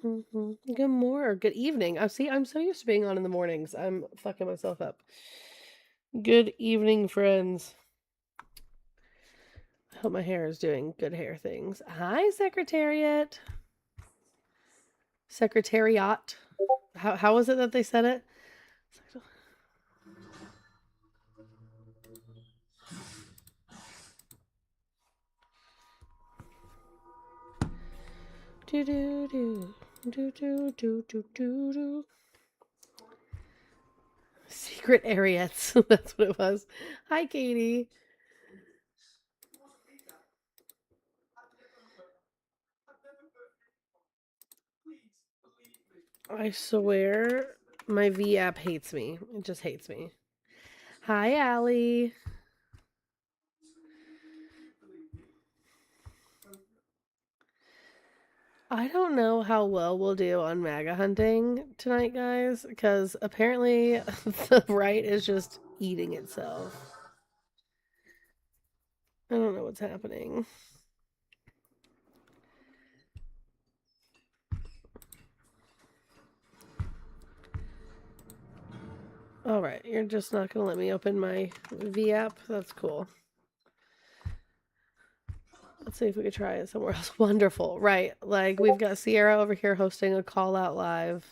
Good evening. See, I'm so used to being on in the mornings. I'm fucking myself up. Good evening, friends. I hope my hair is doing good hair things. Hi, Secretariat. Secretariat. How was it that they said it? Do do do do do do do do do. Secret Ariettes. That's what it was. Hi, Katie. I swear my V app hates me. It just hates me. Hi, Allie. I don't know how well we'll do on MAGA hunting tonight, guys, because apparently the right is just eating itself. I don't know what's happening. Alright, you're just not going to let me open my V app? That's cool. Let's see if we could try it somewhere else. Wonderful. Right. Like, we've got Sierra over here hosting a call out live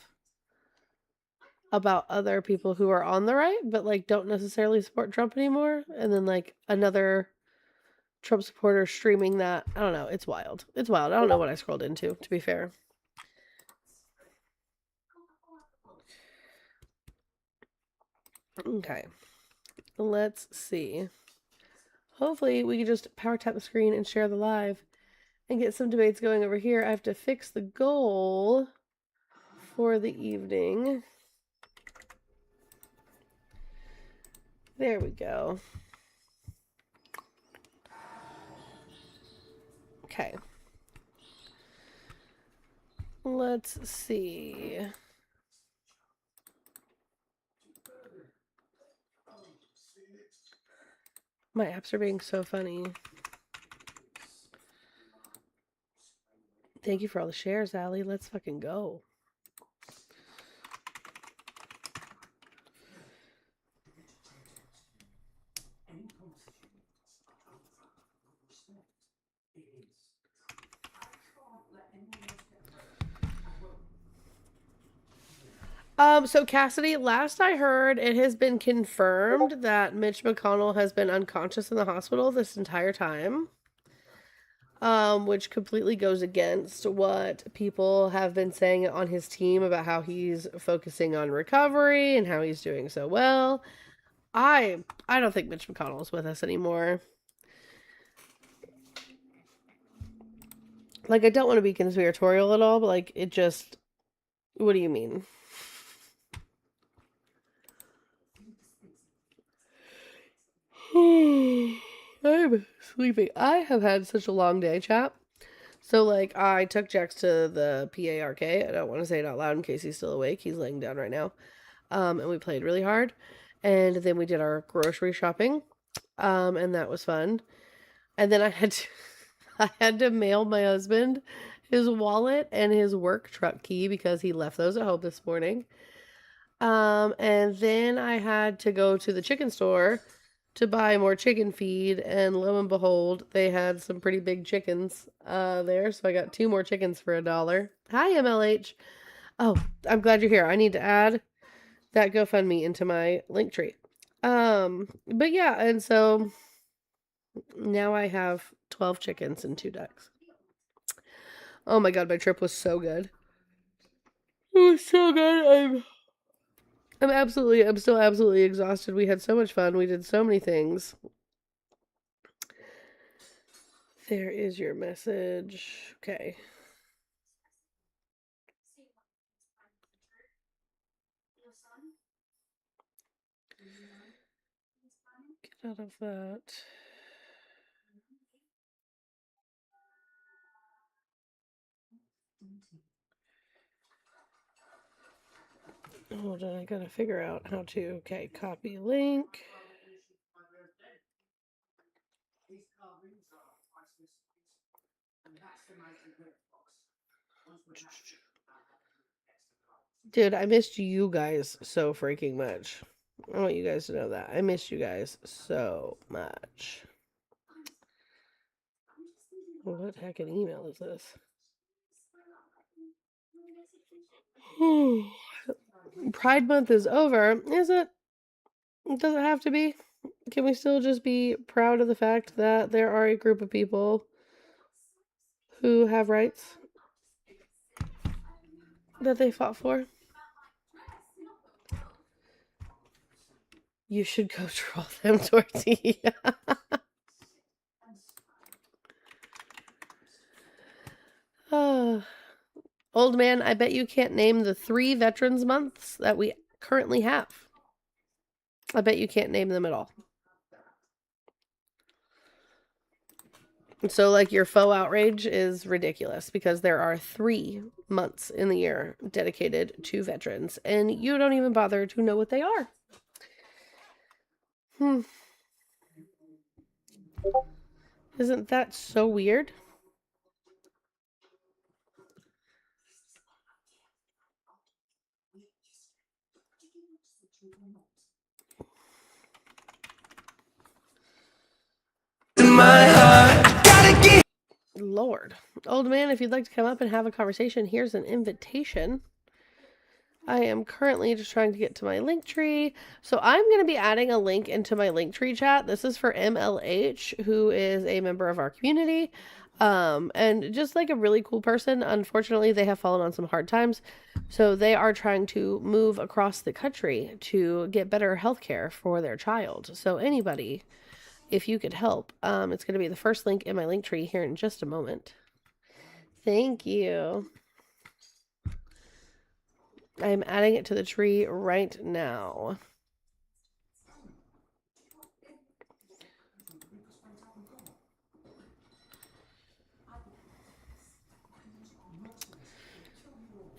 about other people who are on the right, but, like, don't necessarily support Trump anymore. And then, like, another Trump supporter streaming that. I don't know. It's wild. It's wild. I don't know what I scrolled into, to be fair. Okay. Let's see. Hopefully, we can just power tap the screen and share the live and get some debates going over here. I have to fix the goal for the evening. There we go. Okay. Let's see. My apps are being so funny. Thank you for all the shares, Allie. Let's fucking go. So Cassidy, last I heard, it has been confirmed that Mitch McConnell has been unconscious in the hospital this entire time. Which completely goes against what people have been saying on his team about how he's focusing on recovery and how he's doing so well. I don't think Mitch McConnell is with us anymore. Like, I don't want to be conspiratorial at all, but like, it just, what do you mean? I'm sleeping. I have had such a long day, chap. So, like, I took Jax to the PARK. I don't want to say it out loud in case he's still awake. He's laying down right now. And we played really hard. And then we did our grocery shopping. And that was fun. And then I had to mail my husband his wallet and his work truck key because he left those at home this morning. And then I had to go to the chicken store to buy more chicken feed, and lo and behold, they had some pretty big chickens there, so I got 2 more chickens for $1. Hi, MLH. Oh, I'm glad you're here. I need to add that GoFundMe into my link tree. But yeah, and so now I have 12 chickens and 2 ducks. Oh my god, my trip was so good. It was so good. I'm still absolutely exhausted. We had so much fun. We did so many things. There is your message. Okay. Get out of that. Hold on, I gotta figure out how to. Okay, copy link. Dude, I missed you guys so freaking much. I want you guys to know that. I missed you guys so much. What heckin' email is this? Pride Month is over. Is it? Does it have to be? Can we still just be proud of the fact that there are a group of people who have rights that they fought for? You should go troll them, Tortilla. Old man, I bet you can't name the 3 Veterans Months that we currently have. I bet you can't name them at all. So, like, your faux outrage is ridiculous because there are 3 months in the year dedicated to veterans, and you don't even bother to know what they are. Isn't that so weird? Lord. Old man, if you'd like to come up and have a conversation, here's an invitation. I am currently just trying to get to my link tree. So I'm going to be adding a link into my link tree chat. This is for MLH, who is a member of our community. And just like a really cool person. Unfortunately, they have fallen on some hard times. So they are trying to move across the country to get better healthcare for their child. So anybody, if you could help, it's going to be the first link in my link tree here in just a moment. Thank you. I'm adding it to the tree right now.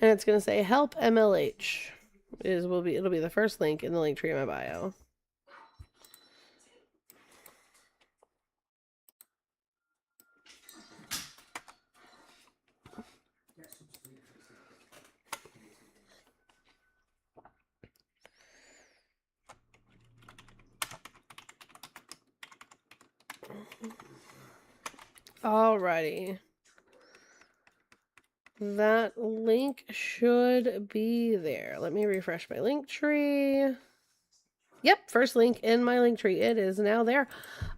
And it's going to say help MLH. It'll be the first link in the link tree in my bio. Alrighty. That link should be there. Let me refresh my link tree. Yep, first link in my link tree. It is now there.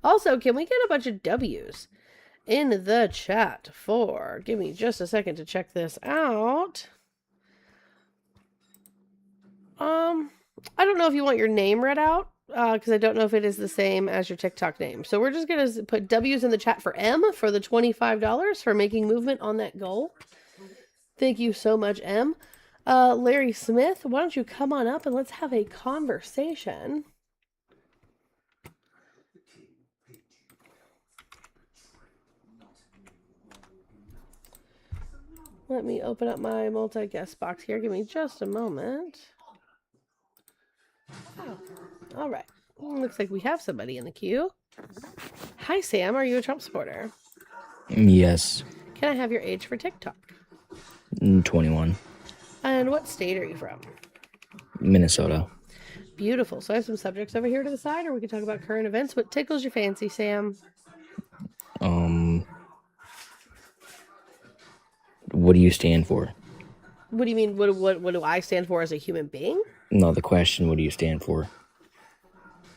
Also, can we get a bunch of W's in the chat for... Give me just a second to check this out. I don't know if you want your name read out, because I don't know if it is the same as your TikTok name. So we're just going to put W's in the chat for M for the $25 for making movement on that goal. Thank you so much, M. Larry Smith, why don't you come on up and let's have a conversation. Let me open up my multi-guest box here. Give me just a moment. Oh, all right. Looks like we have somebody in the queue. Hi, Sam. Are you a Trump supporter? Yes. Can I have your age for TikTok? 21. And what state are you from? Minnesota. Beautiful. So I have some subjects over here to the side, or we can talk about current events. What tickles your fancy, Sam? What do you stand for? What do you mean? What do I stand for as a human being? No, the question, what do you stand for?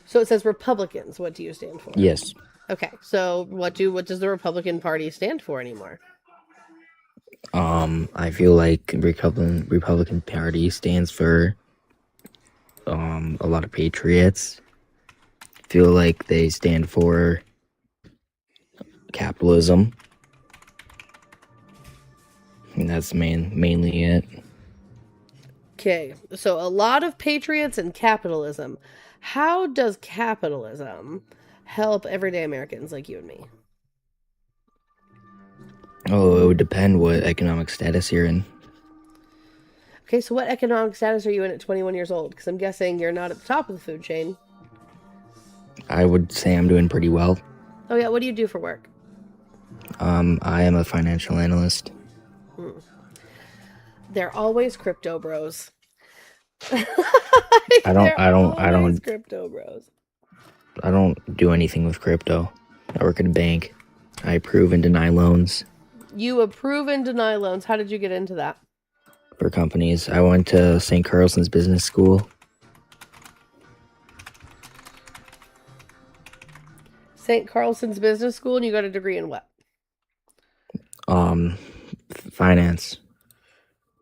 So it says Republicans. What do you stand for? Yes. Okay. So what does the Republican Party stand for anymore? I feel like Republican Party stands for a lot of patriots. I feel like they stand for capitalism. And that's mainly it. Okay, so a lot of patriots and capitalism. How does capitalism help everyday Americans like you and me? Oh, it would depend what economic status you're in. Okay, so what economic status are you in at 21 years old? Because I'm guessing you're not at the top of the food chain. I would say I'm doing pretty well. Oh yeah, what do you do for work? I am a financial analyst. They're always crypto bros. They're I always don't crypto bros. I don't do anything with crypto. I work at a bank. I approve and deny loans You approve and deny loans. How did you get into that? for companies. I went to St. Carlson's Business School. St. Carlson's Business School, and you got a degree in what? Um, Finance.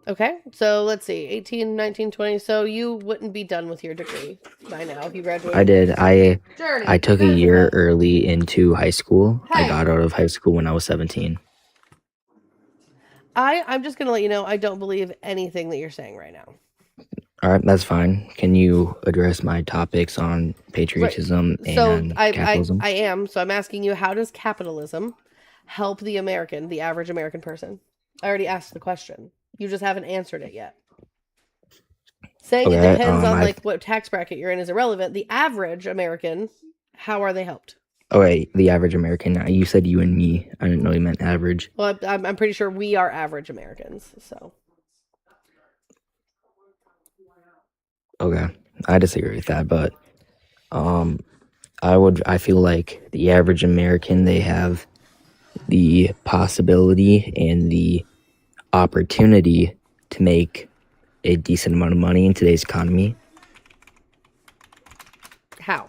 Okay, so let's see, 18, 19, 20. So you wouldn't be done with your degree by now if you I graduated. did. I Journey, took a that is year enough. early into high school. I Hey, got out of high school when I was 17. I'm just going to let you know I don't believe anything that you're saying right now. All right, that's fine. Can you address my topics on Right. patriotism So and capitalism? I am. So I'm asking you, how does capitalism help the American, the average American person? I already asked the question. You just haven't answered it yet. Saying it Okay. depends on I like what tax bracket you're in is irrelevant. The average American, how are they helped? Okay, the average American. You said you and me. I didn't know you meant average. Well, I'm pretty sure we are average Americans. So Okay, I disagree with that, but um, I feel like the average American, they have the possibility and the opportunity to make a decent amount of money in today's economy how?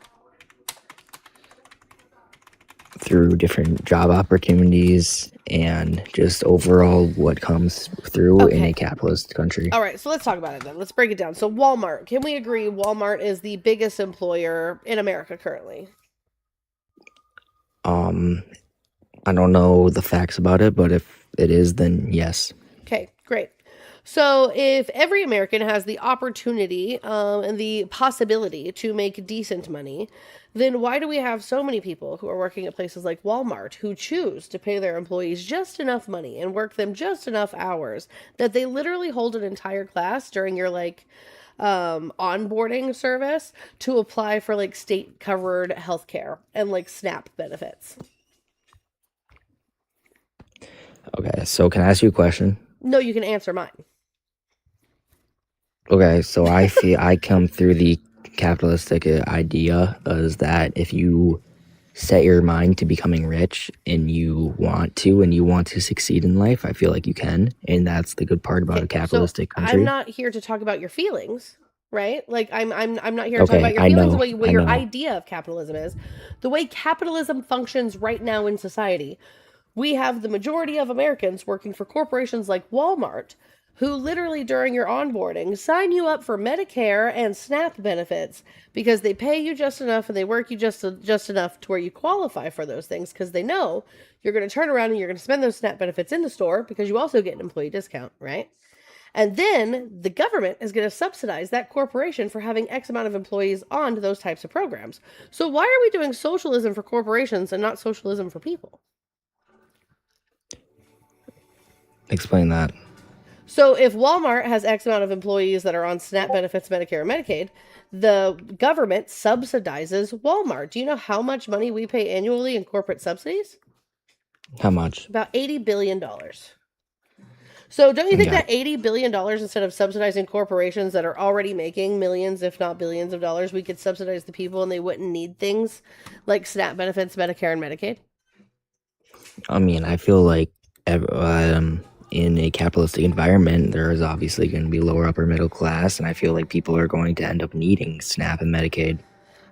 through different job opportunities and just overall what comes through in a Okay. capitalist country. All right, so let's talk about it then. Let's break it down. So Walmart, can we agree Walmart is the biggest employer in America currently? Um, I don't know the facts about it, but if it is, then yes. Okay, great. So, if every American has the opportunity and the possibility to make decent money, then why do we have so many people who are working at places like Walmart who choose to pay their employees just enough money and work them just enough hours that they literally hold an entire class during your onboarding service to apply for like state covered healthcare and like SNAP benefits? Okay, so can I ask you a question? No, you can answer mine. Okay, so I feel I come through the capitalistic idea is that if you set your mind to becoming rich and you want to succeed in life, I feel like you can, and that's the good part about a Okay, so capitalistic I'm country. not here to talk about your feelings, right? Like I'm not here to talk Okay, about your feelings, what I your know. idea of capitalism is. The way capitalism functions right now in society, we have the majority of Americans working for corporations like Walmart who literally during your onboarding sign you up for Medicare and SNAP benefits because they pay you just enough and they work you just enough to where you qualify for those things because they know you're going to turn around and you're going to spend those SNAP benefits in the store because you also get an employee discount, right? And then the government is going to subsidize that corporation for having X amount of employees on those types of programs. So why are we doing socialism for corporations and not socialism for people? Explain that. So if Walmart has X amount of employees that are on SNAP benefits, Medicare, and Medicaid, the government subsidizes Walmart. Do you know how much money we pay annually in corporate subsidies? How much? About $80 billion. So don't you think Okay. that $80 billion, instead of subsidizing corporations that are already making millions, if not billions of dollars, we could subsidize the people and they wouldn't need things like SNAP benefits, Medicare, and Medicaid? I mean, I feel like in a capitalistic environment, there is obviously going to be lower upper middle class, and I feel like people are going to end up needing SNAP and Medicaid.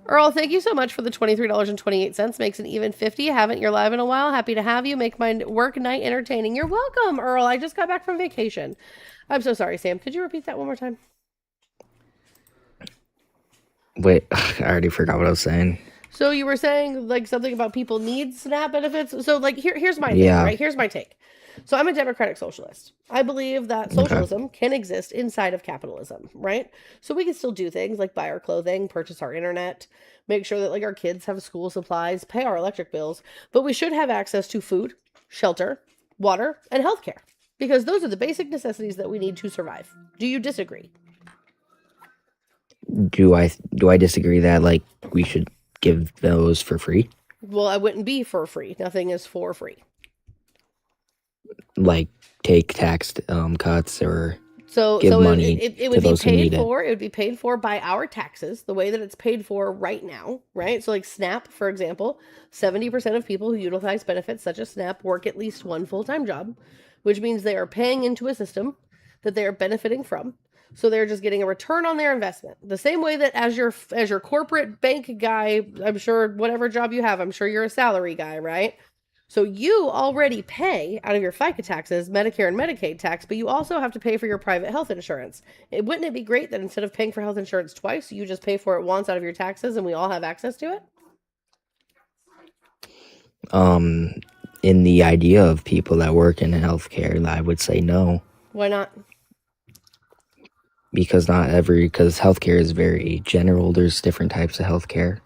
Earl, thank you so much for the $23.28. Makes an even 50. Haven't you're live in a while. Happy to have you. Make my work night entertaining. You're welcome, Earl. I just got back from vacation. I'm so sorry, Sam. Could you repeat that one more time? Wait, I already forgot what I was saying. So you were saying like something about people need SNAP benefits. So like here's my thing, Yeah. right? Here's my take. So I'm a democratic socialist. I believe that Okay. socialism can exist inside of capitalism, right? So we can still do things like buy our clothing, purchase our internet, make sure that like our kids have school supplies, pay our electric bills, but we should have access to food, shelter, water, and healthcare because those are the basic necessities that we need to survive. Do you disagree? Do I disagree that like we should give those for free? Well, I wouldn't be for free. Nothing is for free. Like take tax cuts or So give so money it to would be those who paid need it. for. It would be paid for by our taxes, the way that it's paid for right now, right? So like SNAP, for example, 70% of people who utilize benefits such as SNAP work at least one full-time job, which means they are paying into a system that they are benefiting from. So they're just getting a return on their investment. The same way that as your corporate bank guy, I'm sure whatever job you have, I'm sure you're a salary guy, right? So you already pay out of your FICA taxes, Medicare and Medicaid tax, but you also have to pay for your private health insurance. Wouldn't it be great that instead of paying for health insurance twice, you just pay for it once out of your taxes and we all have access to it? Um, in the idea of people that work in healthcare, I would say no, Why not? because healthcare is very general. There's different types of healthcare.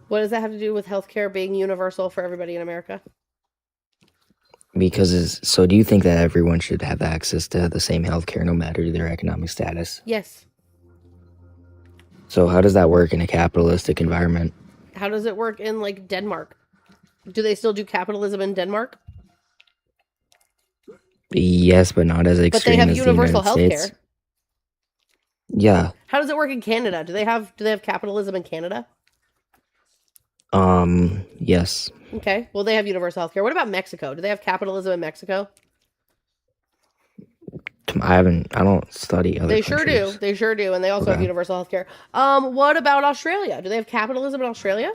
What does that have to do with healthcare being universal for everybody in America? So do you think that everyone should have access to the same healthcare no matter their economic status? Yes. So how does that work in a capitalistic environment? How does it work in like Denmark? Do they still do capitalism in Denmark? Yes, but not as But they extreme have as the universal United health States. care. Yeah. How does it work in Canada? Do they have capitalism in Canada? Yes. Okay. Well, they have universal health care. What about Mexico? Do they have capitalism in Mexico? I don't study other They sure do. countries. They sure do. And they also have Okay. universal health care. What about Australia? Do they have capitalism in Australia?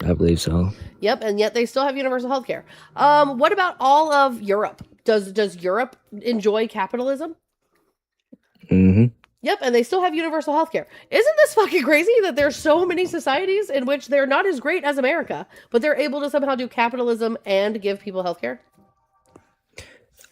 I believe so. Yep, and yet they still have universal health care. What about all of Europe? Does Europe enjoy capitalism? Mm-hmm. Yep, and they still have universal health care. Isn't this fucking crazy that there's so many societies in which they're not as great as America, but they're able to somehow do capitalism and give people health care?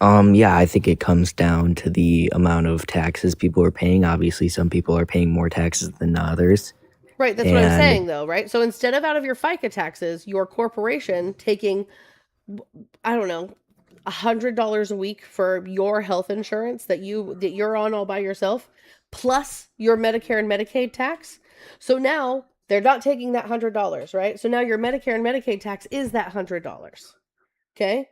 Yeah, I think it comes down to the amount of taxes people are paying. Obviously, some people are paying more taxes than others. Right, that's what I'm And saying though, right? So instead of out of your FICA taxes, your corporation taking, I don't know, $100 a week for your health insurance that you're on all by yourself, plus your Medicare and Medicaid tax. So now they're not taking that $100, right? So now your Medicare and Medicaid tax is that $100. Okay?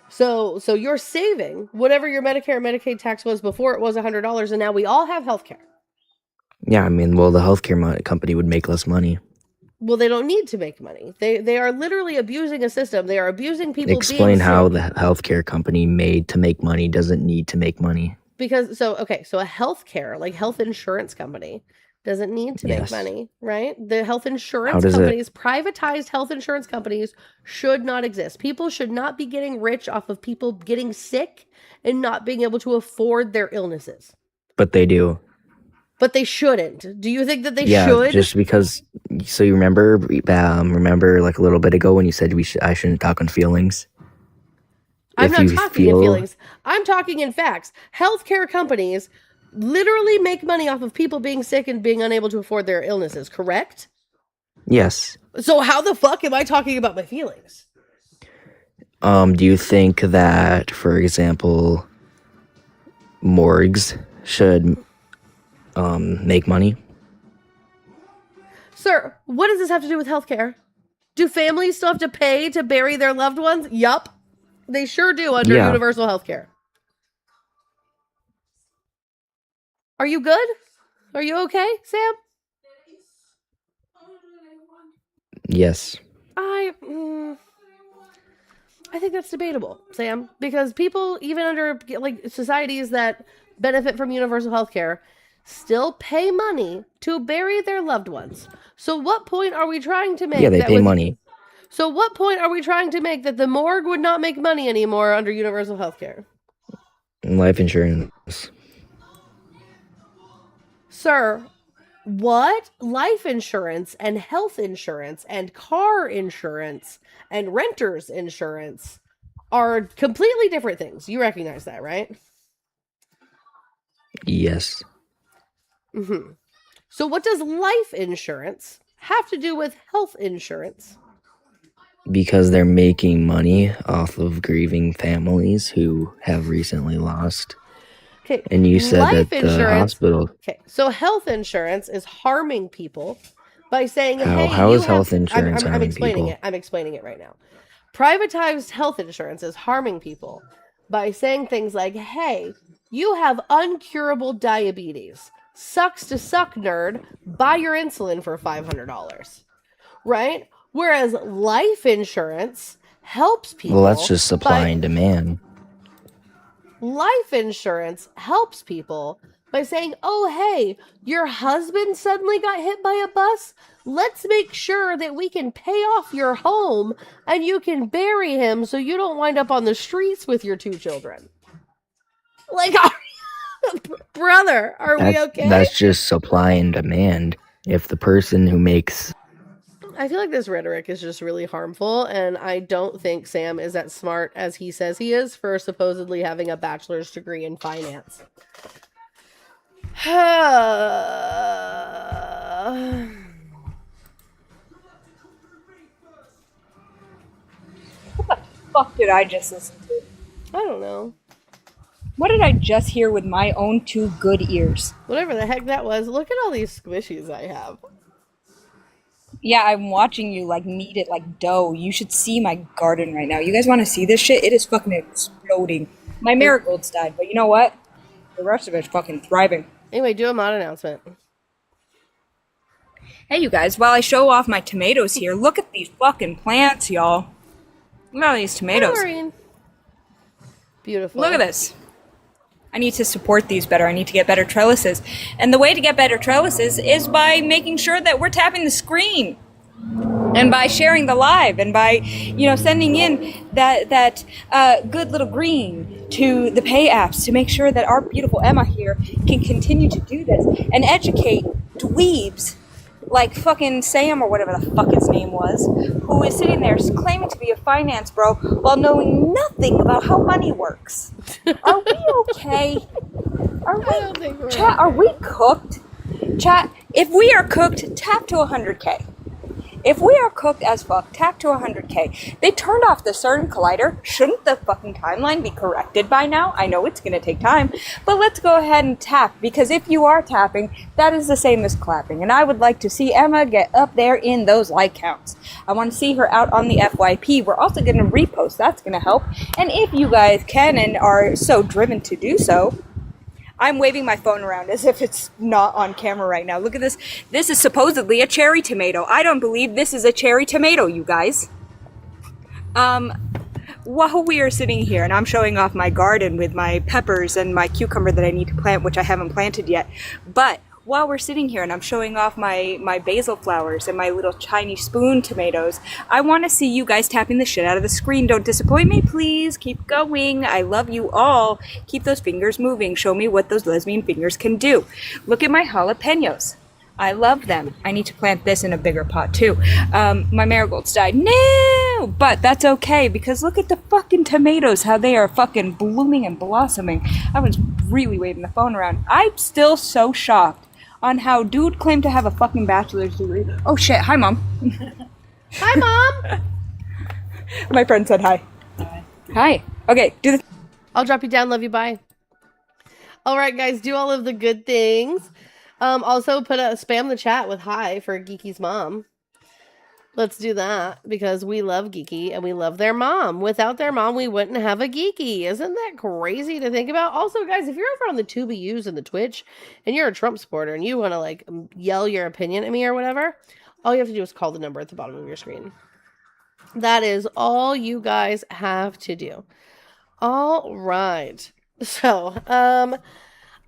So you're saving whatever your Medicare and Medicaid tax was before it was $100, and now we all have health care. yeah, I mean, well, the healthcare company would make less money. Well, they don't need to make money. They are literally abusing a system. They are abusing people Explain being how sick. the healthcare company made to make money doesn't need to make money. Because so a healthcare, like health insurance company, doesn't need to make Yes. money, right? The health How insurance does it? companies, privatized health insurance companies, should not exist. People should not be getting rich off of people getting sick and not being able to afford their illnesses. But they do. But they shouldn't. Do you think that they Yeah, should? just because. So you remember like a little bit ago when you said I shouldn't talk on feelings. I'm If not you talking in feel feelings. I'm talking in facts. Healthcare companies literally make money off of people being sick and being unable to afford their illnesses, correct? yes. So how the fuck am I talking about my feelings? Do you think that, for example, morgues should make money? Sir, what does this have to do with healthcare? Do families still have to pay to bury their loved ones? Yup. They sure do under Yeah. universal healthcare. Are you good? Are you okay, Sam? Yes. I think that's debatable, Sam, because people, even under like societies that benefit from universal health care, still pay money to bury their loved ones. So what point are we trying to make Yeah, they that pay with money. So what point are we trying to make that the morgue would not make money anymore under universal health care? Life insurance. Sir, what? Life insurance and health insurance and car insurance and renter's insurance are completely different things. You recognize that, right? Yes. Mm-hmm. So what does life insurance have to do with health insurance? Because they're making money off of grieving families who have recently lost. Okay. And you said life that the insurance. hospital. Okay. So health insurance is harming people by saying, How? "Hey, How you is have health to." insurance I'm harming explaining people? it. I'm explaining it right now. Privatized health insurance is harming people by saying things like, "Hey, You have uncurable diabetes. Sucks to suck, nerd. Buy your insulin for $500. Right? Whereas life insurance helps Well, that's people just supply by and demand. life insurance helps people by saying, oh, hey, your husband suddenly got hit by a bus. Let's make sure that we can pay off your home and you can bury him so you don't wind up on the streets with your 2 children. Like, brother, are we okay? That's just supply and demand. If the person who makes I feel like this rhetoric is just really harmful, and I don't think Sam is as smart as he says he is for supposedly having a bachelor's degree in finance. Fuck did I just listen to? I don't know. What did I just hear with my own 2 good ears? Whatever the heck that was, look at all these squishies I have. Yeah, I'm watching you like knead it like dough. You should see my garden right now. You guys want to see this shit? It is fucking exploding. My marigolds died, but you know what? The rest of it's fucking thriving. Anyway, do a mod announcement. Hey, you guys, while I show off my tomatoes here, look at these fucking plants, y'all. Look at all these tomatoes. Beautiful. Look at this. I need to support these better. I need to get better trellises. And the way to get better trellises is by making sure that we're tapping the screen. And by sharing the live, and by, sending in that good little green to the pay apps to make sure that our beautiful Emma here can continue to do this and educate dweebs like fucking Sam or whatever the fuck his name was, who is sitting there claiming to be a finance bro while knowing nothing about how money works. Are we okay? Chat, are we cooked? Chat, if we are cooked, tap to 100K. If we are cooked as fuck, tap to 100K. They turned off the CERN collider. Shouldn't the fucking timeline be corrected by now? I know it's gonna take time, but let's go ahead and tap, because if you are tapping, that is the same as clapping. And I would like to see Emma get up there in those like counts. I want to see her out on the FYP. We're also gonna repost. That's gonna help. And if you guys can and are so driven to do so, I'm waving my phone around as if it's not on camera right now. Look at this. This is supposedly a cherry tomato. I don't believe this is a cherry tomato, you guys. While we are sitting here and I'm showing off my garden with my peppers and my cucumber that I need to plant, which I haven't planted yet, but while we're sitting here and I'm showing off my basil flowers and my little Chinese spoon tomatoes, I want to see you guys tapping the shit out of the screen. Don't disappoint me, please. Keep going. I love you all. Keep those fingers moving. Show me what those lesbian fingers can do. Look at my jalapenos. I love them. I need to plant this in a bigger pot too. My marigolds died. No! But that's okay, because look at the fucking tomatoes, how they are fucking blooming and blossoming. I was really waving the phone around. I'm still so shocked on how dude claimed to have a fucking bachelor's degree. Oh shit, hi mom. Hi, Mom! My friend said hi. Hi. Okay, do the... I'll drop you down. Love you. Bye. All right, guys, do all of the good things. Also spam the chat with hi for Geeky's mom. Let's do that, because we love Geeky and we love their mom. Without their mom, we wouldn't have a Geeky. Isn't that crazy to think about? Also, guys, if you're over on the Tubi and the Twitch and you're a Trump supporter and you want to yell your opinion at me or whatever, all you have to do is call the number at the bottom of your screen. That is all you guys have to do. All right. So,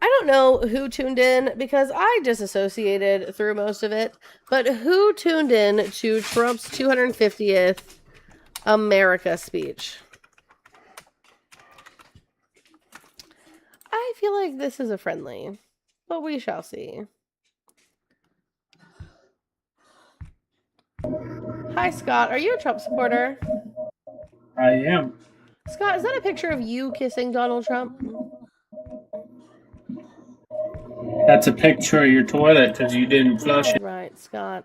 I don't know who tuned in, because I disassociated through most of it, but who tuned in to Trump's 250th America speech? I feel like this is a friendly, but we shall see. Hi, Scott. Are you a Trump supporter? I am. Scott, is that a picture of you kissing Donald Trump? That's a picture of your toilet because you didn't flush it. Right, Scott.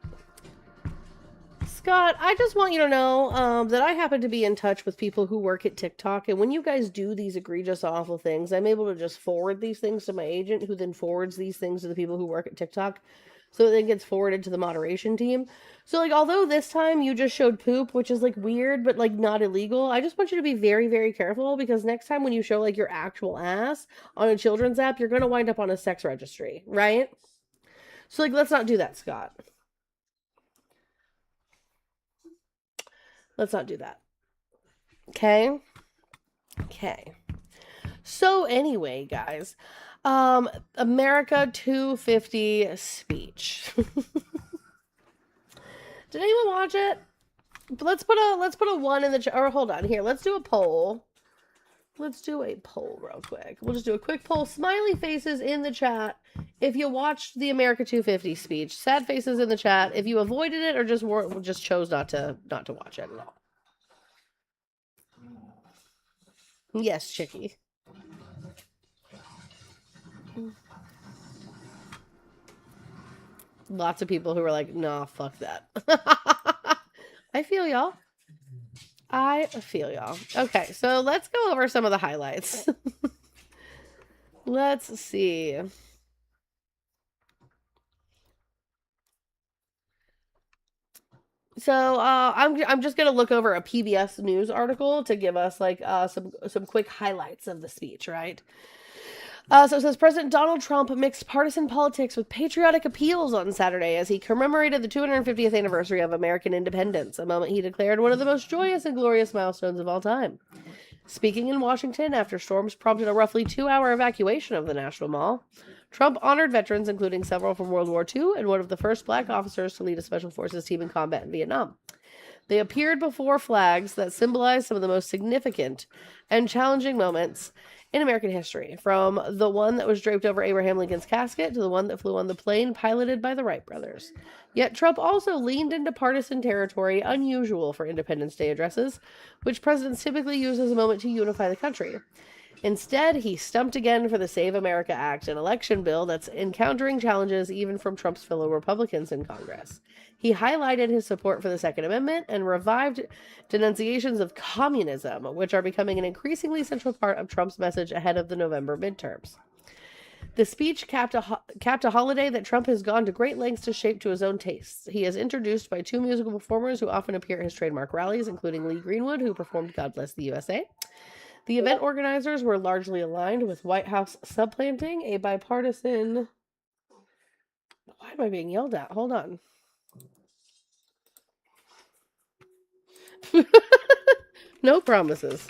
Scott, I just want you to know that I happen to be in touch with people who work at TikTok, and when you guys do these egregious, awful things, I'm able to just forward these things to my agent, who then forwards these things to the people who work at TikTok. so it then gets forwarded to the moderation team. So, like, although this time you just showed poop, which is, like, weird, but, like, not illegal, I just want you to be very, very careful, because next time when you show, like, your actual ass on a children's app, you're gonna wind up on a sex registry, right? So, like, let's not do that, Scott. Let's not do that. Okay? Okay. So, anyway, guys, America 250 speech. Did anyone watch it? Let's put a one in the chat. Or hold on, here. Let's do a poll. Let's do a poll real quick. We'll just do a quick poll. Smiley faces in the chat if you watched the America 250 speech. Sad faces in the chat if you avoided it or just chose not to watch it at all. Yes, Chicky. Lots of people who were like, nah, fuck that. I feel y'all. I feel y'all. Okay, so let's go over some of the highlights. Let's see. So I'm just gonna look over a PBS News article to give us like some quick highlights of the speech, right? So it says President Donald Trump mixed partisan politics with patriotic appeals on Saturday as he commemorated the 250th anniversary of American independence, a moment he declared one of the most joyous and glorious milestones of all time. Speaking in Washington after storms prompted a roughly 2-hour evacuation of the National Mall, Trump honored veterans, including several from World War II and one of the first black officers to lead a special forces team in combat in Vietnam. They appeared before flags that symbolized some of the most significant and challenging moments in American history, from the one that was draped over Abraham Lincoln's casket to the one that flew on the plane piloted by the Wright brothers. Yet Trump also leaned into partisan territory unusual for Independence Day addresses, which presidents typically use as a moment to unify the country. Instead, he stumped again for the Save America Act, an election bill that's encountering challenges even from Trump's fellow Republicans in Congress. He highlighted his support for the Second Amendment and revived denunciations of communism, which are becoming an increasingly central part of Trump's message ahead of the November midterms. The speech capped a holiday that Trump has gone to great lengths to shape to his own tastes. He is introduced by two musical performers who often appear at his trademark rallies, including Lee Greenwood, who performed God Bless the USA. The event organizers were largely aligned with White House supplanting a bipartisan... Why am I being yelled at? Hold on. No promises.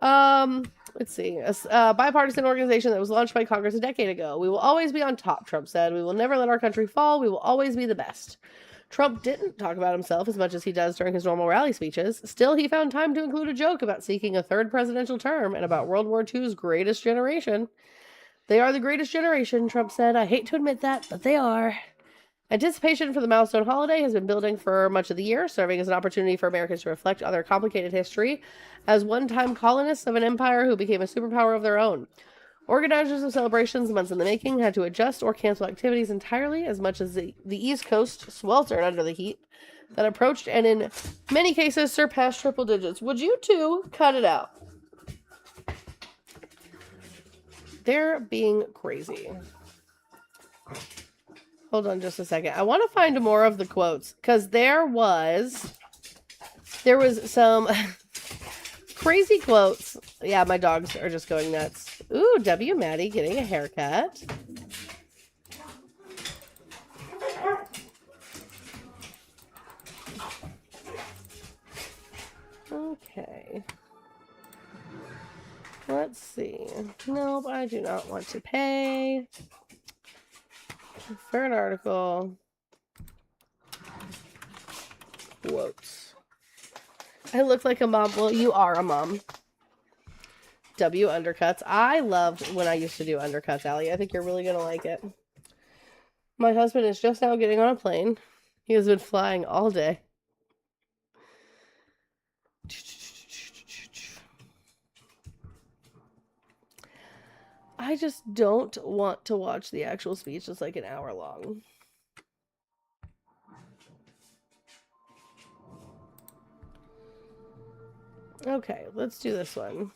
Let's see. A bipartisan organization that was launched by Congress a decade ago. We will always be on top, Trump said. We will never let our country fall. We will always be the best. Trump didn't talk about himself as much as he does during his normal rally speeches. Still, he found time to include a joke about seeking a third presidential term and about World War II's greatest generation. They are the greatest generation, Trump said. I hate to admit that, but they are. Anticipation for the milestone holiday has been building for much of the year, serving as an opportunity for Americans to reflect on their complicated history as one-time colonists of an empire who became a superpower of their own. Organizers of celebrations months in the making had to adjust or cancel activities entirely as much as the East Coast sweltered under the heat that approached and in many cases surpassed triple digits. Would you two cut it out? They're being crazy. Hold on just a second. I want to find more of the quotes because there was some crazy quotes. Yeah, my dogs are just going nuts. Ooh, W. Maddie getting a haircut. Okay. Let's see. Nope, I do not want to pay. For an article. Quotes. I look like a mom. Well, you are a mom. W undercuts. I loved when I used to do undercuts, Allie. I think you're really going to like it. My husband is just now getting on a plane. He has been flying all day. I just don't want to watch the actual speech. It's like an hour long. Okay, let's do this one.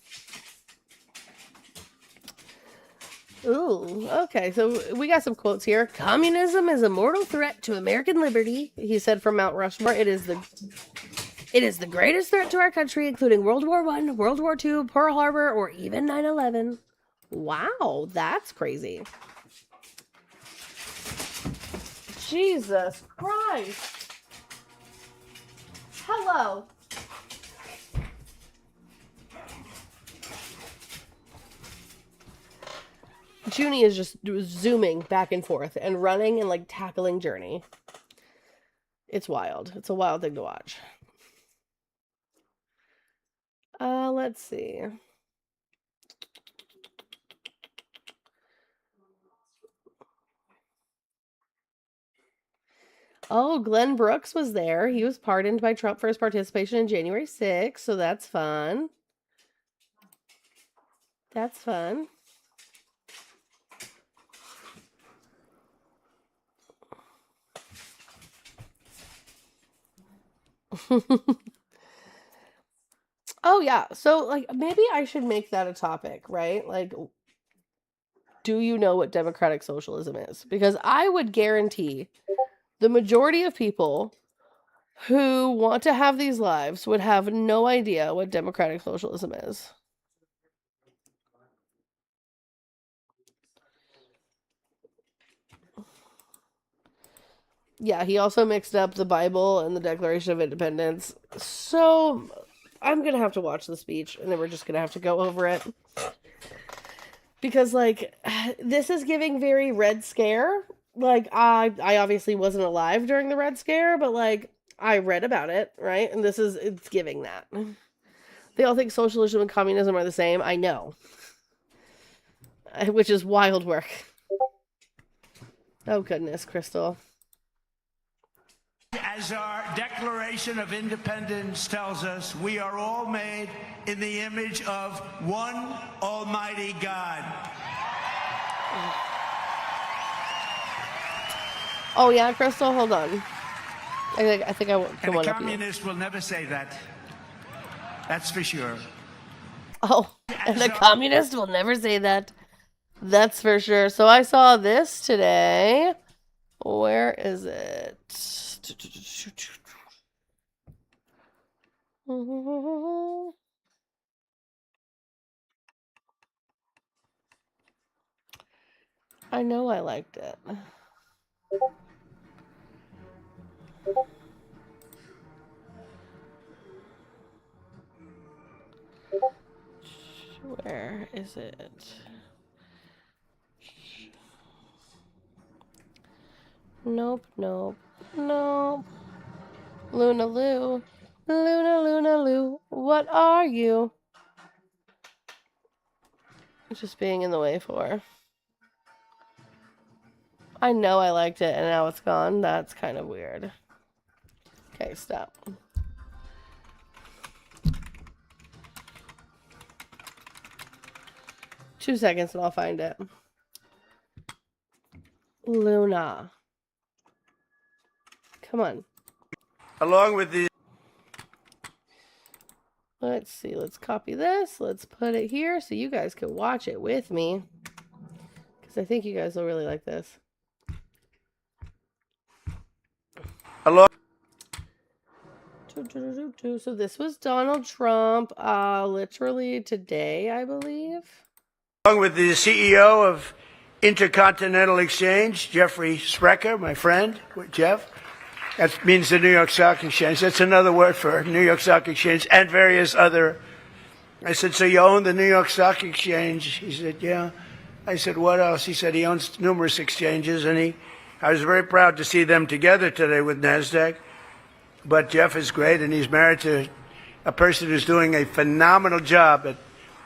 Ooh, okay. So we got some quotes here. Communism is a mortal threat to American liberty, he said from Mount Rushmore. It is the greatest threat to our country, including World War I, World War II, Pearl Harbor, or even 9/11. Wow, that's crazy. Jesus Christ. Hello. Junie is just zooming back and forth and running and like tackling Journey. It's wild. It's a wild thing to watch. Let's see. Oh, Glenn Brooks was there. He was pardoned by Trump for his participation in January 6th, so that's fun. That's fun. Oh, yeah. So, like, maybe I should make that a topic, right? Like, do you know what democratic socialism is? Because I would guarantee the majority of people who want to have these lives would have no idea what democratic socialism is. Yeah, he also mixed up the Bible and the Declaration of Independence. So I'm going to have to watch the speech and then we're just going to have to go over it. Because, like, this is giving very Red Scare. Like, I obviously wasn't alive during the Red Scare, but, like, I read about it, right? And it's giving that. They all think socialism and communism are the same. I know. Which is wild work. Oh, goodness, Crystal. As our Declaration of Independence tells us, we are all made in the image of one Almighty God. Oh, yeah, Crystal, hold on. I think I want to And a one up you. communist will never say that. That's for sure. Oh, and a communist will never say that. That's for sure. So I saw this today. Where is it? I know I liked it. Where is it? Nope, nope, nope. Luna Lou. Luna, Luna Lou. What are you? Just being in the way for. I know I liked it and now it's gone. That's kind of weird. Okay, stop. Two seconds and I'll find it. Luna. Come on. Along with the Let's see. Let's copy this. Let's put it here so you guys can watch it with me. Because I think you guys will really like this. along So this was Donald Trump, literally today, I believe. with the CEO of Intercontinental Exchange, Jeffrey Sprecher, my friend, Jeff. That means the New York Stock Exchange. That's another word for New York Stock Exchange and various other. I said, so you own the New York Stock Exchange? He said, yeah. I said, what else? He said he owns numerous exchanges, and I was very proud to see them together today with NASDAQ. But Jeff is great, and he's married to a person who's doing a phenomenal job at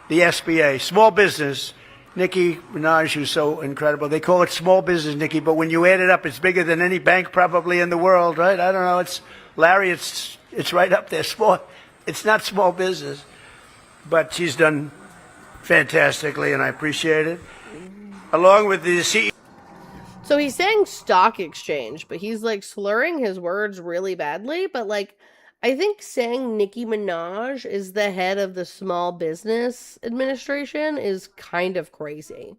the SBA, small business. Nicki Minaj, who's so incredible. They call it small business, Nicki, but when you add it up, it's bigger than any bank probably in the world, right? I don't know. It's Larry. It's right up there. Small. It's not small business, but she's done fantastically, and I appreciate it. Along with the CEO. So he's saying stock exchange, but he's like slurring his words really badly. But like, I think saying Nicki Minaj is the head of the Small Business Administration is kind of crazy.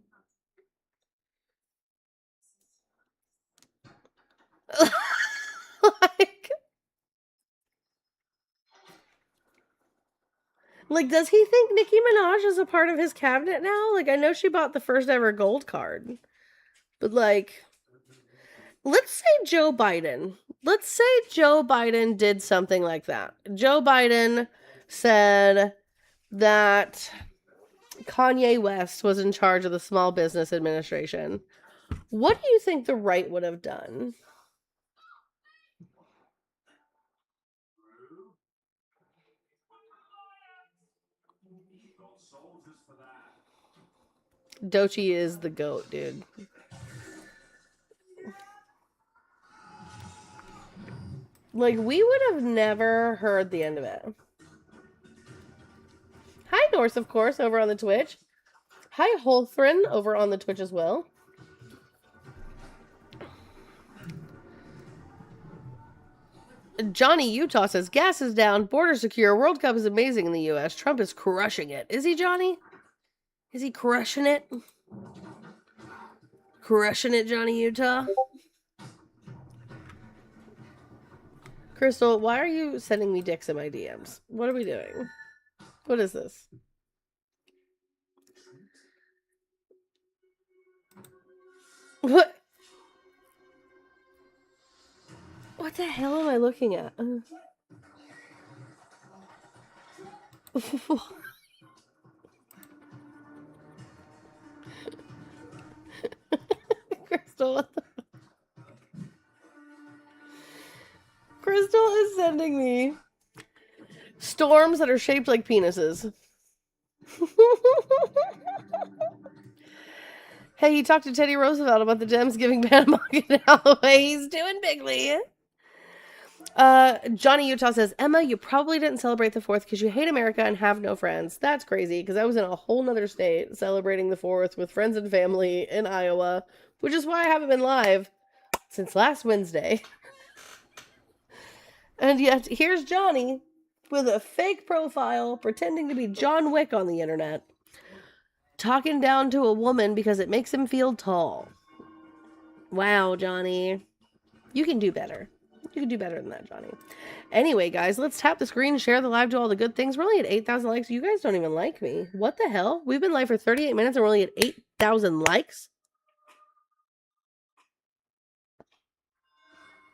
Like, does he think Nicki Minaj is a part of his cabinet now? Like, I know she bought the first ever gold card. But, like, let's say Joe Biden. Let's say Joe Biden did something like that. Joe Biden said that Kanye West was in charge of the Small Business Administration. What do you think the right would have done? Doechii is the GOAT, dude. Like, we would have never heard the end of it. Hi, Norse, of course, over on the Twitch. Hi, Holthrin, over on the Twitch as well. Johnny Utah says, gas is down, border secure, World Cup is amazing in the U.S. Trump is crushing it. Is he, Johnny? Is he crushing it? Crushing it, Johnny Utah? Crystal, why are you sending me dicks in my DMs? What are we doing? What is this? What? What the hell am I looking at? Crystal, what the... Crystal is sending me storms that are shaped like penises. Hey, he talked to Teddy Roosevelt about the Dems giving Panama Canal away. He's doing bigly. Johnny Utah says, Emma, you probably didn't celebrate the 4th because you hate America and have no friends. That's crazy because I was in a whole nother state celebrating the 4th with friends and family in Iowa, which is why I haven't been live since last Wednesday. And yet, here's Johnny with a fake profile pretending to be John Wick on the internet, talking down to a woman because it makes him feel tall. Wow, Johnny. You can do better. You can do better than that, Johnny. Anyway, guys, let's tap the screen, share the live, do all the good things. We're only at 8,000 likes. You guys don't even like me. What the hell? We've been live for 38 minutes and we're only at 8,000 likes?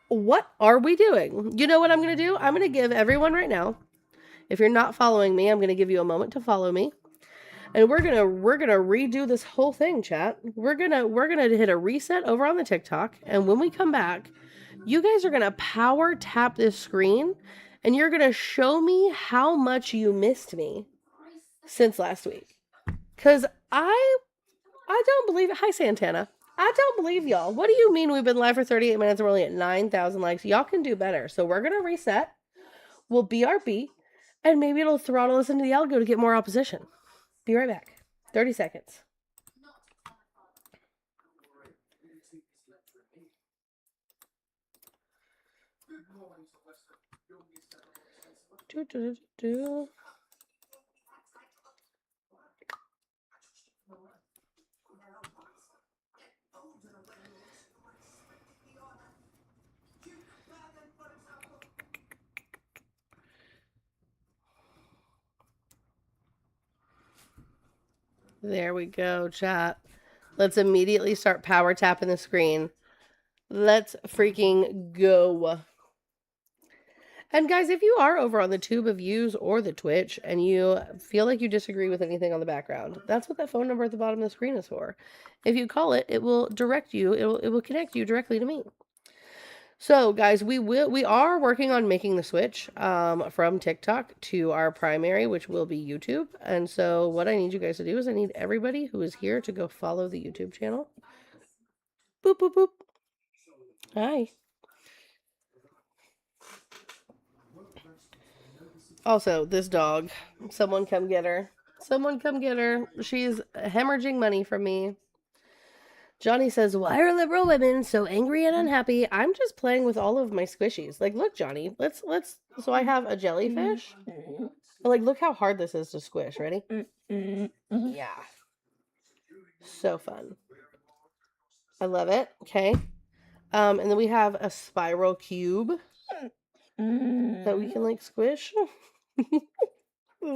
What are we doing? You know what I'm going to do? I'm going to give everyone right now, if you're not following me, I'm going to give you a moment to follow me. And we're going to redo this whole thing, chat. We're going to hit a reset over on the TikTok, and when we come back, you guys are going to power tap this screen and you're going to show me how much you missed me since last week. Cuz I don't believe it. Hi Santana. I don't believe y'all. What do you mean we've been live for 38 minutes and we're only at 9,000 likes? Y'all can do better. So we're going to reset. We'll BRB and maybe it'll throttle us into the algo to get more opposition. Be right back. 30 seconds. There we go, chat. Let's immediately start power tapping the screen. Let's freaking go. And guys, if you are over on the Tube of Views or the Twitch and you feel like you disagree with anything on the background, that's what that phone number at the bottom of the screen is for. If you call it, it will direct you, it will connect you directly to me. So guys, we are working on making the switch from TikTok to our primary, which will be YouTube. And so what I need you guys to do is I need everybody who is here to go follow the YouTube channel. Boop, boop, boop. Hi. Also, this dog. Someone come get her. Someone come get her. She's hemorrhaging money from me. Johnny says, why are liberal women so angry and unhappy? I'm just playing with all of my squishies. Like, look, Johnny, let's, so I have a jellyfish. Like, look how hard this is to squish. Ready? Yeah. So fun. I love it. Okay. And then we have a spiral cube that we can, like, squish.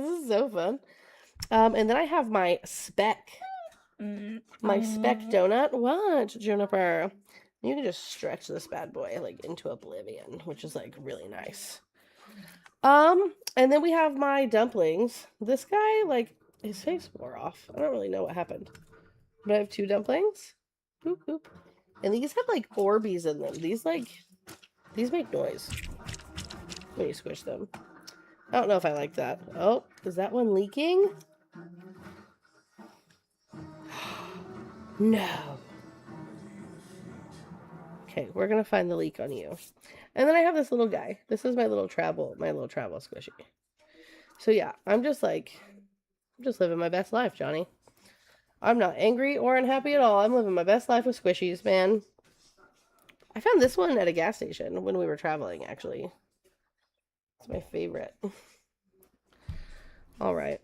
This is so fun. And then I have my speck. My speck donut. What, Juniper? You can just stretch this bad boy like into oblivion, which is like really nice. And then we have my dumplings. This guy, like, his face wore off. I don't really know what happened. But I have 2 dumplings. Boop, boop. And these have like Orbeez in them. These make noise when you squish them. I don't know if I like that. Oh, is that one leaking? No. Okay, we're gonna find the leak on you. And then I have this little guy. This is my little travel squishy. So yeah, I'm just living my best life, Johnny. I'm not angry or unhappy at all. I'm living my best life with squishies, man. I found this one at a gas station when we were traveling, actually. It's my favorite. All right.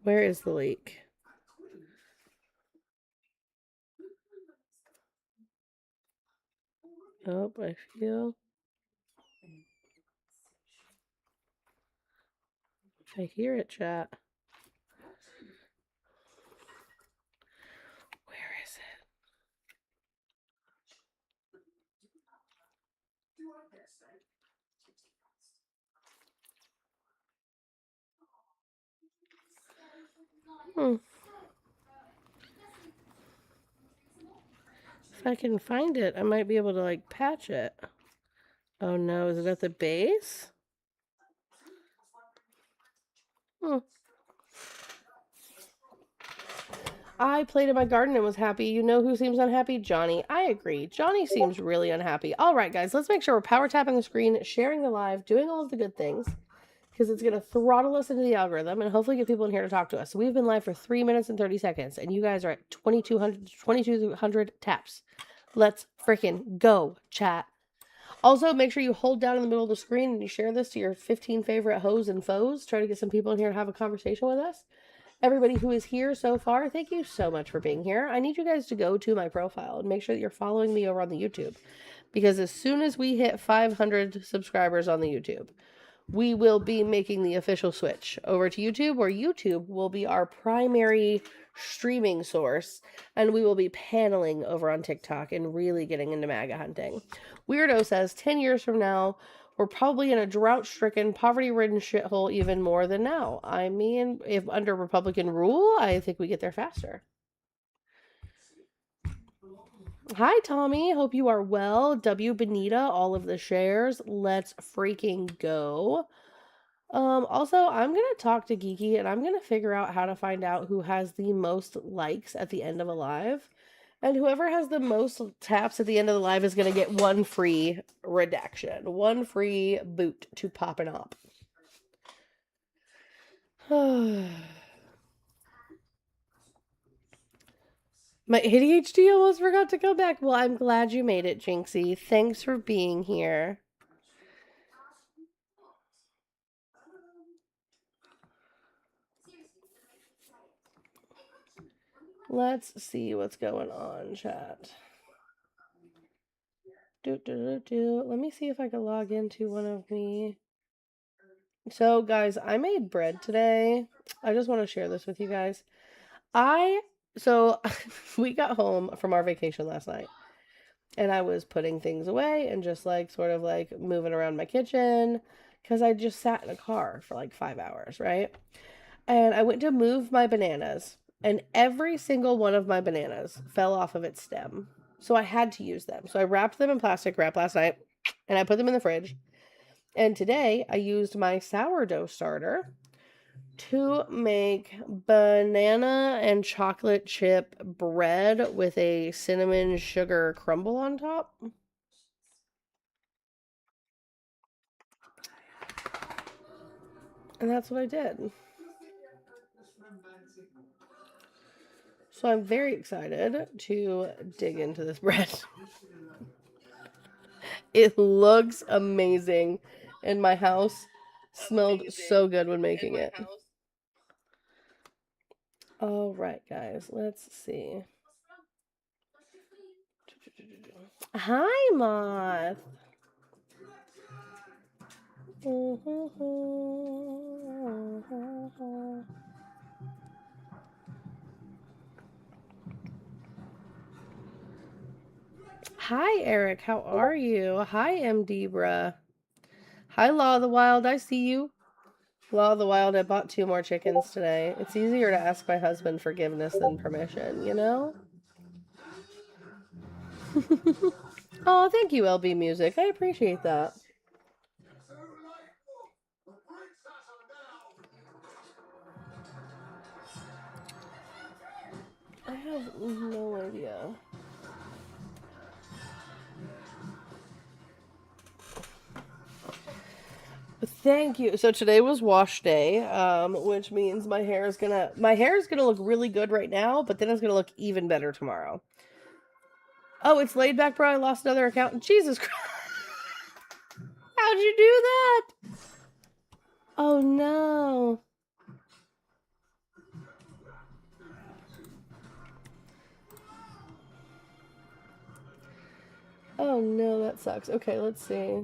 Where is the leak? Oh, I feel... I hear it, chat. Where is it? If I can find it, I might be able to, like, patch it. Oh no, is it at the base? I played in my garden and was happy. You know who seems unhappy? Johnny. I agree. Johnny seems really unhappy. All right, guys, let's make sure we're power tapping the screen, sharing the live, doing all of the good things, because it's going to throttle us into the algorithm and hopefully get people in here to talk to us. So we've been live for 3 minutes and 30 seconds, and you guys are at 2,200 taps. Let's freaking go, chat. Also, make sure you hold down in the middle of the screen and you share this to your 15 favorite hoes and foes. Try to get some people in here to have a conversation with us. Everybody who is here so far, thank you so much for being here. I need you guys to go to my profile and make sure that you're following me over on the YouTube. Because as soon as we hit 500 subscribers on the YouTube, we will be making the official switch over to YouTube, where YouTube will be our primary streaming source, and we will be paneling over on TikTok and really getting into MAGA hunting. Weirdo says 10 years from now, we're probably in a drought-stricken, poverty-ridden shithole even more than now. I mean, if under Republican rule, I think we get there faster. Hi, Tommy. Hope you are well. W. Benita, all of the shares. Let's freaking go. Also, I'm going to talk to Geeky, and I'm going to figure out how to find out who has the most likes at the end of a live. And whoever has the most taps at the end of the live is going to get 1 free redaction. 1 free boot to pop and op. My ADHD almost forgot to come back. Well, I'm glad you made it, Jinxie. Thanks for being here. Let's see what's going on, chat. Let me see if I can log into one of me. So, guys, I made bread today. I just want to share this with you guys. We got home from our vacation last night, and I was putting things away and just like sort of like moving around my kitchen because I just sat in a car for like 5 hours, right? And I went to move my bananas, and every single one of my bananas fell off of its stem. So I had to use them. So I wrapped them in plastic wrap last night, and I put them in the fridge. And today I used my sourdough starter to make banana and chocolate chip bread with a cinnamon sugar crumble on top. And that's what I did. So I'm very excited to dig into this bread. It looks amazing, and my house smelled so good when making it. All right, guys, let's see. Hi, Moth. Hi, Eric. How are you? Hi, M. Debra. Hi, Law of the Wild. I see you. Law of the Wild, I bought 2 more chickens today. It's easier to ask my husband forgiveness than permission, you know? Oh, thank you, LB Music. I appreciate that. I have no idea. Thank you. So today was wash day, which means my hair is gonna look really good right now, but then it's gonna look even better tomorrow. Oh, it's laid back, bro. I lost another account. Jesus Christ! How'd you do that? Oh no. Oh no, that sucks. Okay, let's see.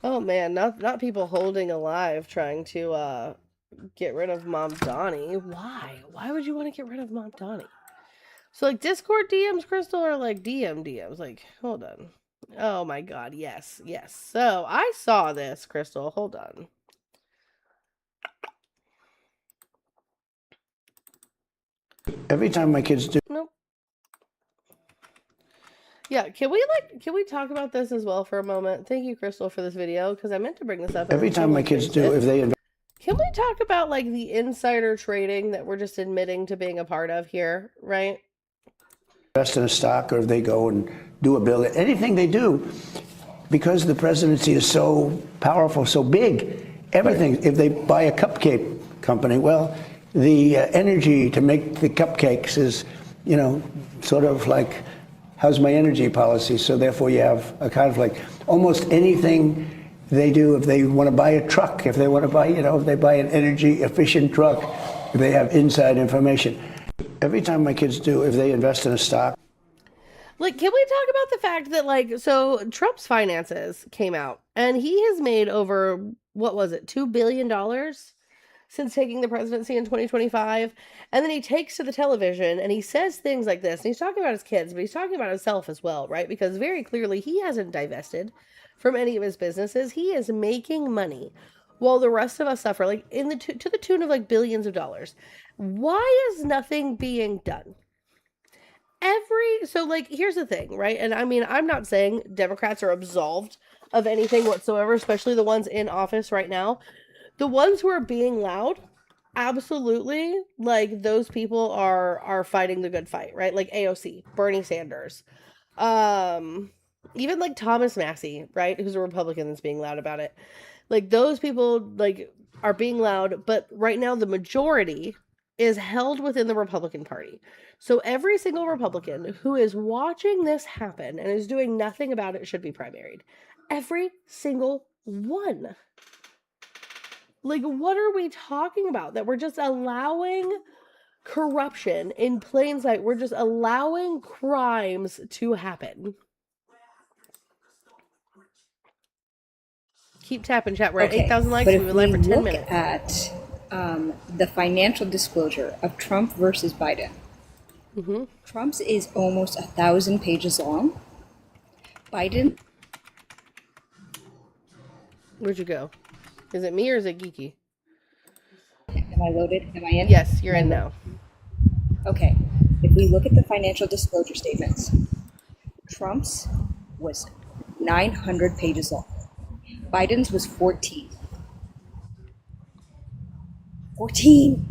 Oh man, not people holding alive trying to get rid of Mom Donnie. Why? Why would you want to get rid of Mom Donnie? So like Discord DMs, Crystal, or like DMs? Like, hold on. Oh my god, yes, yes. So I saw this, Crystal. Hold on. Every time my kids do. Nope. Yeah, can we talk about this as well for a moment? Thank you, Crystal, for this video, because I meant to bring this up. Every time my kids do, if they Can we talk about like the insider trading that we're just admitting to being a part of here, right? invest in a stock or if they go and do a bill, anything they do, because the presidency is so powerful, so big, everything, if they buy a cupcake company, well, the energy to make the cupcakes is, you know, sort of like, how's my energy policy? So therefore you have a conflict. Almost anything they do, if they want to buy a truck, if they want to buy, you know, if they buy an energy efficient truck, they have inside information. Every time my kids do, if they invest in a stock. Like, can we talk about the fact that, like, so Trump's finances came out and he has made over, what was it, $2 billion since taking the presidency in 2025. And then he takes to the television and he says things like this. And he's talking about his kids, but he's talking about himself as well, right? Because very clearly he hasn't divested from any of his businesses. He is making money while the rest of us suffer, like in the to the tune of like billions of dollars. Why is nothing being done? So like here's the thing, right? And I mean, I'm not saying Democrats are absolved of anything whatsoever, especially the ones in office right now. The ones who are being loud, absolutely, like those people are fighting the good fight, right? Like AOC, Bernie Sanders, even like Thomas Massey, right, who's a Republican that's being loud about it. Like those people like are being loud, but right now the majority is held within the Republican Party. So every single Republican who is watching this happen and is doing nothing about it should be primaried. Every single one. Like, what are we talking about? That we're just allowing corruption in plain sight. We're just allowing crimes to happen. Keep tapping, chat. We're at 8,000 likes. But We've if been live we for 10 look minutes. at the financial disclosure of Trump versus Biden, Trump's is almost 1,000 pages long. Biden. Where'd you go? Is it me or is it Geeky? Am I loaded? Am I in? Yes, you're in now. Okay. If we look at the financial disclosure statements, Trump's was 900 pages long. Biden's was 14. 14!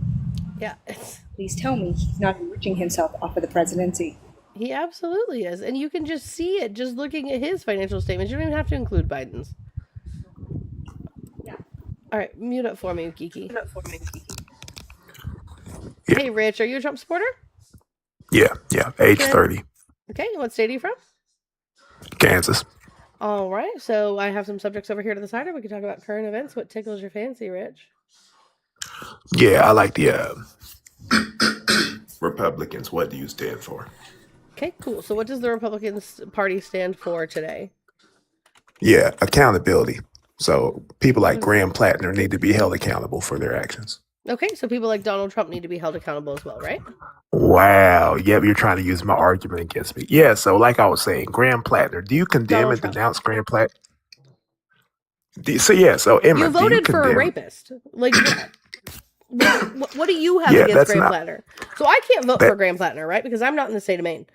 Yeah. Please tell me he's not enriching himself off of the presidency. He absolutely is. And you can just see it just looking at his financial statements. You don't even have to include Biden's. Yeah. All right, mute up for me, Geeky. Yeah. Hey, Rich, are you a Trump supporter? Yeah, age Good. 30, Okay, what state are you from? Kansas. All right, so I have some subjects over here to the side. We can talk about current events. What tickles your fancy, Rich? Yeah, I like the Republicans. What do you stand for? Okay, cool. So what does the Republican Party stand for today? Yeah, accountability. So people like Graham Plattner need to be held accountable for their actions. Okay, so people like Donald Trump need to be held accountable as well, right? Wow. Yep, you're trying to use my argument against me. Yeah, so like I was saying, Graham Plattner, do you condemn Donald and Trump. denounce Graham Plattner? So yeah, so Emma, You do you voted for a condemn? rapist. Like, what do you have Yeah, against that's Graham not Plattner? So I can't vote that. for Graham Plattner, right? Because I'm not in the state of Maine.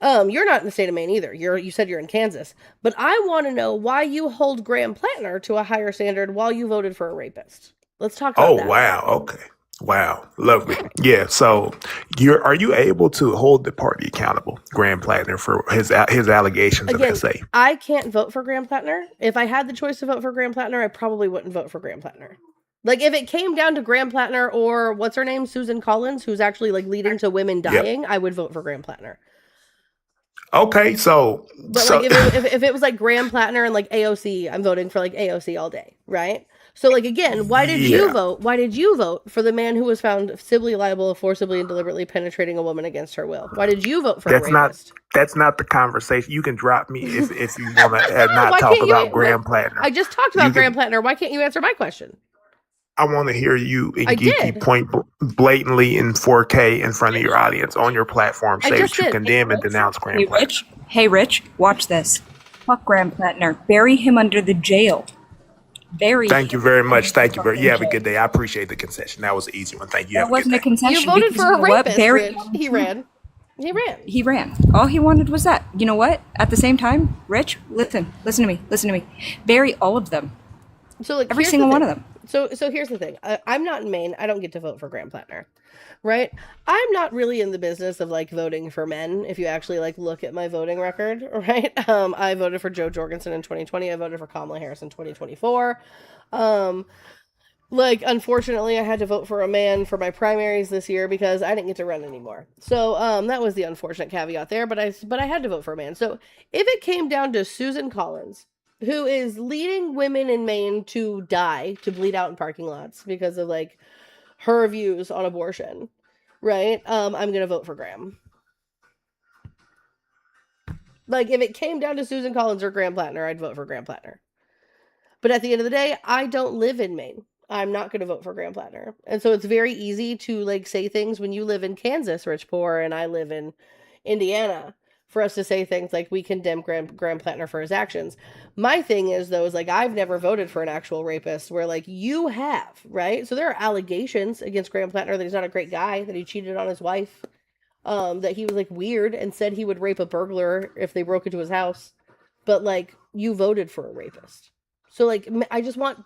You're not in the state of Maine either. You said you're in Kansas. But I want to know why you hold Graham Plattner to a higher standard while you voted for a rapist. Let's talk about Oh that. wow, okay. Wow, lovely. Yeah, so are you able to hold the party accountable, Graham Plattner, for his allegations of Again, SA? I can't vote for Graham Plattner. If I had the choice to vote for Graham Plattner, I probably wouldn't vote for Graham Plattner. Like, if it came down to Graham Plattner or what's her name, Susan Collins, who's actually like leading to women Yep. dying, I would vote for Graham Plattner. Okay, so But like, if it was like Graham Plattner and like AOC, I'm voting for like AOC all day, right? So like again, why did you yeah, vote? Why did you vote for the man who was found civilly liable of forcibly and deliberately penetrating a woman against her will? Why did you vote for a that's not rapist? that's not the conversation. You can drop me if you want to not Why talk can't about you? Graham Plattner. I just talked You about Graham can. Plattner. Why can't you answer my question? I want to hear you I and geeky did. point blatantly in 4K in front of your audience on your platform. I Say just that you did. condemn and denounce Graham Hey, Plattner. Rich. Hey, Rich. Watch this. Fuck Graham Plattner. Bury him under the jail. Bury Thank you him very under much. the Thank you very. You fucking have a jail. good day. I appreciate the concession. That was an easy one. Thank you. That Have a good wasn't a day. You concession voted because for you a know what? rapist, Bury Rich. him. He ran. He ran. He ran. All he wanted was that. You know what? At the same time, Rich, listen to me. Listen to me. Bury all of them. So like Every here's single the one thing. of them. So here's the thing. I'm not in Maine. I don't get to vote for Graham Plattner, right? I'm not really in the business of like voting for men. If you actually like look at my voting record, right? I voted for Joe Jorgensen in 2020. I voted for Kamala Harris in 2024. Like unfortunately I had to vote for a man for my primaries this year because I didn't get to run anymore. So that was the unfortunate caveat there, but I had to vote for a man. So if it came down to Susan Collins, who is leading women in Maine to die, to bleed out in parking lots because of like her views on abortion, right? I'm going to vote for Graham. Like if it came down to Susan Collins or Graham Plattner, I'd vote for Graham Plattner. But at the end of the day, I don't live in Maine. I'm not going to vote for Graham Plattner. And so it's very easy to like say things when you live in Kansas, Rich Poor, and I live in Indiana, for us to say things like we condemn Graham Plattner for his actions. My thing is though, is like I've never voted for an actual rapist where like you have, right? So there are allegations against Graham Plattner that he's not a great guy, that he cheated on his wife, that he was like weird and said he would rape a burglar if they broke into his house. But like you voted for a rapist. So like I just want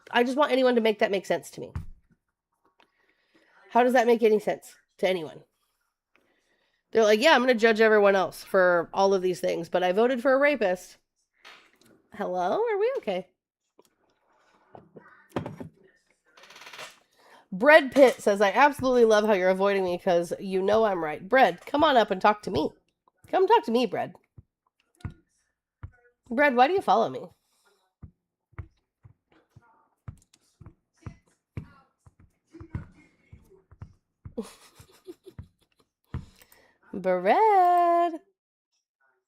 anyone to make that make sense to me. How does that make any sense to anyone? They're like, yeah, I'm going to judge everyone else for all of these things, but I voted for a rapist. Hello? Are we okay? Bread Pitt says, I absolutely love how you're avoiding me because you know I'm right. Bread, come on up and talk to me. Come talk to me, Bread. Bread, why do you follow me? Bread.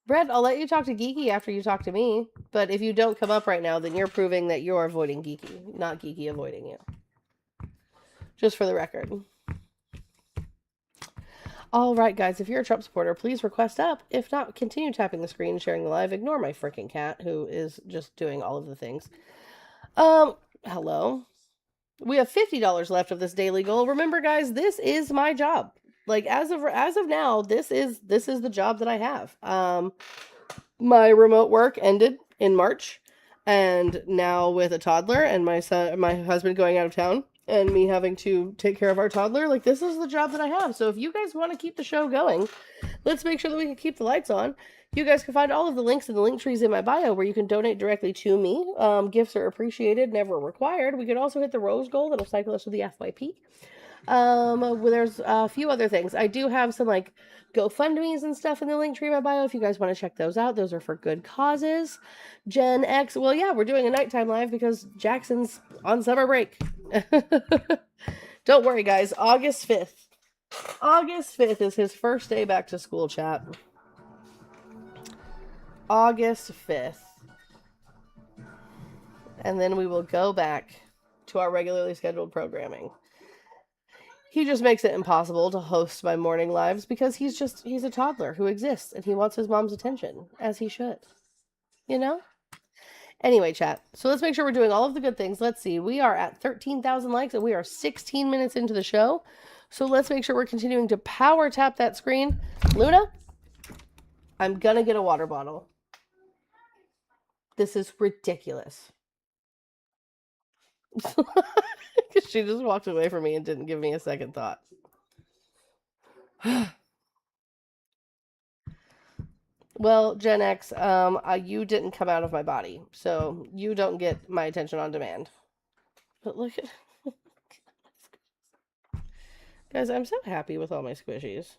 Bread, I'll let you talk to Geeky after you talk to me. But if you don't come up right now, then you're proving that you're avoiding Geeky, not Geeky avoiding you. Just for the record. All right, guys, if you're a Trump supporter, please request up. If not, continue tapping the screen, sharing the live. Ignore my freaking cat, who is just doing all of the things. Hello. We have $50 left of this daily goal. Remember, guys, this is my job. Like as of now, this is the job that I have. My remote work ended in March, and now with a toddler and my husband going out of town, and me having to take care of our toddler, like this is the job that I have. So if you guys want to keep the show going, let's make sure that we can keep the lights on. You guys can find all of the links in the link trees in my bio where you can donate directly to me. Gifts are appreciated, never required. We could also hit the rose goal that'll cycle us to the FYP. There's a few other things. I do have some like GoFundMe's and stuff in the link tree in my bio if you guys want to check those out. Those are for good causes. Gen X, well, yeah, we're doing a nighttime live because Jackson's on summer break. Don't worry, guys. August 5th. August 5th is his first day back to school, chat. August 5th. and then we will go back to our regularly scheduled programming. He just makes it impossible to host my morning lives because he's a toddler who exists and he wants his mom's attention, as he should. You know? Anyway, chat. So let's make sure we're doing all of the good things. Let's see. We are at 13,000 likes and we are 16 minutes into the show. So let's make sure we're continuing to power tap that screen. Luna, I'm gonna get a water bottle. This is ridiculous. She just walked away from me and didn't give me a second thought. Well, Gen X, you didn't come out of my body, so you don't get my attention on demand. But look at... Guys, I'm so happy with all my squishies.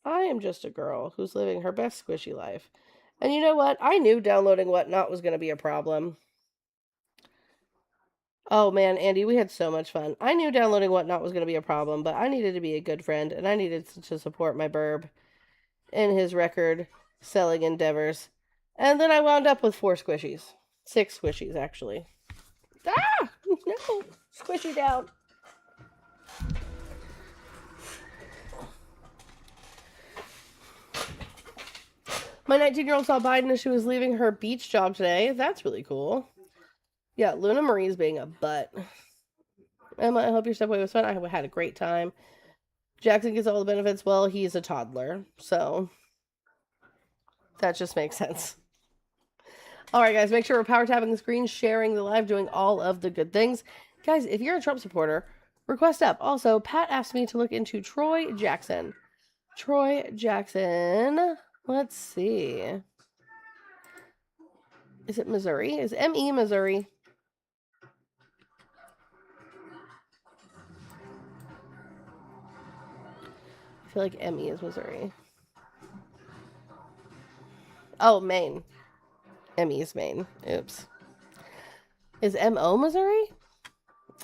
I am just a girl who's living her best squishy life. And you know what? I knew downloading Whatnot was going to be a problem. Oh man, Andy, we had so much fun. I knew downloading Whatnot was going to be a problem, but I needed to be a good friend, and I needed to support my burb in his record-selling endeavors. And then I wound up with 4 squishies. 6 squishies, actually. Ah! No! Squishy down. My 19-year-old saw Biden as she was leaving her beach job today. That's really cool. Yeah, Luna Marie's being a butt. Emma, I hope your stepaway was fun. I had a great time. Jackson gets all the benefits. Well, he's a toddler, so that just makes sense. All right, guys, make sure we're power tapping the screen, sharing the live, doing all of the good things. Guys, if you're a Trump supporter, request up. Also, Pat asked me to look into Troy Jackson. Troy Jackson. Let's see. Is it Missouri? Is M.E. Missouri? I feel like M.E. is Missouri. Oh, Maine. M.E. is Maine. Oops. Is M.O. Missouri?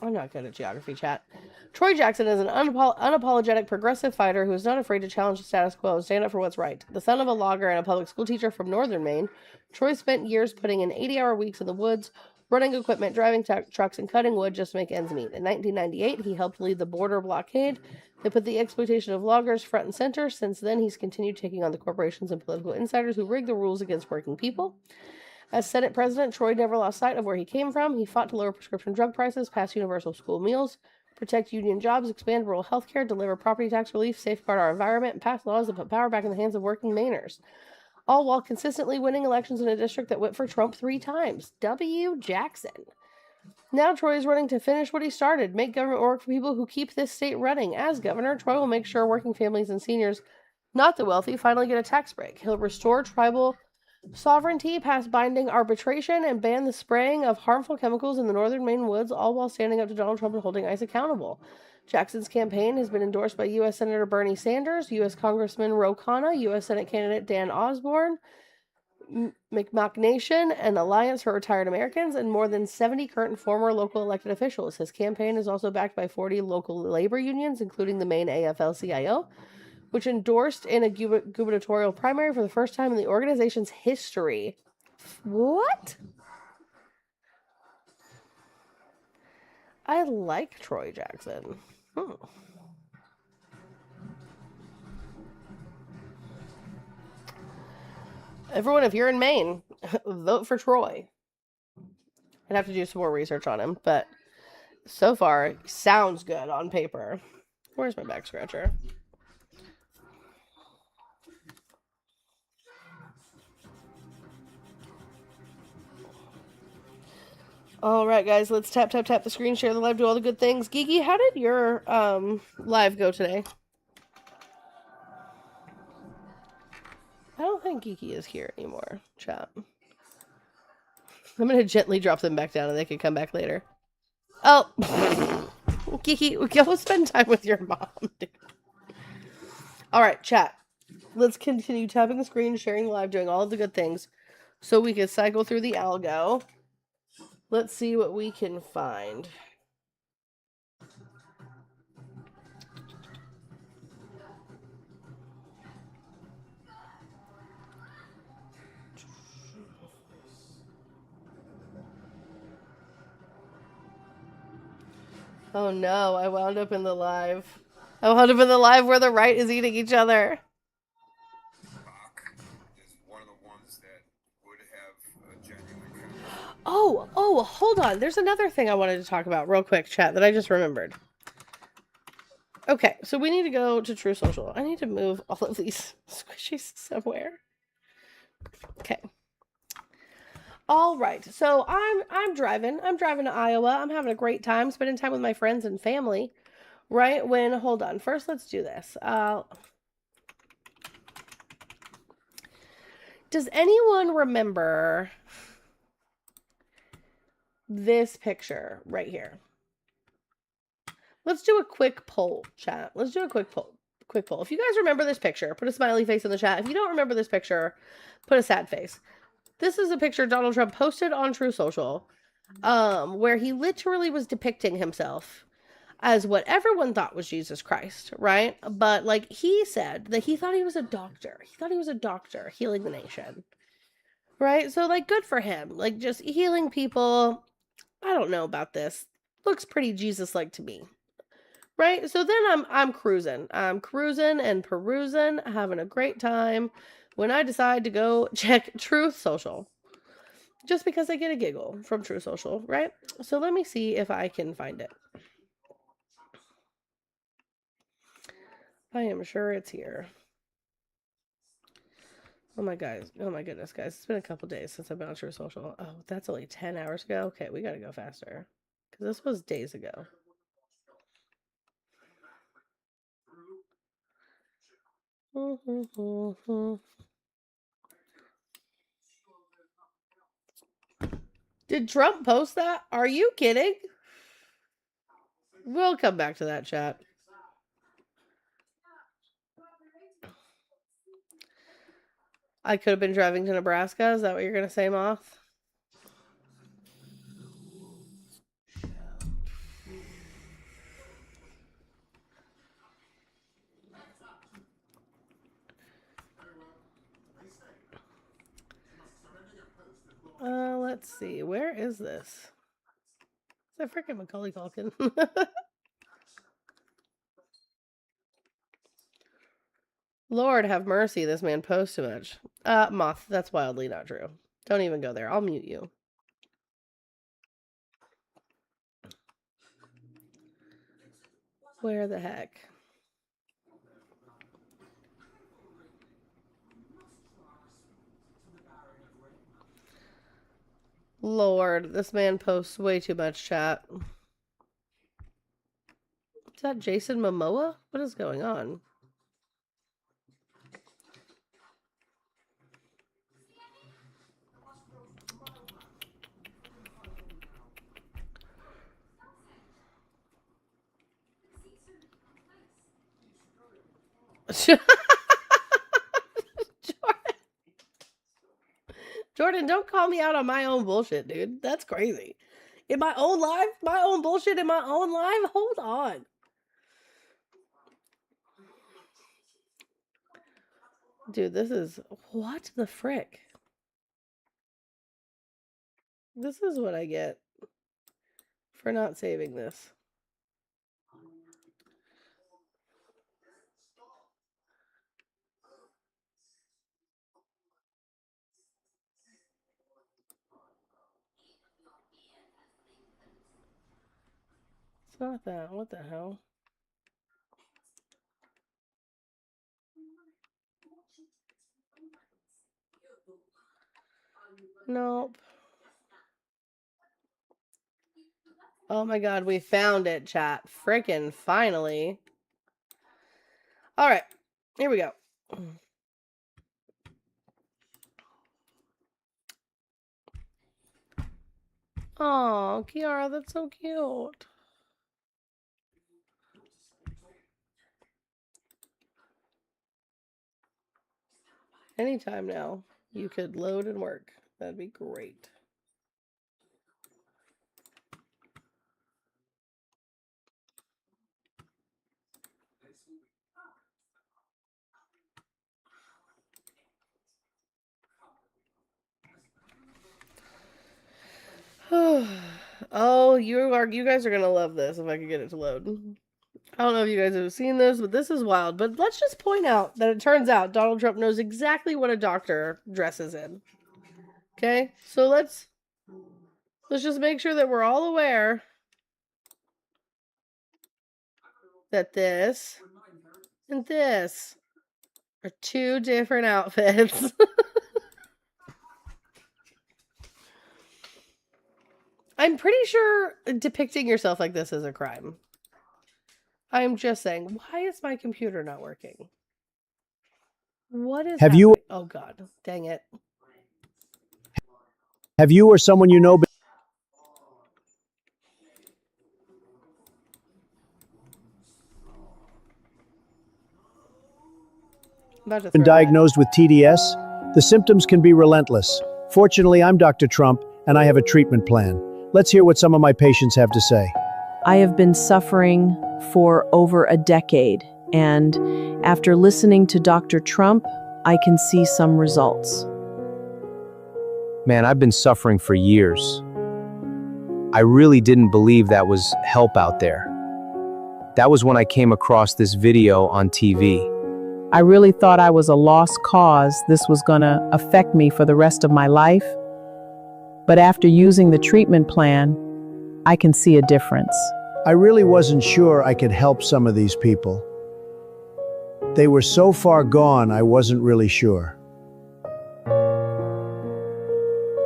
I'm not good at geography, chat. Troy Jackson is an unapologetic progressive fighter who is not afraid to challenge the status quo and stand up for what's right. The son of a logger and a public school teacher from northern Maine, Troy spent years putting in 80-hour weeks in the woods, running equipment, driving trucks, and cutting wood just to make ends meet. In 1998, he helped lead the border blockade that put the exploitation of loggers front and center. Since then, he's continued taking on the corporations and political insiders who rig the rules against working people. As Senate president, Troy never lost sight of where he came from. He fought to lower prescription drug prices, pass universal school meals, protect union jobs, expand rural health care, deliver property tax relief, safeguard our environment, and pass laws that put power back in the hands of working Mainers. All while consistently winning elections in a district that went for Trump 3 times. W. Jackson. Now Troy is running to finish what he started, make government work for people who keep this state running. As governor, Troy will make sure working families and seniors, not the wealthy, finally get a tax break. He'll restore tribal sovereignty, pass binding arbitration, and ban the spraying of harmful chemicals in the northern Maine woods, all while standing up to Donald Trump and holding ICE accountable. Jackson's campaign has been endorsed by U.S. Senator Bernie Sanders, U.S. Congressman Ro Khanna, U.S. Senate candidate Dan Osborne, McMachnation, and Alliance for Retired Americans, and more than 70 current and former local elected officials. His campaign is also backed by 40 local labor unions, including the Maine AFL-CIO, which endorsed in a gubernatorial primary for the first time in the organization's history. What? I like Troy Jackson. Everyone, if you're in Maine, vote for Troy. I'd have to do some more research on him, but so far, sounds good on paper. Where's my back scratcher? All right, guys, let's tap the screen, share the live, do all the good things. Geeky, how did your live go today? I don't think Geeky is here anymore, chat. I'm gonna gently drop them back down and they can come back later. Oh, Geeky, go spend time with your mom, dude. All right, chat. Let's continue tapping the screen, sharing the live, doing all of the good things so we can cycle through the algo. Let's see what we can find. Oh no, I wound up in the live. I wound up in the live where the right is eating each other. Oh, hold on. There's another thing I wanted to talk about real quick, chat, that I just remembered. Okay, so we need to go to True Social. I need to move all of these squishies somewhere. Okay. All right. So I'm driving. I'm driving to Iowa. I'm having a great time spending time with my friends and family. Right when hold on. First let's do this. Does anyone remember this picture right here? Let's do a quick poll, chat. Let's do a quick poll. Quick poll. If you guys remember this picture, put a smiley face in the chat. If you don't remember this picture, put a sad face. This is a picture Donald Trump posted on True Social, where he literally was depicting himself as what everyone thought was Jesus Christ, right? But like he said that he thought he was a doctor. He thought he was a doctor healing the nation. Right? So like good for him. Like just healing people. I don't know about this. Looks pretty Jesus-like to me. Right? So then I'm cruising. I'm cruising and perusing, having a great time when I decide to go check Truth Social. Just because I get a giggle from True Social, right? So let me see if I can find it. I am sure it's here. Oh my goodness, guys. It's been a couple days since I've been on True Social. Oh, that's only 10 hours ago? Okay, we gotta go faster. Because this was days ago. Did Trump post that? Are you kidding? We'll come back to that, chat. I could have been driving to Nebraska. Is that what you're going to say, Moth? Let's see. Where is this? Is that freaking Macaulay Culkin? Lord have mercy, this man posts too much. Moth, that's wildly not true. Don't even go there. I'll mute you. Where the heck? Lord, this man posts way too much, chat. Is that Jason Momoa? What is going on? Jordan, don't call me out on my own bullshit, dude. That's crazy. In my own life? My own bullshit in my own life? Hold on. Dude, this is... What the frick? This is what I get for not saving this. It's not that. What the hell? Nope. Oh my god, we found it, chat. Frickin' finally. Alright, here we go. Oh, Kiara, that's so cute. Anytime now, you could load and work. That'd be great. Oh, you guys are gonna love this if I can get it to load. I don't know if you guys have seen this, but this is wild. But let's just point out that it turns out Donald Trump knows exactly what a doctor dresses in. Okay? So let's just make sure that we're all aware that this and this are two different outfits. I'm pretty sure depicting yourself like this is a crime. I'm just saying, why is my computer not working? What is Have happening? you Oh god, dang it. have you or someone you know I'm about to been throw that. diagnosed with TDS? The symptoms can be relentless. Fortunately, I'm Dr. Trump, and I have a treatment plan. Let's hear what some of my patients have to say. I have been suffering for over a decade, and after listening to Dr. Trump, I can see some results. Man, I've been suffering for years. I really didn't believe that was help out there. That was when I came across this video on TV. I really thought I was a lost cause. This was gonna affect me for the rest of my life. But after using the treatment plan, I can see a difference. I really wasn't sure I could help some of these people. They were so far gone, I wasn't really sure.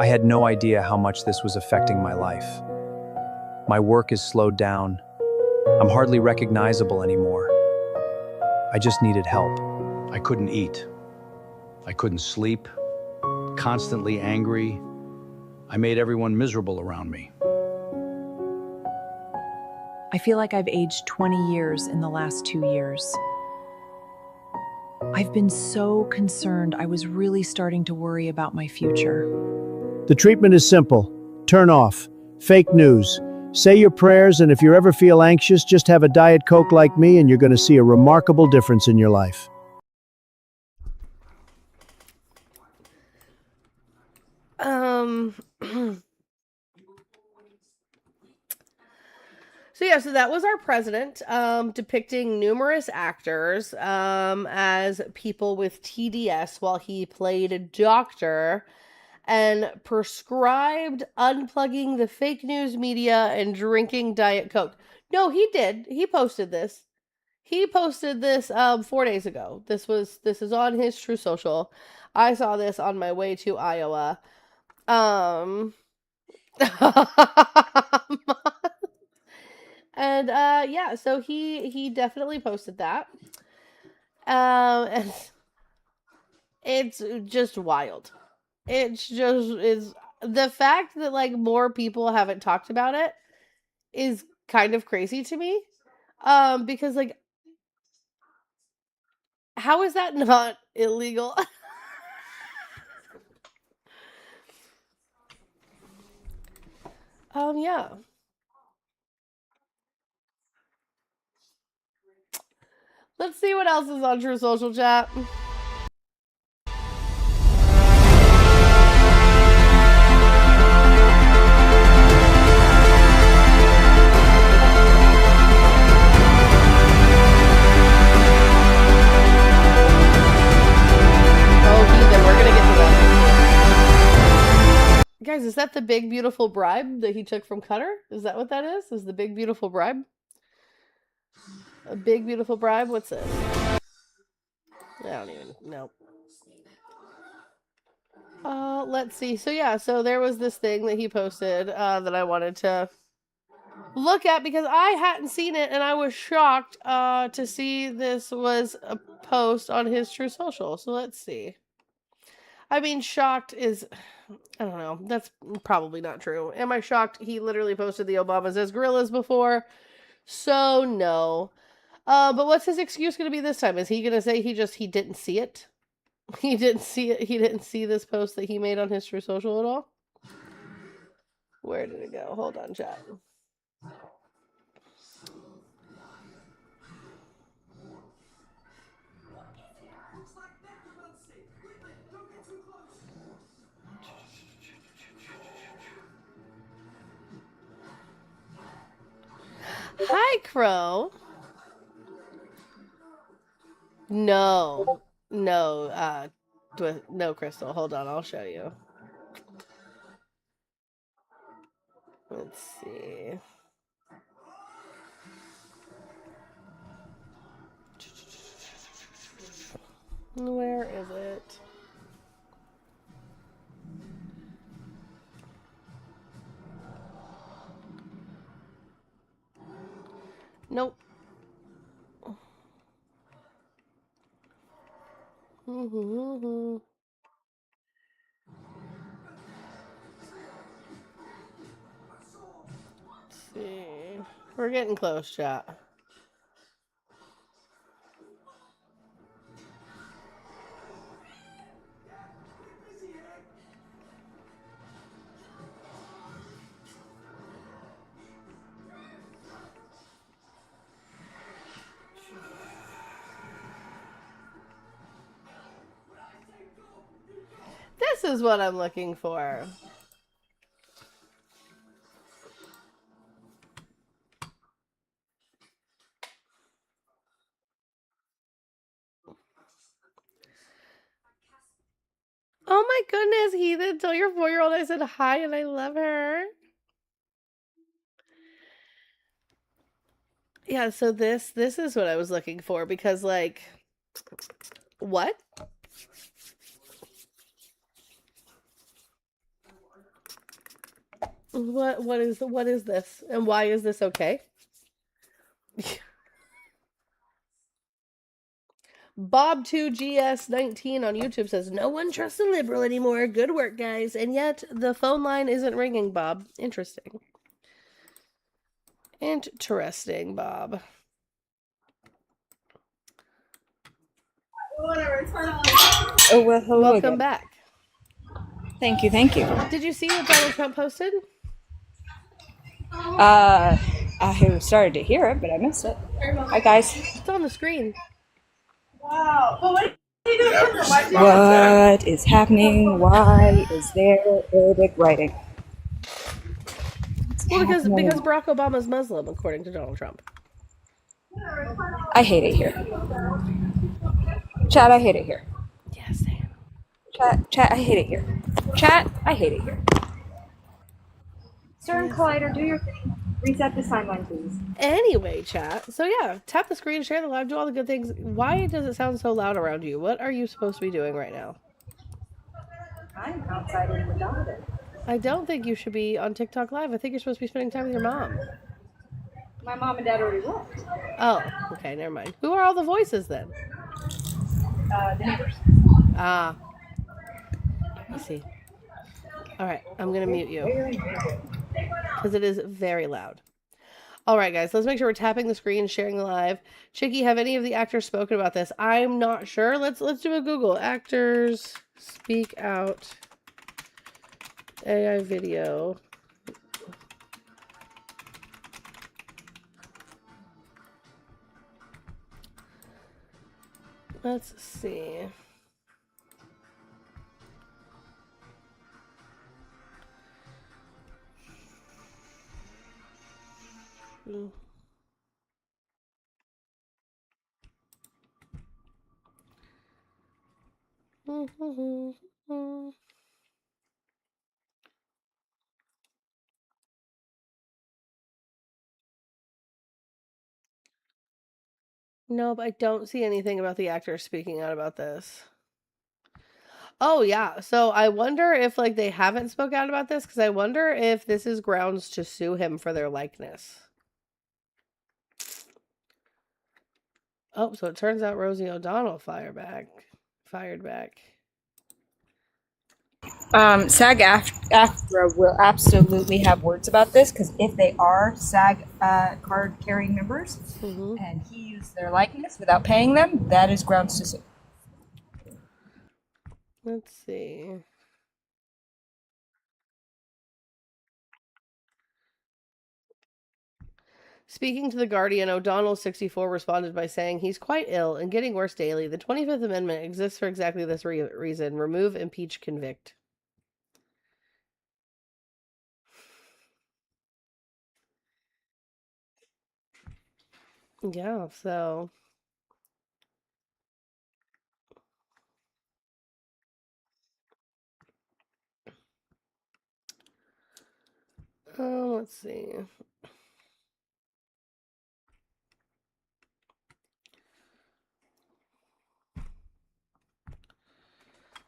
I had no idea how much this was affecting my life. My work is slowed down. I'm hardly recognizable anymore. I just needed help. I couldn't eat. I couldn't sleep. Constantly angry. I made everyone miserable around me. I feel like I've aged 20 years in the last 2 years. I've been so concerned. I was really starting to worry about my future. The treatment is simple. Turn off fake news. Say your prayers, and if you ever feel anxious, just have a Diet Coke like me, and you're going to see a remarkable difference in your life. So that was our president, depicting numerous actors as people with TDS while he played a doctor and prescribed unplugging the fake news media and drinking Diet Coke. No, he did. He posted this. He posted this 4 days ago. This is on his True Social. I saw this on my way to Iowa. And yeah, so he definitely posted that. And it's just wild. It's just is the fact that like more people haven't talked about it is kind of crazy to me. Because like how is that not illegal? Yeah. Let's see what else is on True Social Chat. Guys, is that the big beautiful bribe that he took from Cutter? Is that what that is? Is the big beautiful bribe? A big beautiful bribe? What's this? I don't even know. Let's see. So yeah, so there was this thing that he posted that I wanted to look at because I hadn't seen it and I was shocked to see this was a post on his True Social. So let's see. I mean, shocked is, I don't know, that's probably not true. Am I shocked? He literally posted the Obamas as gorillas before. So no. But what's his excuse going to be this time? Is he going to say he didn't see it? He didn't see it. He didn't see this post that he made on his True Social at all? Where did it go? Hold on, chat. Hi, Crow. No. No, no, Crystal. Hold on, I'll show you. Let's see. Where is it? Nope. Let's see. We're getting close, chat. This is what I'm looking for. Oh my goodness, Heathen, tell your 4-year-old I said hi and I love her. Yeah, so this is what I was looking for because like what? What is this? And why is this okay? Bob2GS19 on YouTube says, no one trusts a liberal anymore. Good work, guys. And yet, the phone line isn't ringing, Bob. Interesting. Interesting, Bob. Oh, well, hello Welcome again. back. Thank you, thank you. Did you see what Donald Trump posted? I started to hear it, but I missed it. Hi, guys. It's on the screen. Wow. What is happening? Why is there Arabic writing? Well, because Barack Obama's Muslim, according to Donald Trump. I hate it here. Chat, I hate it here. Yes, Sam. Chat, I hate it here. Chat, I hate it here. Stern Collider, do your thing. Reset this timeline, please. Anyway, chat. So yeah, tap the screen, share the live, do all the good things. Why does it sound so loud around you? What are you supposed to be doing right now? I'm outside in the garden. I don't think you should be on TikTok Live. I think you're supposed to be spending time with your mom. My mom and dad already left. Oh, okay, never mind. Who are all the voices then? The neighbors. Ah. I see. Alright, I'm gonna mute you. Because it is very loud. Alright, guys, let's make sure we're tapping the screen, sharing the live. Chicky, have any of the actors spoken about this? I'm not sure. Let's do a Google. Actors speak out AI video. Let's see. Nope, I don't see anything about the actors speaking out about this. Oh yeah, so I wonder if like they haven't spoke out about this because I wonder if this is grounds to sue him for their likeness. Oh, so it turns out Rosie O'Donnell fired back. SAG-AFTRA will absolutely have words about this because if they are SAG card carrying members and he used their likeness without paying them, that is grounds to sue. Let's see. Speaking to The Guardian, O'Donnell, 64, responded by saying he's quite ill and getting worse daily. The 25th Amendment exists for exactly this reason. Remove, impeach, convict. Yeah, so let's see.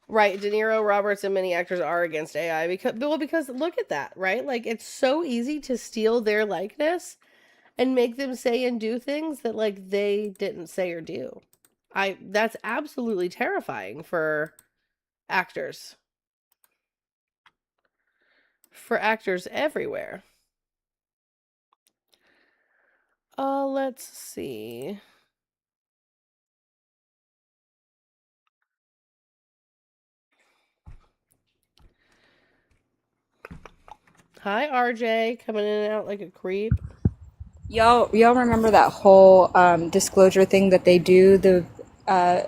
Right, De Niro, Roberts, and many actors are against AI because look at that, right? Like it's so easy to steal their likeness and make them say and do things that like they didn't say or do. That's absolutely terrifying for actors. For actors everywhere. Let's see. Hi, RJ, coming in and out like a creep. Y'all remember that whole disclosure thing that they do? The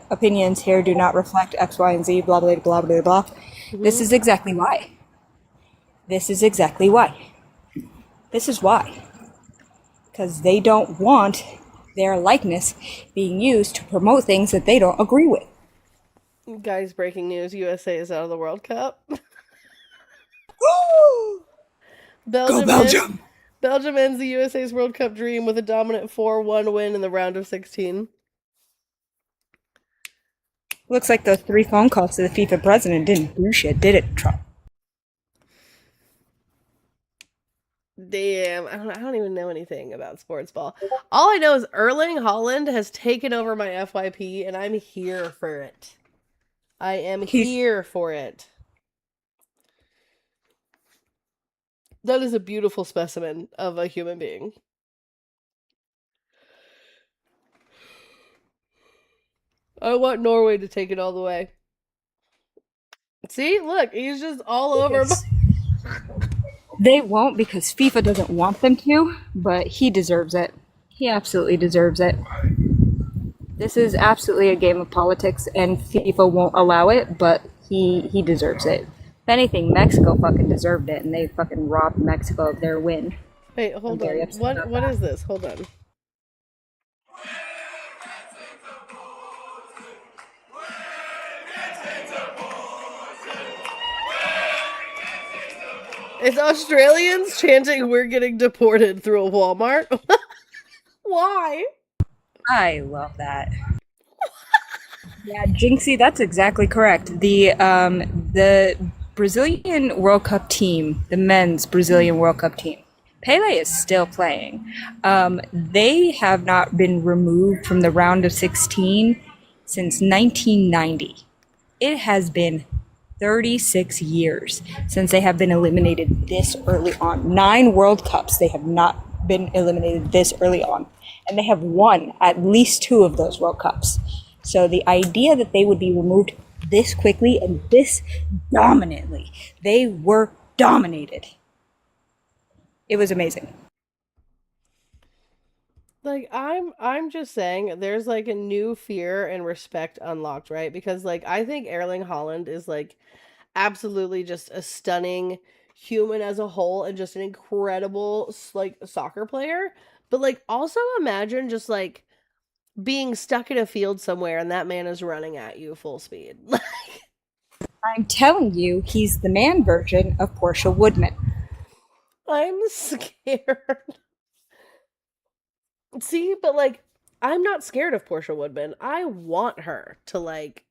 opinions here do not reflect X, Y, and Z. Blah blah blah blah blah. This is exactly why. This is exactly why. This is why. Because they don't want their likeness being used to promote things that they don't agree with. Guys, breaking news: USA is out of the World Cup. Go Belgium! Belgium ends the USA's World Cup dream with a dominant 4-1 win in the round of 16. Looks like those 3 phone calls to the FIFA president didn't do shit, did it, Trump? Damn, I don't even know anything about sports ball. All I know is Erling Haaland has taken over my FYP, and I'm here for it. I am here for it. That is a beautiful specimen of a human being. I want Norway to take it all the way. See, look, he's just all over. They won't because FIFA doesn't want them to, but he deserves it. He absolutely deserves it. This is absolutely a game of politics, and FIFA won't allow it, but he deserves it. If anything, Mexico fucking deserved it, and they fucking robbed Mexico of their win. Wait, hold on. What is this? Hold on. It's Australians chanting "We're getting deported" through a Walmart. Why? I love that. Yeah, Jinxie, that's exactly correct. The Brazilian World Cup team, the men's Brazilian World Cup team, Pele is still playing. They have not been removed from the round of 16 since 1990. It has been 36 years since they have been eliminated this early on. 9 World Cups they have not been eliminated this early on. And they have won at least 2 of those World Cups. So the idea that they would be removed this quickly and this dominantly, they were dominated. It was amazing. Like I'm just saying there's like a new fear and respect unlocked, right? Because like I think Erling Haaland is like absolutely just a stunning human as a whole and just an incredible like soccer player. But like also imagine just like being stuck in a field somewhere and that man is running at you full speed. I'm telling you, he's the man version of Portia Woodman. I'm scared. See, but like I'm not scared of Portia Woodman. I want her to like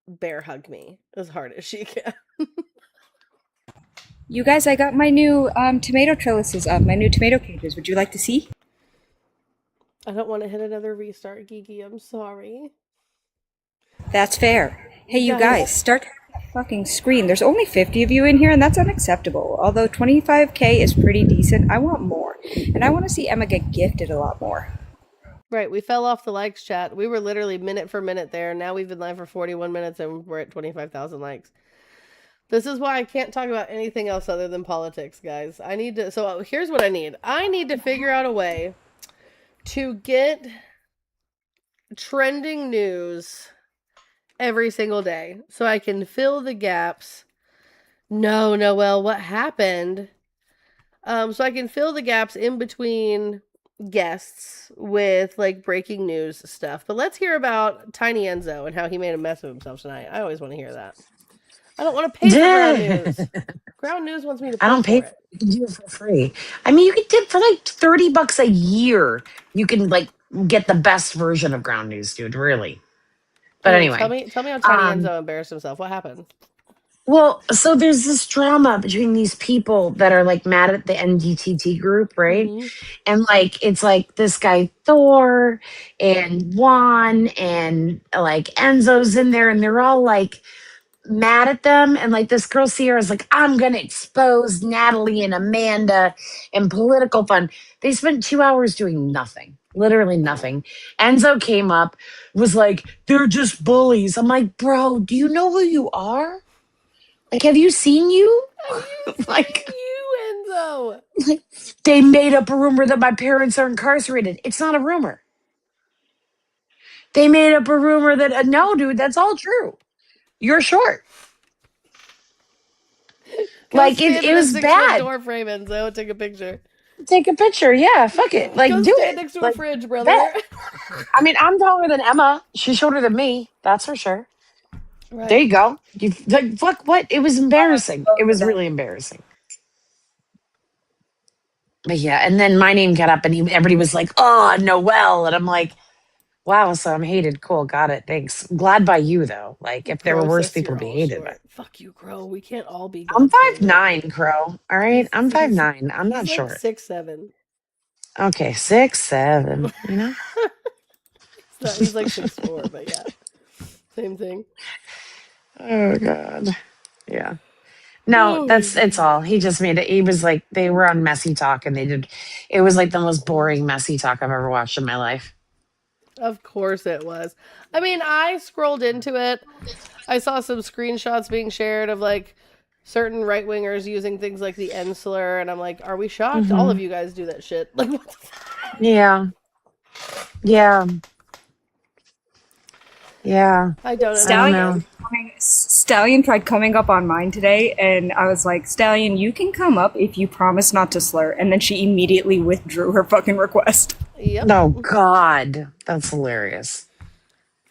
bear hug me as hard as she can. You guys, I got my new tomato trellises up, my new tomato cages. Would you like to see? I don't want to hit another restart, Geeky. I'm sorry. That's fair. Hey, you guys, start the fucking screen. There's only 50 of you in here, and that's unacceptable. Although 25K is pretty decent, I want more. And I want to see Emma get gifted a lot more. Right, we fell off the likes chat. We were literally minute for minute there. Now we've been live for 41 minutes and we're at 25,000 likes. This is why I can't talk about anything else other than politics, guys. I need to... So here's what I need. I need to figure out a way to get trending news every single day so I can fill the gaps. No, Noelle, what happened? So I can fill the gaps in between guests with like breaking news stuff. But let's hear about Tiny Enzo and how he made a mess of himself tonight. I always want to hear that. I don't want to pay for ground news. Ground news wants me to I pay don't pay for for it. it. You can do it for free. I mean, you can tip for like $30 a year. You can like get the best version of ground news, dude. Really. But Anyway, tell anyway, me how Tiny um, Enzo embarrassed himself. What happened? well, so there's this drama between these people that are like mad at the NDTT group, right? Mm-hmm. And like it's like this guy Thor and Juan and like Enzo's in there, and they're all like mad at them. And like this girl Sierra's like, I'm gonna expose Natalie and Amanda and political fun. They spent 2 hours doing nothing, literally nothing. Enzo came up, was like, they're just bullies. I'm like, bro, do you know who you are? Like, have you seen you? Have you like, seen you, Enzo? like, they made up a rumor that my parents are incarcerated. It's not a rumor. They made up a rumor that, no, dude, that's all true. You're short. Go Like, stand it in a was 6 foot bad. door frame, Enzo. Take a picture. Take a picture. Yeah, fuck it. Like, Go do stand it. next to a Like, fridge, brother. bet. I mean, I'm taller than Emma. She's shorter than me. That's for sure. There Right. you go. You like, fuck what? It was embarrassing. It was really embarrassing. But yeah, and then my name got up, and everybody was like, "Oh, Noelle," and I'm like, "Wow, so I'm hated. Cool, got it. Thanks. Glad by you though. Like, if there were worse Process, people to you're be all hated by." short. Fuck you, Crow. We can't all be I'm God's five favorite. nine, Crow. All right, I'm five nine. I'm He's not like short. 6'7". Okay, 6'7". You know. He's like 6'4", but yeah, same thing. Oh God. Yeah. No, Oh my that's it's god. all. He just made it. He was like they were on messy talk, and they did. It was like the most boring messy talk I've ever watched in my life. Of course it was. I mean, I scrolled into it. I saw some screenshots being shared of like certain right wingers using things like the N slur, and I'm like, are we shocked? All of Hmm. you guys do that shit. Like, what the Yeah. Yeah. Yeah. I don't I don't Stallion know. understand. Stallion tried coming up on mine today, and I was like, Stallion, you can come up if you promise not to slur. And then she immediately withdrew her fucking request. Yep. Oh God, that's hilarious.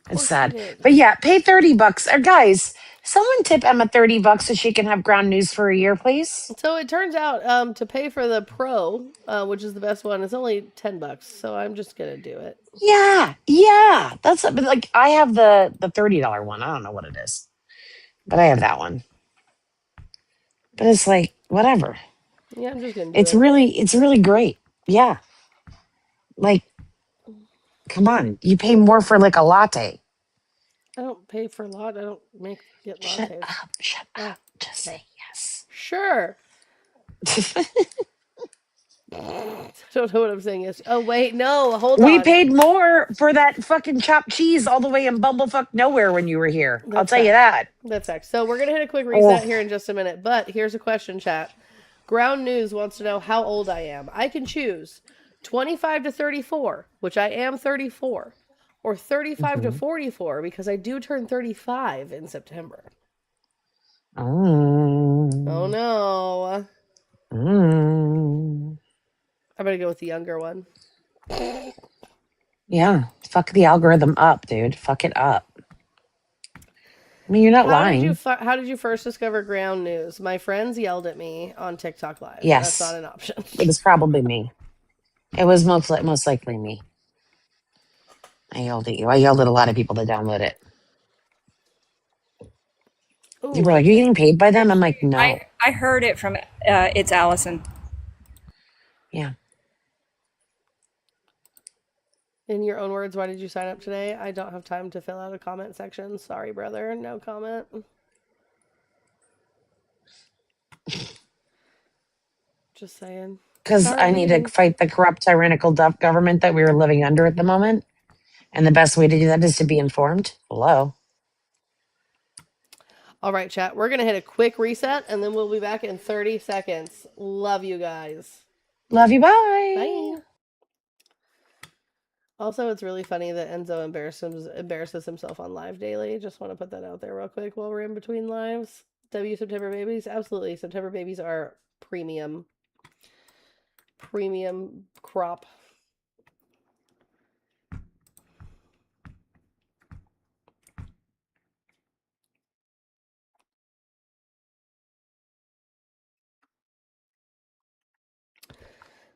Of It's course she sad, did. but yeah, pay $30. Guys, someone tip Emma $30 so she can have ground news for a year, please. So it turns out to pay for the Pro, which is the best one, it's only $10. So I'm just gonna do it. Yeah, yeah. That's but like I have the $30 one. I don't know what it is, but I have that one. But it's like whatever. Yeah, I'm just gonna do it. It's really great. Yeah, like come on, you pay more for like a latte. I don't pay for I don't get Shut lattes. up, shut Oh, up. Just okay. say yes. Sure. I don't know what I'm saying. Yes. Oh wait, no, hold We on. paid more for that fucking chopped cheese all the way in Bumblefuck nowhere when you were here. I'll That's tell you fact. that. That's fact. So we're gonna hit a quick Oh, reset here in just a minute. But here's a question, chat. Ground News wants to know how old I am. I can choose 25 to 34, which I am 34, or 35 to mhm. 44 because I do turn 35 in September. Oh Oh. no. Mm. I'm gonna go with the younger one. Yeah, fuck the algorithm up, dude. Fuck it up. I mean, you're not lying. How did you first discover Ground News? My friends yelled at me on TikTok Live. That's not Yes, an option. it was probably me. It was most likely me. I yelled at you. I yelled at a lot of people to download it. They Ooh, were like, "Are you getting paid by them?" I'm like, I, "No." I heard it from it's Allison. Yeah, in your own words, why did you sign up today? I don't have time to fill out a comment section. Sorry, brother. No comment. Just saying. because I need to Sorry. fight the corrupt, tyrannical government that we are living under at the moment, and the best way to do that is to be informed. Hello. All right, chat. We're going to hit a quick reset and then we'll be back in 30 seconds. Love you guys. Love you. Bye. Bye. Also, it's really funny that Enzo embarrasses himself on live daily. Just want to put that out there real quick while we're in between lives. September babies? Absolutely. September babies are premium crop.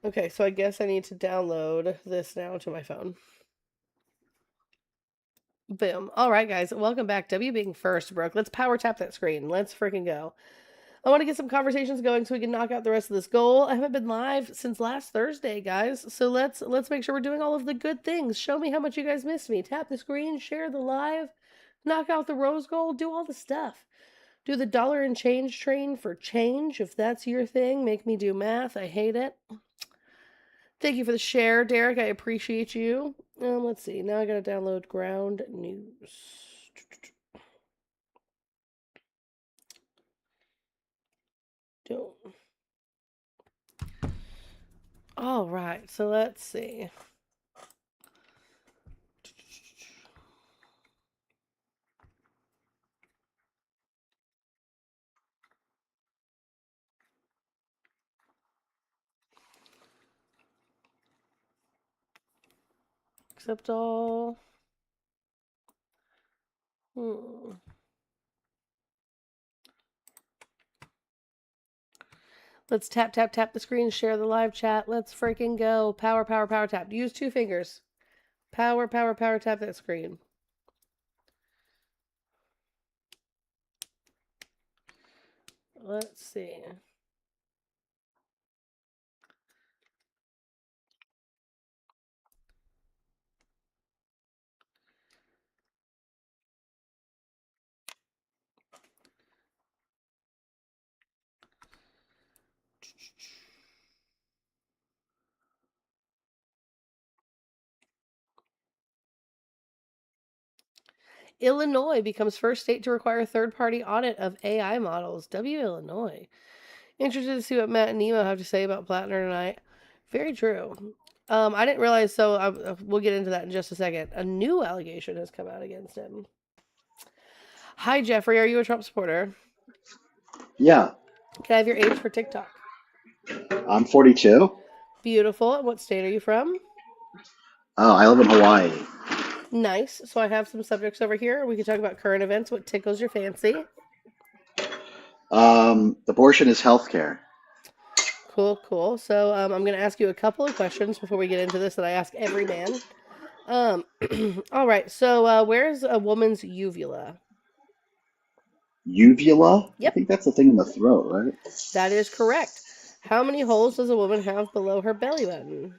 Okay, so I guess I need to download this now to my phone. Boom. All right, guys, welcome back. W being first, Brooke. Let's power tap that screen. Let's freaking go. I want to get some conversations going so we can knock out the rest of this goal. I haven't been live since last Thursday, guys. So let's make sure we're doing all of the good things. Show me how much you guys missed me. Tap the screen, share the live, knock out the rose goal, do all the stuff. Do the dollar and change train for change if that's your thing. Make me do math. I hate it. Thank you for the share, Derek. I appreciate you. Let's see. Now I gotta download ground news. Don't. All right. So let's see. Accept all. Let's tap, tap, tap the screen, share the live chat. Let's freaking go. Power, power, power tap. Use 2 fingers. Power, power, power tap that screen. Let's see. Illinois becomes first state to require third-party audit of AI models. Illinois. Interested to see what Matt and Nemo have to say about Plattner tonight. Very true. I didn't realize, so we'll get into that in just a second. A new allegation has come out against him. Hi, Jeffrey. Are you a Trump supporter? Yeah. Can I have your age for TikTok? I'm 42. Beautiful. And what state are you from? Oh, I live in Hawaii. Nice. So I have some subjects over here. We can talk about current events. What tickles your fancy? Abortion is healthcare. Cool, cool. So I'm going to ask you a couple of questions before we get into this that I ask every man. All right. So where's a woman's uvula? Uvula? Yep. I think that's the thing in the throat, right? That is correct. How many holes does a woman have below her belly button?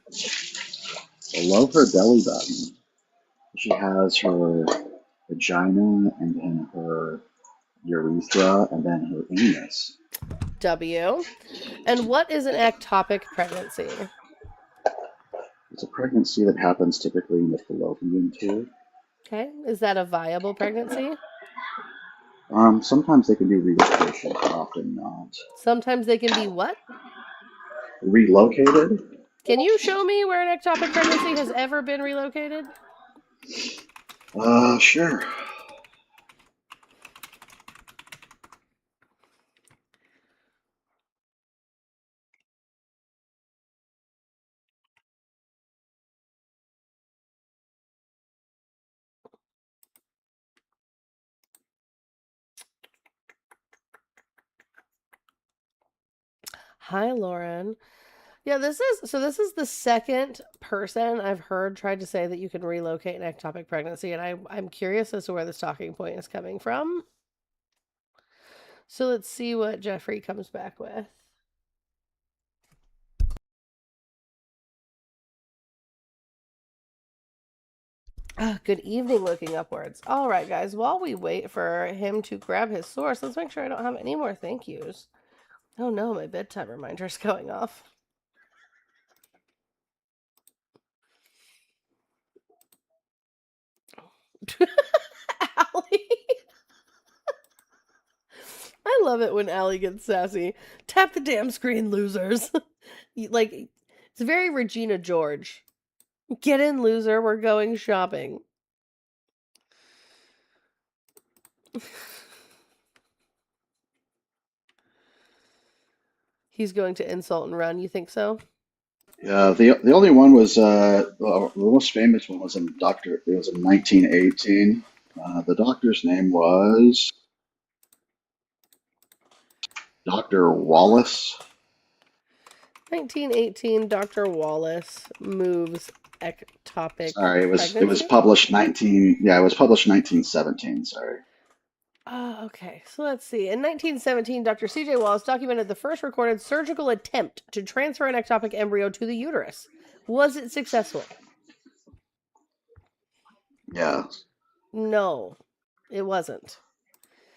Below her belly button, she has her vagina and then her urethra and then her anus. W. And what is an ectopic pregnancy? It's a pregnancy that happens typically in the fallopian tube. Okay. Is that a viable pregnancy? Sometimes they can be relocated, but often not. Sometimes they can be what? Relocated? Can you show me where an ectopic pregnancy has ever been relocated? Sure. Hi, Lauren. Yeah, this is the second person I've heard tried to say that you can relocate an ectopic pregnancy, and I'm curious as to where this talking point is coming from. So let's see what Jeffrey comes back with. Good evening, looking upwards. All right, guys, while we wait for him to grab his source, let's make sure I don't have any more thank yous. Oh no, my bedtime reminder's going off. Allie. I love it when Allie gets sassy. Tap the damn screen, losers. Like, it's very Regina George. Get in, loser. We're going shopping. He's going to insult and run. You think so? Yeah, the only one was the most famous one was in Doctor. It was in 1918. The doctor's name was Dr. Wallace. 1918, Dr. Wallace moves ectopic Sorry, it was pregnancy. published 1917. Sorry. Okay, so let's see. In 1917, Dr. C.J. Wallace documented the first recorded surgical attempt to transfer an ectopic embryo to the uterus. Was it successful? Yeah. No, it wasn't.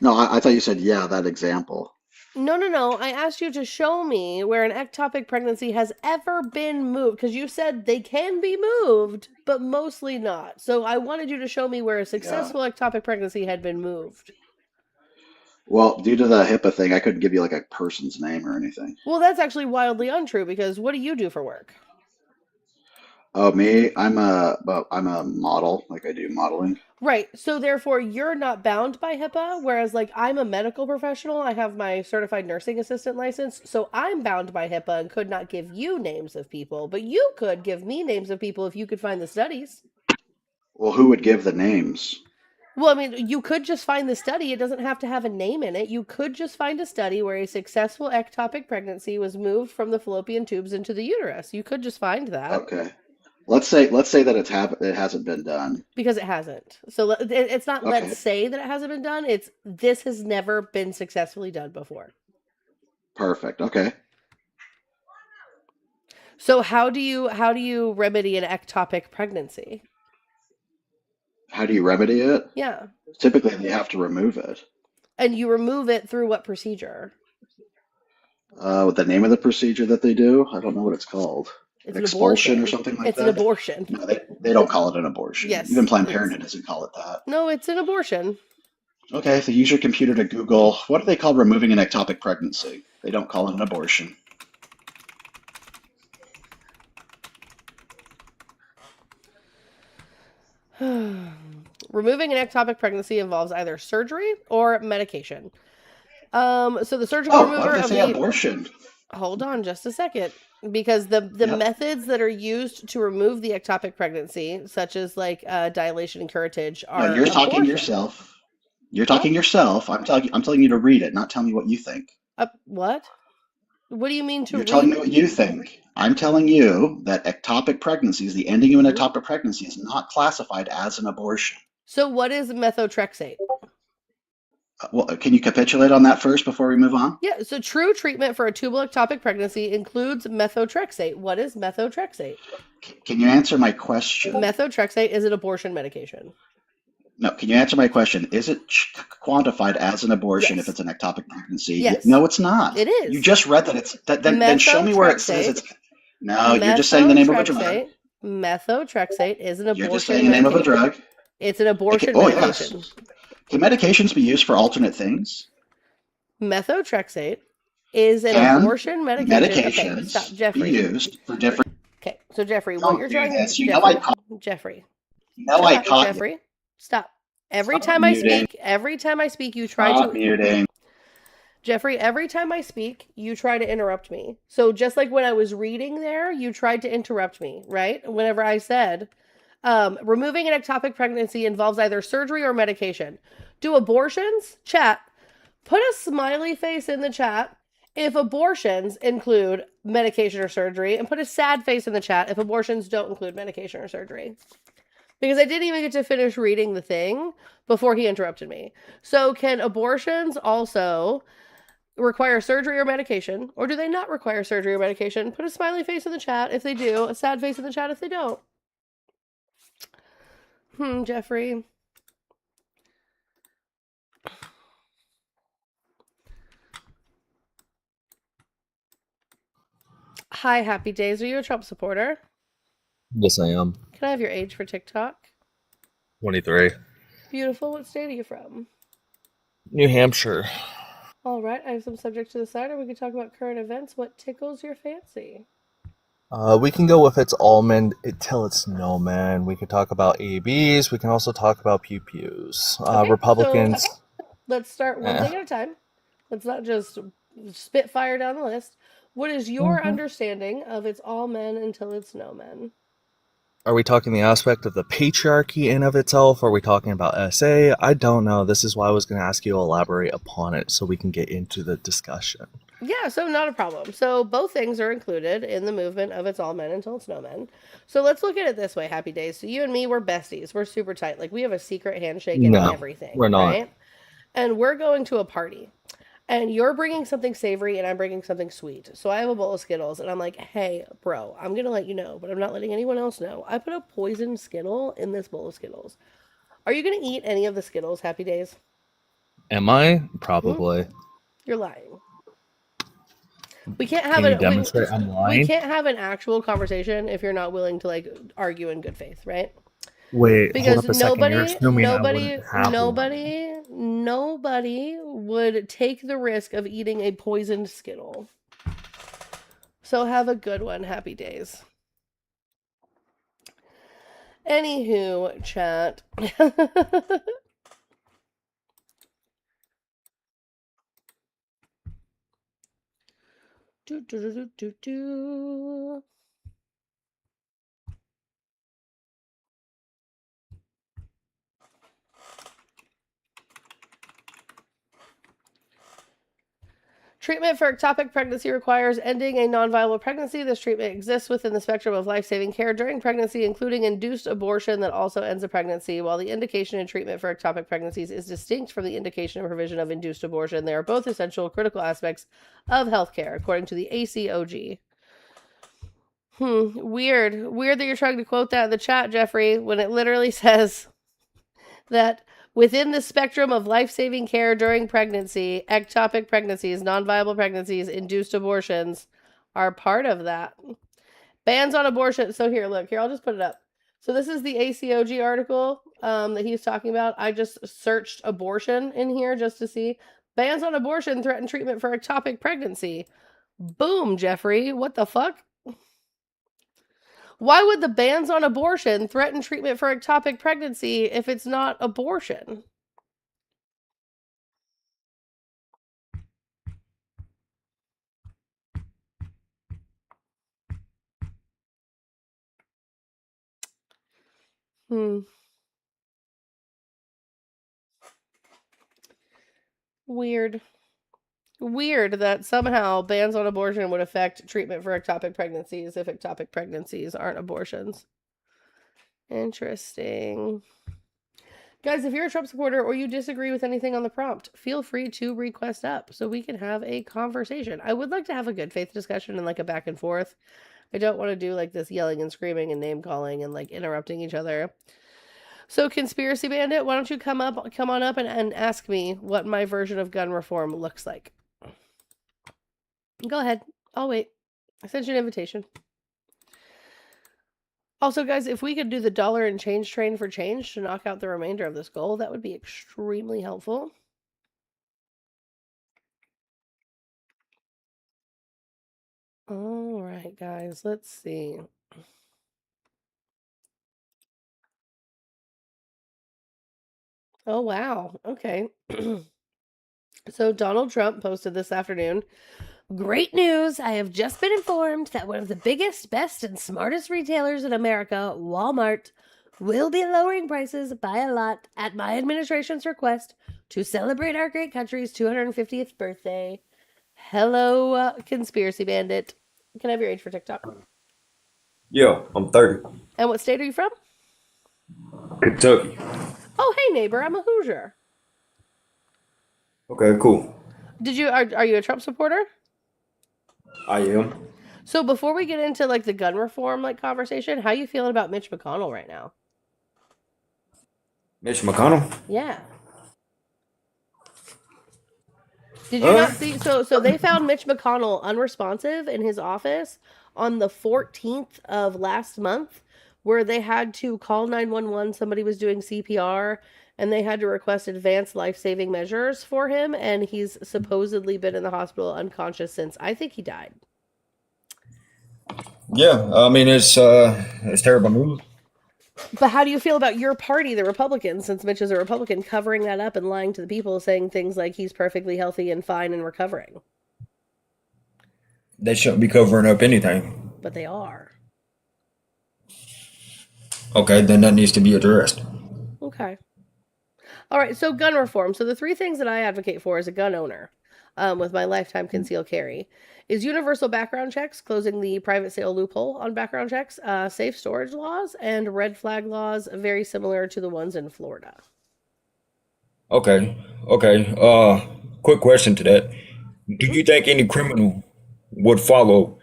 No, I thought you said yeah. That example. No. I asked you to show me where an ectopic pregnancy has ever been moved, because you said they can be moved, but mostly not. So I wanted you to show me where a successful ectopic pregnancy had been moved. Well, due to the HIPAA thing, I couldn't give you like a person's name or anything. Well, that's actually wildly untrue, because what do you do for work? Oh, me? I'm a model. Like I do modeling. Right. So therefore, you're not bound by HIPAA, whereas like I'm a medical professional. I have my certified nursing assistant license, so I'm bound by HIPAA and could not give you names of people, but you could give me names of people if you could find the studies. Well, who would give the names? Well, I mean, you could just find the study. It doesn't have to have a name in it. You could just find a study where a successful ectopic pregnancy was moved from the fallopian tubes into the uterus. You could just find that. Okay. Let's say that it hasn't been done. Because it hasn't. So it's not Okay. let's say that it hasn't been done. It's this has never been successfully done before. Perfect. Okay. So how do you remedy an ectopic pregnancy? How do you remedy it? Yeah. Typically, you have to remove it. And you remove it through what procedure? With the name of the procedure that they do, I don't know what it's called. It's An an expulsion abortion. or something like It's that. an abortion. No, they don't call it an abortion. Yes, Even Planned it's- Parenthood doesn't call it that. No, it's an abortion. Okay, so use your computer to Google what do they call removing an ectopic pregnancy? They don't call it an abortion. Removing an ectopic pregnancy involves either surgery or medication. So the surgical Oh, remover why did of they say the abortion? Hold on just a second. Because the Yep. methods that are used to remove the ectopic pregnancy, such as like dilation and curettage, are No, you're talking abortion. yourself. You're talking yourself. I'm telling you to read it, not tell me what you think. What? What do you mean to You're telling me read? what you think. I'm telling you that ectopic pregnancies, the ending of an Mhm. ectopic pregnancy, is not classified as an abortion. So what is methotrexate? Well, can you capitulate on that first before we move on? Yeah, so true treatment for a tubal ectopic pregnancy includes methotrexate. What is methotrexate? Can you answer my question? Methotrexate is an abortion medication. No, can you answer my question? Is it quantified as an abortion Yes. if it's an ectopic pregnancy? Yes. No, it's not. It is. You just read that it's then show me where it says it's. No, you're just saying the name of a drug. Methotrexate is an abortion You're just saying the name of a medication. drug. It's an abortion Oh, medication. yes. Can medications be used for alternate things? Methotrexate is an Can abortion medication. Okay, medications stop, be Jeffrey. used for different? Okay, so Jeffrey, Don't what you're do trying this. to You know I caught. Jeffrey. You know I Shut up, caught. Jeffrey. Stop. Every Stop time muting. I speak, you try Stop to muting. Jeffrey, every time I speak, you try to interrupt me. So just like when I was reading there, you tried to interrupt me, right? Whenever I said, removing an ectopic pregnancy involves either surgery or medication. Do abortions? Chat. Put a smiley face in the chat if abortions include medication or surgery, and put a sad face in the chat if abortions don't include medication or surgery. Because I didn't even get to finish reading the thing before he interrupted me. So can abortions also require surgery or medication? Or do they not require surgery or medication? Put a smiley face in the chat if they do, a sad face in the chat if they don't. Jeffrey. Hi, Happy Days. Are you a Trump supporter? Yes, I am. Can I have your age for TikTok? 23. Beautiful. What state are you from? New Hampshire. All right. I have some subject to the side, or we can talk about current events. What tickles your fancy? We can go with it's almond till it's no man. We can talk about ABs. We can also talk about pew-pews. Okay, Republicans. so let's start one thing at a time. Let's not just spit fire down the list. What is your understanding of it's all men until it's no men? Are we talking the aspect of the patriarchy in of itself? Are we talking about SA? I don't know. This is why I was going to ask you to elaborate upon it so we can get into the discussion. Yeah, so not a problem. So both things are included in the movement of It's All Men Until It's No Men. So let's look at it this way, Happy Days. So you and me, we're besties. We're super tight. Like we have a secret handshake and No, everything, we're not. right? And we're going to a party. And you're bringing something savory and I'm bringing something sweet. So I have a bowl of Skittles and I'm like, hey, bro, I'm going to let you know, but I'm not letting anyone else know. I put a poisoned Skittle in this bowl of Skittles. Are you going to eat any of the Skittles, Happy Days? Am I? Hmm? Probably. You're lying. We can't have Can you a demonstrate I'm we lying? can't have an actual conversation if you're not willing to like argue in good faith, right? Wait, hold Because up a second. You're assuming I wouldn't have one. nobody would take the risk of eating a poisoned Skittle. So have a good one, Happy Days. Anywho, chat. do, do, do, do, do, do. Treatment for ectopic pregnancy requires ending a non-viable pregnancy. This treatment exists within the spectrum of life-saving care during pregnancy, including induced abortion that also ends a pregnancy. While the indication and treatment for ectopic pregnancies is distinct from the indication and provision of induced abortion, they are both essential, critical aspects of healthcare, according to the ACOG. Weird. Weird that you're trying to quote that in the chat, Jeffrey, when it literally says that within the spectrum of life-saving care during pregnancy, ectopic pregnancies, non-viable pregnancies, induced abortions are part of that. Bans on abortion. So here, look, here, I'll just put it up. So this is the ACOG article that he's talking about. I just searched abortion in here just to see. Bans on abortion threaten treatment for ectopic pregnancy. Boom, Jeffrey. What the fuck? Why would the bans on abortion threaten treatment for ectopic pregnancy if it's not abortion? Weird. Weird that somehow bans on abortion would affect treatment for ectopic pregnancies if ectopic pregnancies aren't abortions. Interesting. Guys, if you're a Trump supporter or you disagree with anything on the prompt, feel free to request up so we can have a conversation. I would like to have a good faith discussion and like a back and forth. I don't want to do like this yelling and screaming and name calling and like interrupting each other. So, Conspiracy Bandit, why don't you come on up and ask me what my version of gun reform looks like? Go ahead. I'll wait. I sent you an invitation. Also, guys, if we could do the dollar and change train for change to knock out the remainder of this goal, that would be extremely helpful. All right, guys, let's see. Oh, wow. Okay. So Donald Trump posted this afternoon. Great news! I have just been informed that one of the biggest, best, and smartest retailers in America, Walmart, will be lowering prices by a lot at my administration's request to celebrate our great country's 250th birthday. Hello, Conspiracy Bandit. Can I have your age for TikTok? Yeah, I'm 30. And what state are you from? Kentucky. Oh, hey, neighbor, I'm a Hoosier. Okay, cool. Are you a Trump supporter? I am. So before we get into like the gun reform like conversation, how you feeling about Mitch McConnell right now? Mitch McConnell? Yeah. Did you not see? So they found Mitch McConnell unresponsive in his office on the 14th of last month, where they had to call 911. Somebody was doing CPR, and they had to request advanced life-saving measures for him. And he's supposedly been in the hospital unconscious since. I think he died. Yeah, I mean it's terrible news. But how do you feel about your party, the Republicans, since Mitch is a Republican, covering that up and lying to the people, saying things like he's perfectly healthy and fine and recovering? They shouldn't be covering up anything. But they are. Okay, then that needs to be addressed. Okay. All right, so gun reform. So the three things that I advocate for as a gun owner. with my lifetime concealed carry. Is universal background checks closing the private sale loophole on background checks, safe storage laws, and red flag laws very similar to the ones in Florida? Okay. Okay. Quick question to that. Do you think any criminal would follow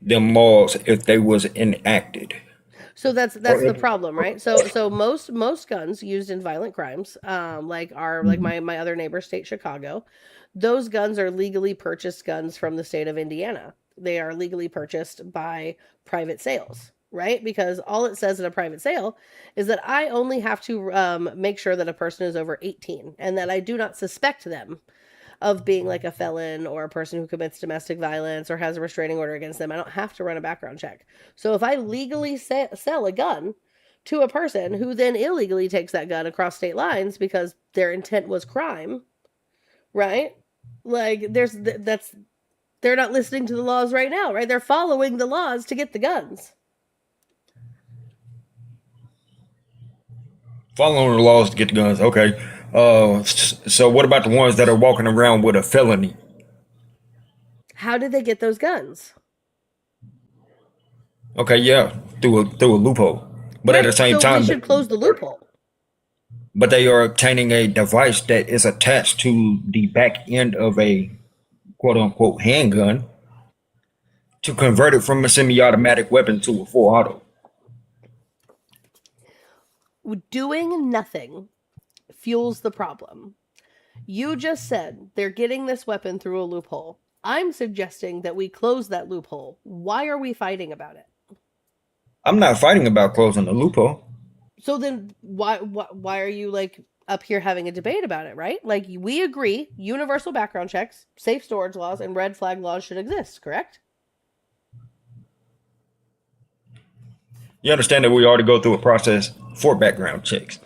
them laws if they was enacted? So that's Or the if, problem, right? So most guns used in violent crimes, like my other neighbor state, Chicago, those guns are legally purchased guns from the state of Indiana. They are legally purchased by private sales, right? Because all it says in a private sale is that I only have to make sure that a person is over 18 and that I do not suspect them of being like a felon or a person who commits domestic violence or has a restraining order against them. I don't have to run a background check. So if I legally sell a gun to a person who then illegally takes that gun across state lines because their intent was crime, right? Like that's they're not listening to the laws right now, right? They're following the laws to get the guns. following the laws to get the guns. Okay. So what about the ones that are walking around with a felony? How did they get those guns? Okay, yeah, through a loophole. But at the Great. same So we time, should close the loophole. but they are obtaining a device that is attached to the back end of a quote unquote handgun to convert it from a semi-automatic weapon to a full auto. Doing nothing fuels the problem. You just said they're getting this weapon through a loophole. I'm suggesting that we close that loophole. Why are we fighting about it? I'm not fighting about closing the loophole. So then why are you like up here having a debate about it, right? Like we agree universal background checks, safe storage laws, and red flag laws should exist, correct? You understand that we already go through a process for background checks.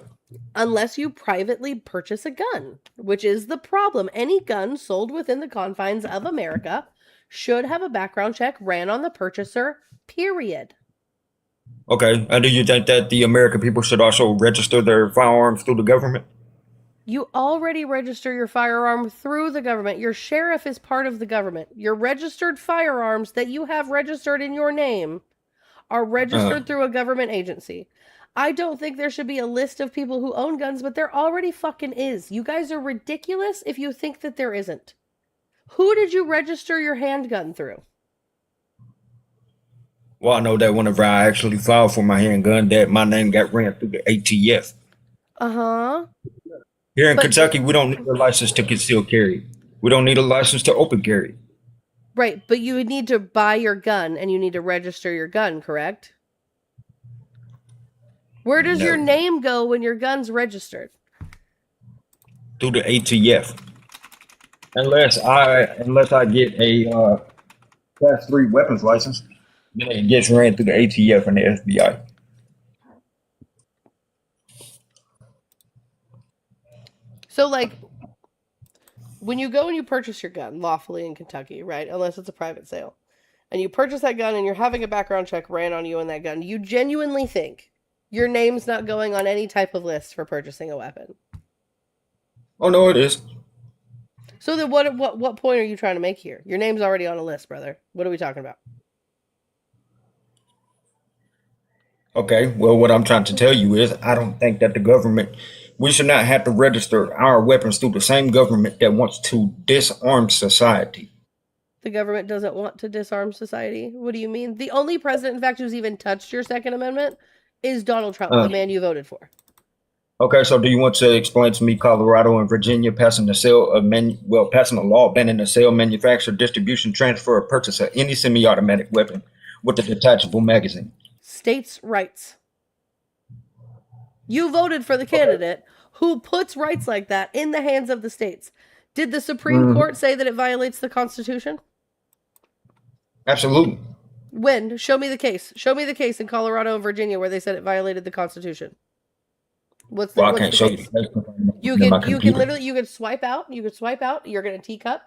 Unless you privately purchase a gun, which is the problem. Any gun sold within the confines of America should have a background check ran on the purchaser, period. Okay, and do you think that the American people should also register their firearms through the government? You already register your firearm through the government. Your sheriff is part of the government. Your registered firearms that you have registered in your name are registered through a government agency. I don't think there should be a list of people who own guns, but there already fucking is. You guys are ridiculous if you think that there isn't. Who did you register your handgun through? Well, I know that whenever I actually filed for my handgun, that my name got ran through the ATF. Uh-huh. Here in Kentucky, we don't need a license to conceal carry. We don't need a license to open carry. Right, but you would need to buy your gun and you need to register your gun, correct? Where does your name go when your gun's registered? Through the ATF. Unless I get a class 3 weapons license, then it gets ran through the ATF and the FBI. So, like, when you go and you purchase your gun lawfully in Kentucky, right, unless it's a private sale, and you purchase that gun and you're having a background check ran on you on that gun, you genuinely think your name's not going on any type of list for purchasing a weapon? Oh, no, it is. So then what point are you trying to make here? Your name's already on a list, brother. What are we talking about? Okay, well, what I'm trying to tell you is I don't think that the government, we should not have to register our weapons through the same government that wants to disarm society. The government doesn't want to disarm society? What do you mean? The only president, in fact, who's even touched your Second Amendment is Donald Trump, the man you voted for. Okay, so do you want to explain to me Colorado and Virginia passing passing a law banning the sale, manufacture, distribution, transfer, or purchase of any semi-automatic weapon with a detachable magazine? States' rights. You voted for the candidate who puts rights like that in the hands of the states. Did the Supreme Court say that it violates the Constitution? Absolutely. When? Show me the case. Show me the case in Colorado and Virginia where they said it violated the Constitution. What's the, Well, I what's can't the show case? you. You can literally, you could swipe out. You're going to teacup.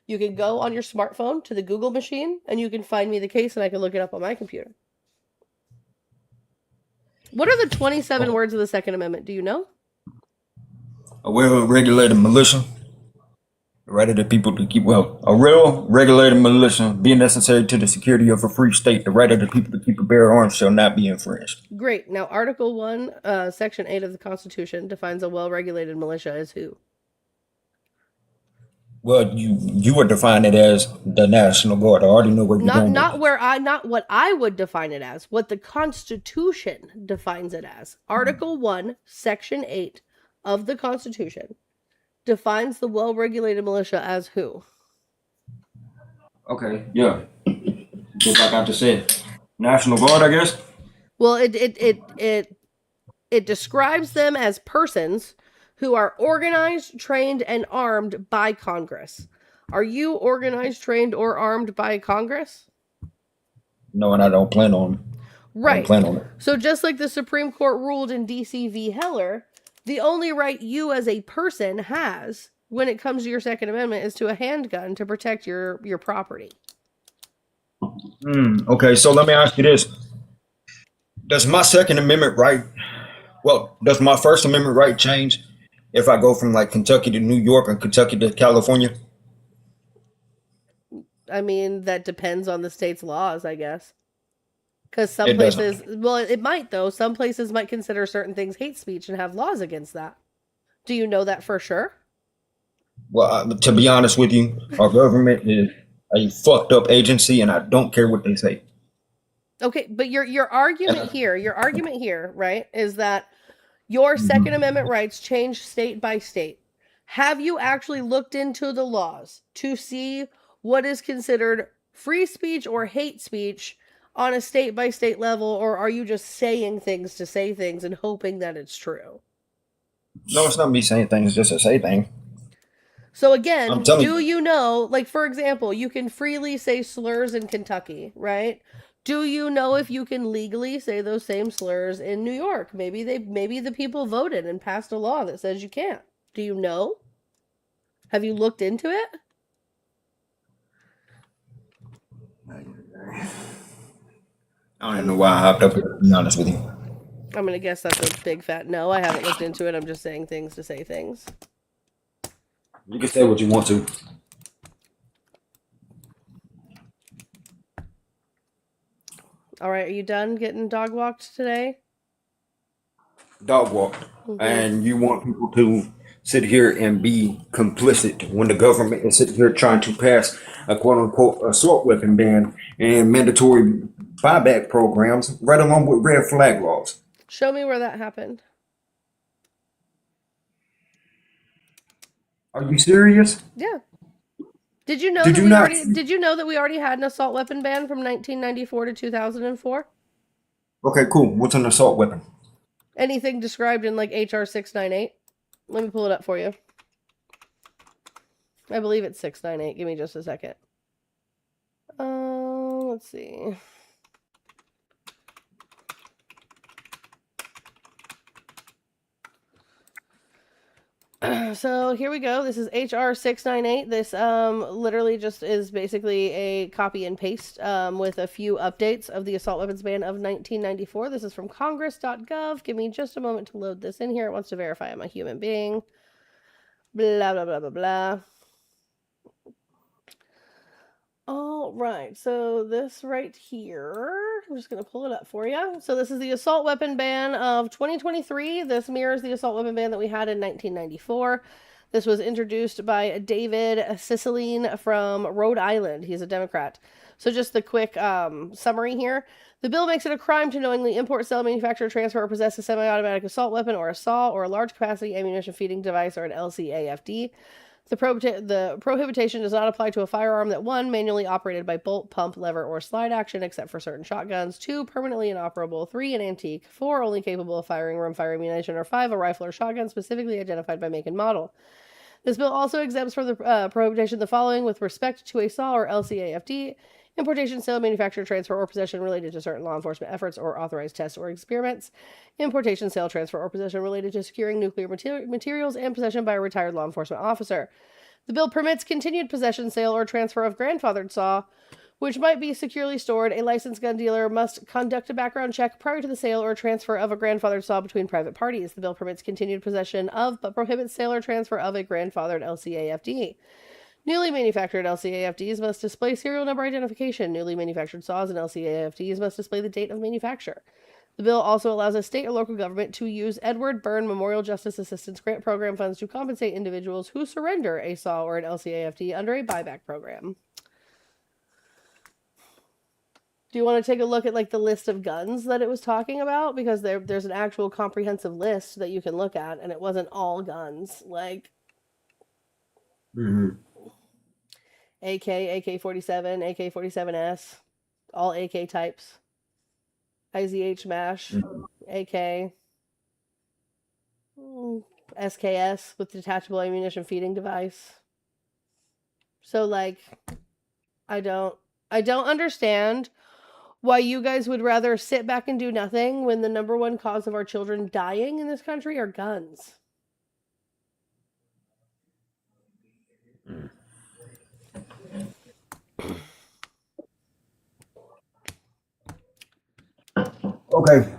You can go on your smartphone to the Google machine and you can find me the case and I can look it up on my computer. What are the 27 words of the Second Amendment? Do you know? A well-regulated militia. The right of the people to keep, well, a real regulated militia being necessary to the security of a free state, the right of the people to keep and bear arms shall not be infringed. Great. Now, Article 1, Section 8 of the Constitution defines a well-regulated militia as who? Well, you would define it as the National Guard. I already know where you're going with this. Not what I would define it as, what the Constitution defines it as. Article 1, Section 8 of the Constitution defines the well-regulated militia as who? Okay, yeah. Just like I just said. National Guard, I guess? Well, it describes them as persons who are organized, trained, and armed by Congress. Are you organized, trained, or armed by Congress? No, and I don't plan on. Right. I don't plan on it. So just like the Supreme Court ruled in DC v. Heller, the only right you as a person has when it comes to your Second Amendment is to a handgun to protect your property. Okay, so let me ask you this. Does my Second Amendment right, does my First Amendment right change if I go from like Kentucky to New York and Kentucky to California? I mean, that depends on the state's laws, I guess. Because some It places, doesn't. well, it might though. Some places might consider certain things hate speech and have laws against that. Do you know that for sure? Well, to be honest with you, our government is a fucked up agency, and I don't care what they say. Okay, but your argument here, right, is that your Second Amendment rights change state by state. Have you actually looked into the laws to see what is considered free speech or hate speech on a state by state level, or are you just saying things to say things and hoping that it's true? No, it's not me saying things just to say things. So again, I'm telling do you know, like for example, you can freely say slurs in Kentucky, right? Do you know if you can legally say those same slurs in New York? Maybe the people voted and passed a law that says you can't. Do you know? Have you looked into it? I don't even know why I hopped up here, to be honest with you. I'm gonna guess that's a big fat no. I haven't looked into it. I'm just saying things to say things. You can say what you want to. All right, are you done getting dog walked today? Dog walk. And you want people to sit here and be complicit when the government is sitting here trying to pass a quote unquote assault weapon ban and mandatory buyback programs right along with red flag laws. Show me where that happened. Are you serious? Yeah. Did you know did you know that we already had an assault weapon ban from 1994 to 2004? Okay, cool. What's an assault weapon? Anything described in like HR 698? Let me pull it up for you. I believe it's 698. Give me just a second. Let's see. So here we go. This is HR 698. This literally just is basically a copy and paste with a few updates of the assault weapons ban of 1994. This is from congress.gov. Give me just a moment to load this in here. It wants to verify I'm a human being. Blah, blah, blah, blah, blah. All right, so this right here, I'm just going to pull it up for you. So this is the assault weapon ban of 2023. This mirrors the assault weapon ban that we had in 1994. This was introduced by David Cicilline from Rhode Island. He's a Democrat. So just the quick summary here. The bill makes it a crime to knowingly import, sell, manufacture, transfer, or possess a semi-automatic assault weapon or a SAW or a large-capacity ammunition feeding device or an LCAFD. The prohibition does not apply to a firearm that 1, manually operated by bolt, pump, lever, or slide action, except for certain shotguns, 2, permanently inoperable, 3, an antique, 4, only capable of firing rimfire ammunition, or 5, a rifle or shotgun specifically identified by make and model. This bill also exempts from the prohibition the following with respect to a SAW or LCAFD: importation, sale, manufacture, transfer, or possession related to certain law enforcement efforts or authorized tests or experiments, importation, sale, transfer, or possession related to securing nuclear materials, and possession by a retired law enforcement officer. The bill permits continued possession, sale, or transfer of grandfathered SAW, which might be securely stored. A licensed gun dealer must conduct a background check prior to the sale or transfer of a grandfathered SAW between private parties. The bill permits continued possession of, but prohibits sale or transfer of a grandfathered LCAFD. Newly manufactured LCAFDs must display serial number identification. Newly manufactured saws and LCAFDs must display the date of manufacture. The bill also allows a state or local government to use Edward Byrne Memorial Justice Assistance Grant Program funds to compensate individuals who surrender a saw or an LCAFD under a buyback program. Do you want to take a look at like the list of guns that it was talking about? Because there's an actual comprehensive list that you can look at, and it wasn't all guns. Like AK, AK-47, AK-47S, all AK types. IZH MASH, AK, SKS with detachable ammunition feeding device. So like, I don't understand why you guys would rather sit back and do nothing when the number one cause of our children dying in this country are guns. Okay.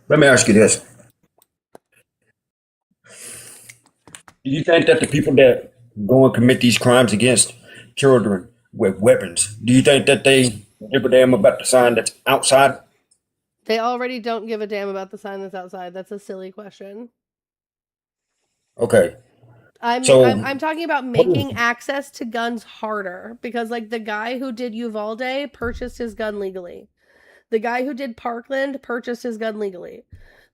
Let me ask you this. Do you think that the people that go and commit these crimes against children with weapons, do you think that they give a damn about the sign that's outside? They already don't give a damn about the sign that's outside. That's a silly question. Okay. I'm talking about making access to guns harder, because like the guy who did Uvalde purchased his gun legally. The guy who did Parkland purchased his gun legally.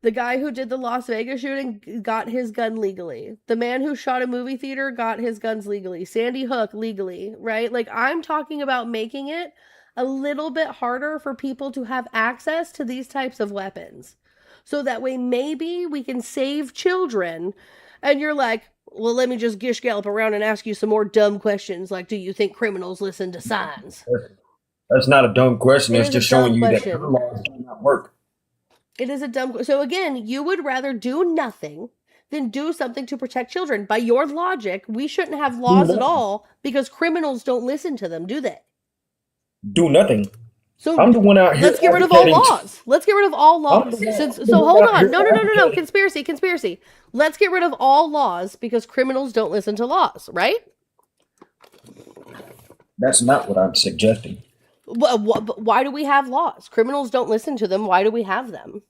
The guy who did the Las Vegas shooting got his gun legally. The man who shot a movie theater got his guns legally. Sandy Hook legally, right? Like, I'm talking about making it a little bit harder for people to have access to these types of weapons. So that way maybe we can save children. And you're like, well, let me just gish gallop around and ask you some more dumb questions. Like, do you think criminals listen to signs? That's not a dumb question. It It's is a just showing dumb you that question. gun laws do not work. It is a dumb. So again, you would rather do nothing than do something to protect children. By your logic, we shouldn't have laws at all because criminals don't listen to them, do they? Do nothing. So I'm the one out here let's get rid of all advocating. laws. Let's get rid of all laws. So hold on. No. Conspiracy. Let's get rid of all laws because criminals don't listen to laws, right? That's not what I'm suggesting. Why do we have laws? Criminals don't listen to them. Why do we have them?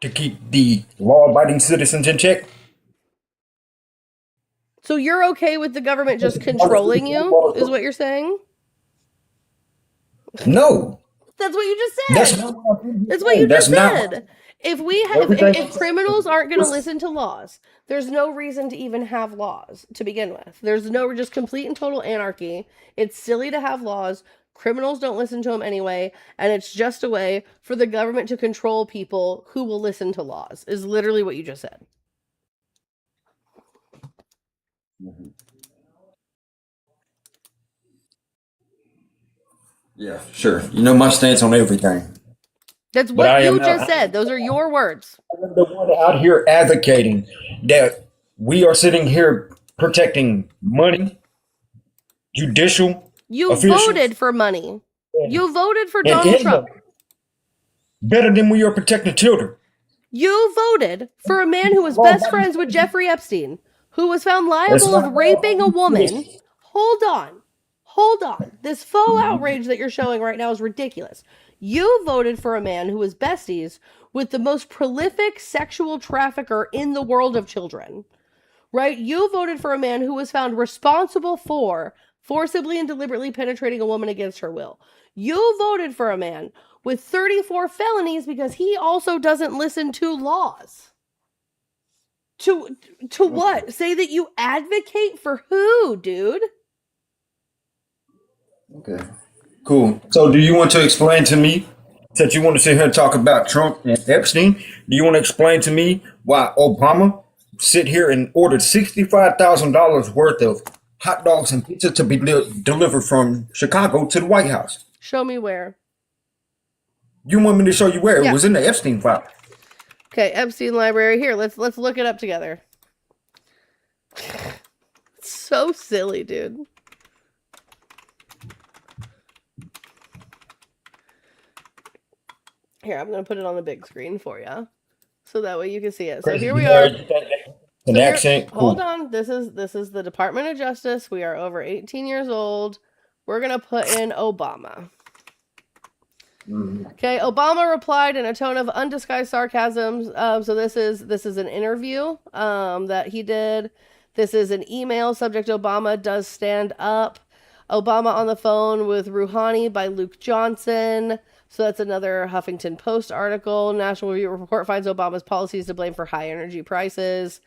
To keep the law-abiding citizens in check. So you're okay with the government just controlling you, is what you're saying? No. That's what you just said. That's what you just said. If criminals aren't going to listen to laws, there's no reason to even have laws to begin with. There's no just complete and total anarchy. It's silly to have laws. Criminals don't listen to them anyway, and it's just a way for the government to control people who will listen to laws. Is literally what you just said. Yeah, sure. You know my stance on everything. That's what you just said. Those are your words. I'm the one out here advocating that we are sitting here protecting money, judicial. You voted for money. You voted for Donald Trump. Better than we are protecting children. You voted for a man who was best friends with Jeffrey Epstein, who was found liable of raping a woman. Hold on. This faux outrage that you're showing right now is ridiculous. You voted for a man who was besties with the most prolific sexual trafficker in the world of children, right? You voted for a man who was found responsible for forcibly and deliberately penetrating a woman against her will. You voted for a man with 34 felonies because he also doesn't listen to laws. To what? Say that you advocate for who, dude? Okay. Cool. So do you want to explain to me, since you want to sit here and talk about Trump and Epstein, do you want to explain to me why Obama sit here and ordered $65,000 worth of hot dogs and pizza to be delivered from Chicago to the White House? Show me where. You want me to show you where? Yeah. It was in the Epstein file. Okay, Epstein library. Here, let's look it up together. It's so silly, dude. Here, I'm going to put it on the big screen for you. So that way you can see it. So here we are. An So here, accent? hold Cool. on. This is the Department of Justice. We are over 18 years old. We're gonna put in Obama. Okay, Obama replied in a tone of undisguised sarcasm. So this is an interview that he did. This is an email. Subject: Obama does stand up. Obama on the phone with Rouhani by Luke Johnson. So that's another Huffington Post article. National Review report finds Obama's policies to blame for high energy prices.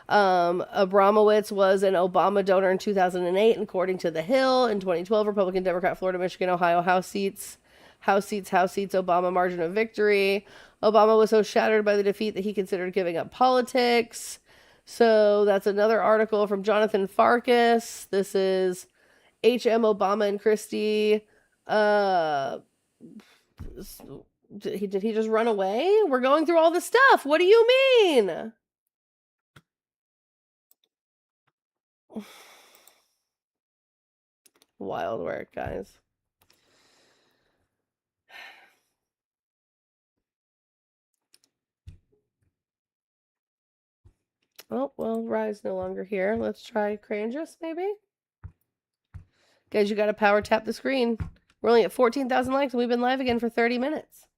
Abramowitz was an Obama donor in 2008, and according to The Hill. In 2012, Republican, Democrat, Florida, Michigan, Ohio House seats, Obama margin of victory. Obama was so shattered by the defeat that he considered giving up politics. So that's another article from Jonathan Farkas. This is H.M. Obama and Christie. Did he just run away? We're going through all the stuff. What do you mean? Wild work, guys. Oh, well, Rye's no longer here. Let's try Cranjus, maybe? Guys, you gotta power tap the screen. We're only at 14,000 likes, and we've been live again for 30 minutes.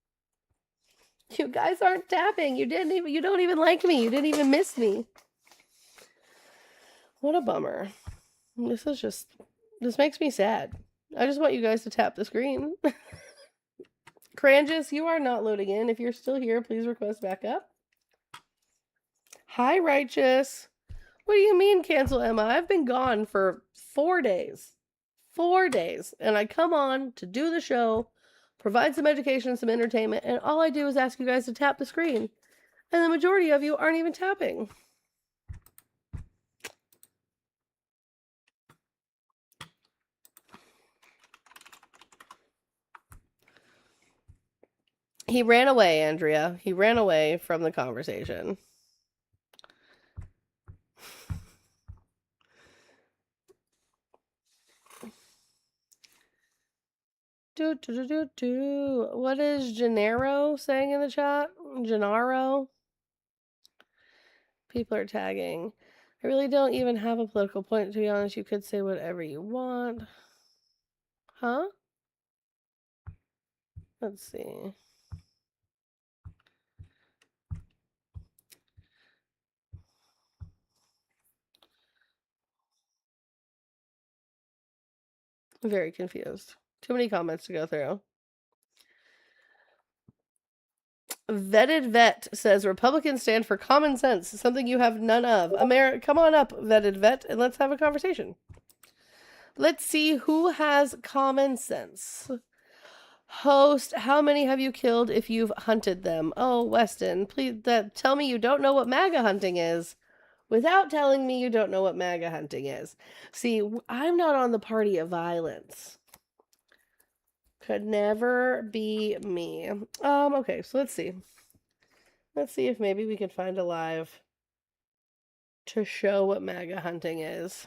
You guys aren't tapping. You don't even like me. You didn't even miss me. What a bummer. This makes me sad. I just want you guys to tap the screen. Cranjus, you are not loading in. If you're still here, please request back up. Hi, Righteous. What do you mean cancel Emma? I've been gone for 4 days. 4 days. And I come on to do the show, provide some education and some entertainment, and all I do is ask you guys to tap the screen. And the majority of you aren't even tapping. He ran away, Andrea. He ran away from the conversation. What is Gennaro saying in the chat? Gennaro? People are tagging. I really don't even have a political point, to be honest. You could say whatever you want. Huh? Let's see. I'm very confused. Too many comments to go through. Vetted Vet says Republicans stand for common sense, something you have none of. Come on up, Vetted Vet, and let's have a conversation. Let's see who has common sense. Host, how many have you killed if you've hunted them? Oh, Weston, please tell me you don't know what MAGA hunting is without telling me you don't know what MAGA hunting is. See, I'm not on the party of violence. Could never be me. Okay, so let's see. Let's see if maybe we can find a live to show what MAGA hunting is.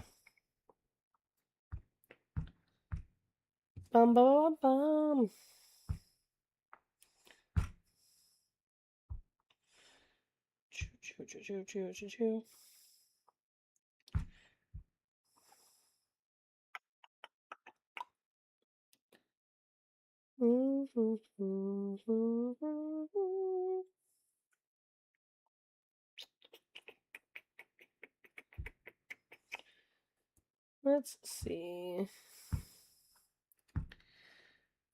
Bum bum bum. Choo choo choo choo choo choo choo. Let's see.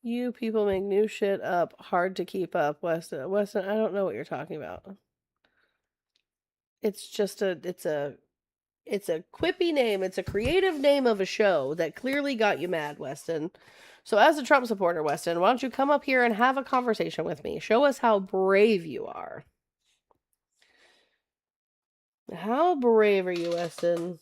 You people make new shit up hard to keep up, Weston. Weston, I don't know what you're talking about. It's just it's a quippy name. It's a creative name of a show that clearly got you mad, Weston. So as a Trump supporter, Weston, why don't you come up here and have a conversation with me? Show us how brave you are. How brave are you, Weston?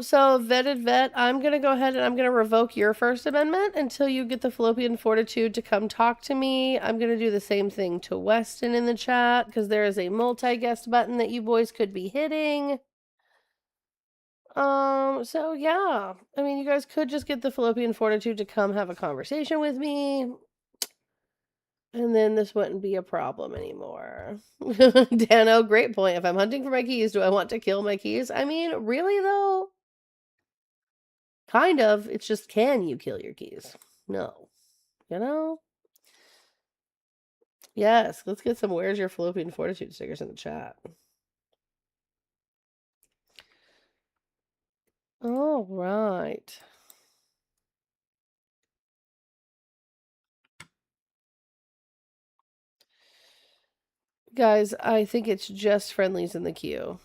So Vetted Vet, I'm gonna go ahead and I'm gonna revoke your First Amendment until you get the fallopian fortitude to come talk to me. I'm gonna do the same thing to Weston in the chat because there is a multi-guest button that you boys could be hitting. So yeah. I mean, you guys could just get the fallopian fortitude to come have a conversation with me. And then this wouldn't be a problem anymore. Dano, great point. If I'm hunting for my keys, do I want to kill my keys? I mean, really though? Kind of. It's just, can you kill your keys? No. You know? Yes, let's get some where's your fallopian fortitude stickers in the chat. All right. Guys, I think it's just friendlies in the queue.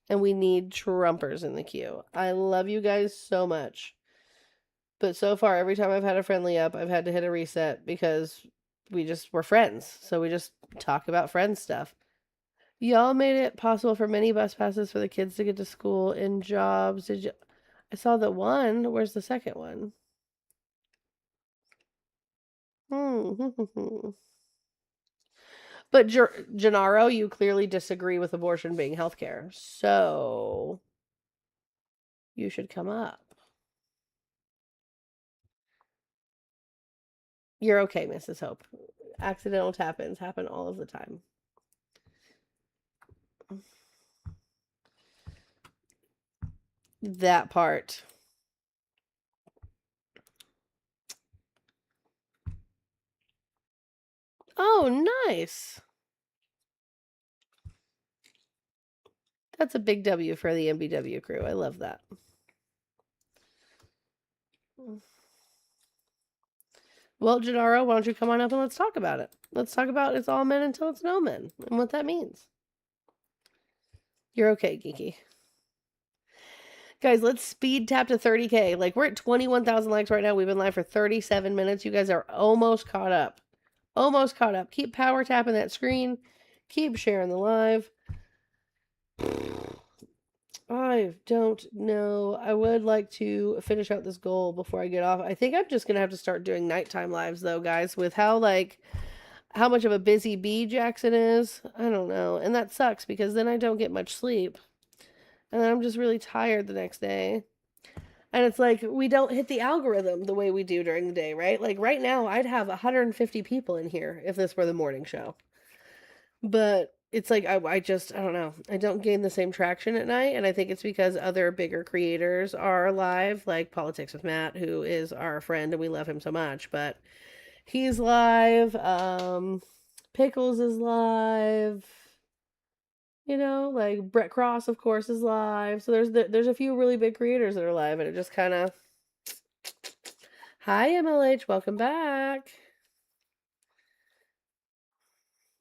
And we need Trumpers in the queue. I love you guys so much. But so far, every time I've had a friendly up, I've had to hit a reset because we're friends. So we just talk about friends stuff. Y'all made it possible for many bus passes for the kids to get to school and jobs. Did you? I saw the one. Where's the second one? But Gennaro, you clearly disagree with abortion being healthcare. So you should come up. You're okay, Mrs. Hope. Accidental tap-ins happen all of the time. That part. Oh, nice. That's a big W for the MBW crew. I love that. Well, Gennaro, why don't you come on up and let's talk about it. Let's talk about it's all men until it's no men and what that means. You're okay, Geeky. Guys, let's speed tap to 30K. Like, we're at 21,000 likes right now. We've been live for 37 minutes. You guys are almost caught up. Almost caught up. Keep power tapping that screen. Keep sharing the live. I don't know. I would like to finish out this goal before I get off. I think I'm just going to have to start doing nighttime lives, though, guys, with how much of a busy bee Jackson is. I don't know. And that sucks because then I don't get much sleep. And then I'm just really tired the next day. And it's like, we don't hit the algorithm the way we do during the day, right? Like right now, I'd have 150 people in here if this were the morning show. But it's like, I don't know. I don't gain the same traction at night. And I think it's because other bigger creators are live, like Politics with Matt, who is our friend and we love him so much. But he's live. Pickles is live. You know, like Brett Cross, of course, is live. So there's a few really big creators that are live, and it just kind of. Hi, MLH, welcome back.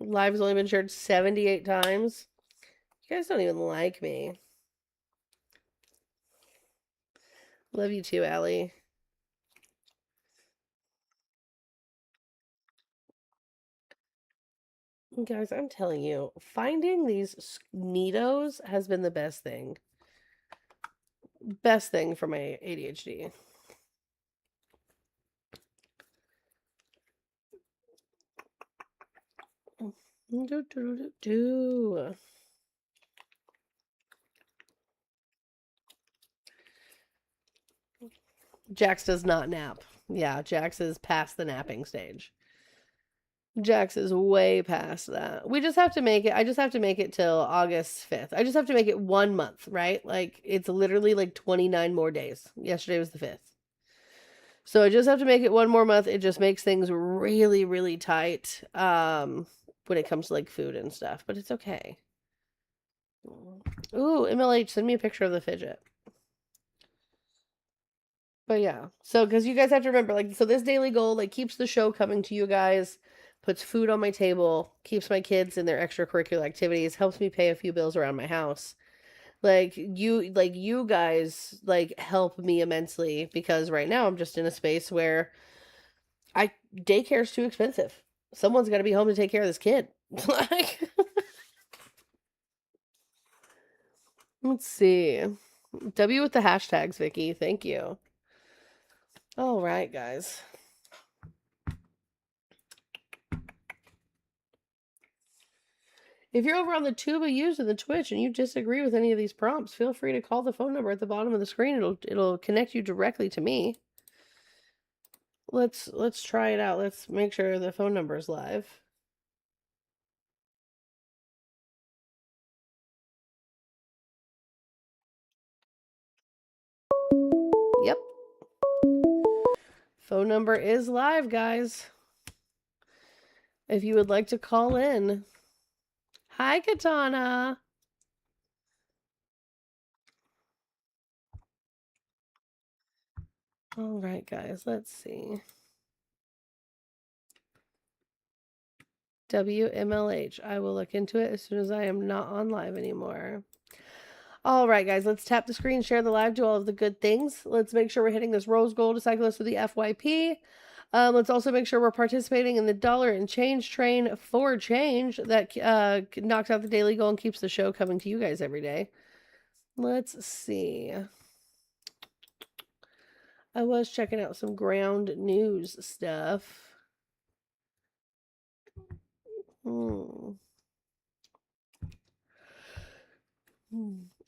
Live has only been shared 78 times. You guys don't even like me. Love you too, Allie. Guys, I'm telling you, finding these neatos has been the best thing. Best thing for my ADHD. Jax does not nap. Yeah, Jax is past the napping stage. Jax is way past that. We just have to make it. I just have to make it till August 5th. I just have to make it 1 month, right? Like, it's literally like 29 more days. Yesterday was the 5th. So I just have to make it 1 more month. It just makes things really, really tight when it comes to like food and stuff. But it's okay. Ooh, MLH, send me a picture of the fidget. But yeah, so because you guys have to remember, like, so this daily goal, like, keeps the show coming to you guys, puts food on my table, keeps my kids in their extracurricular activities, helps me pay a few bills around my house. Like, you guys, like, help me immensely because right now I'm just in a space where daycare is too expensive. Someone's got to be home to take care of this kid. Like, let's see. W with the hashtags, Vicky. Thank you. All right, guys. If you're over on the Tuba using the Twitch and you disagree with any of these prompts, feel free to call the phone number at the bottom of the screen. It'll connect you directly to me. Let's try it out. Let's make sure the phone number is live. Yep. Phone number is live, guys. If you would like to call in. Hi, Katana. All right, guys, let's see. WMLH. I will look into it as soon as I am not on live anymore. All right, guys, let's tap the screen, share the live, do all of the good things. Let's make sure we're hitting this rose gold to cycle us through the FYP. Let's also make sure we're participating in the dollar and change train for change that knocks out the daily goal and keeps the show coming to you guys every day. Let's see. I was checking out some ground news stuff.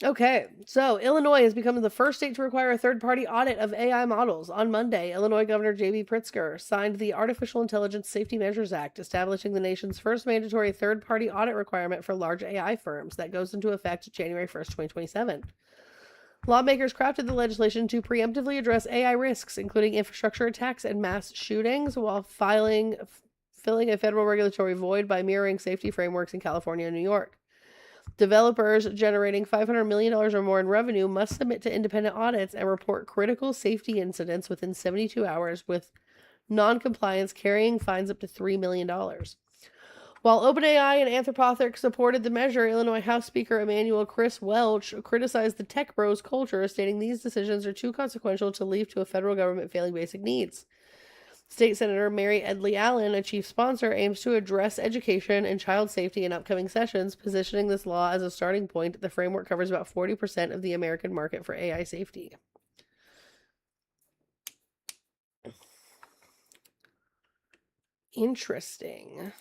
Okay, so Illinois has become the first state to require a third-party audit of AI models. On Monday, Illinois Governor J.B. Pritzker signed the Artificial Intelligence Safety Measures Act, establishing the nation's first mandatory third-party audit requirement for large AI firms that goes into effect January 1st, 2027. Lawmakers crafted the legislation to preemptively address AI risks, including infrastructure attacks and mass shootings, while filling a federal regulatory void by mirroring safety frameworks in California and New York. Developers generating $500 million or more in revenue must submit to independent audits and report critical safety incidents within 72 hours, with non-compliance carrying fines up to $3 million. While OpenAI and Anthropic supported the measure, Illinois House Speaker Emanuel Chris Welch criticized the tech bros culture, stating these decisions are too consequential to leave to a federal government failing basic needs. State Senator Mary Edley Allen, a chief sponsor, aims to address education and child safety in upcoming sessions, positioning this law as a starting point. The framework covers about 40% of the American market for AI safety. Interesting.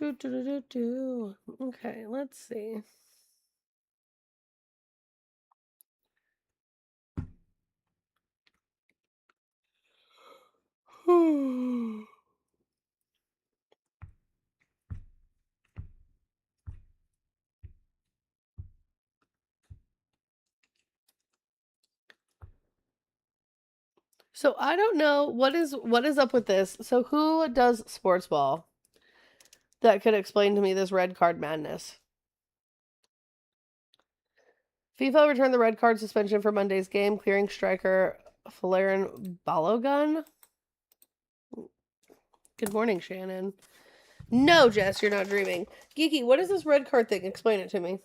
Okay, let's see. So I don't know what is up with this. So who does sports ball that could explain to me this red card madness? FIFA overturned the red card suspension for Monday's game, clearing striker Falarin Balogun. Good morning, Shannon. No, Jess, you're not dreaming. Geeky, what is this red card thing? Explain it to me.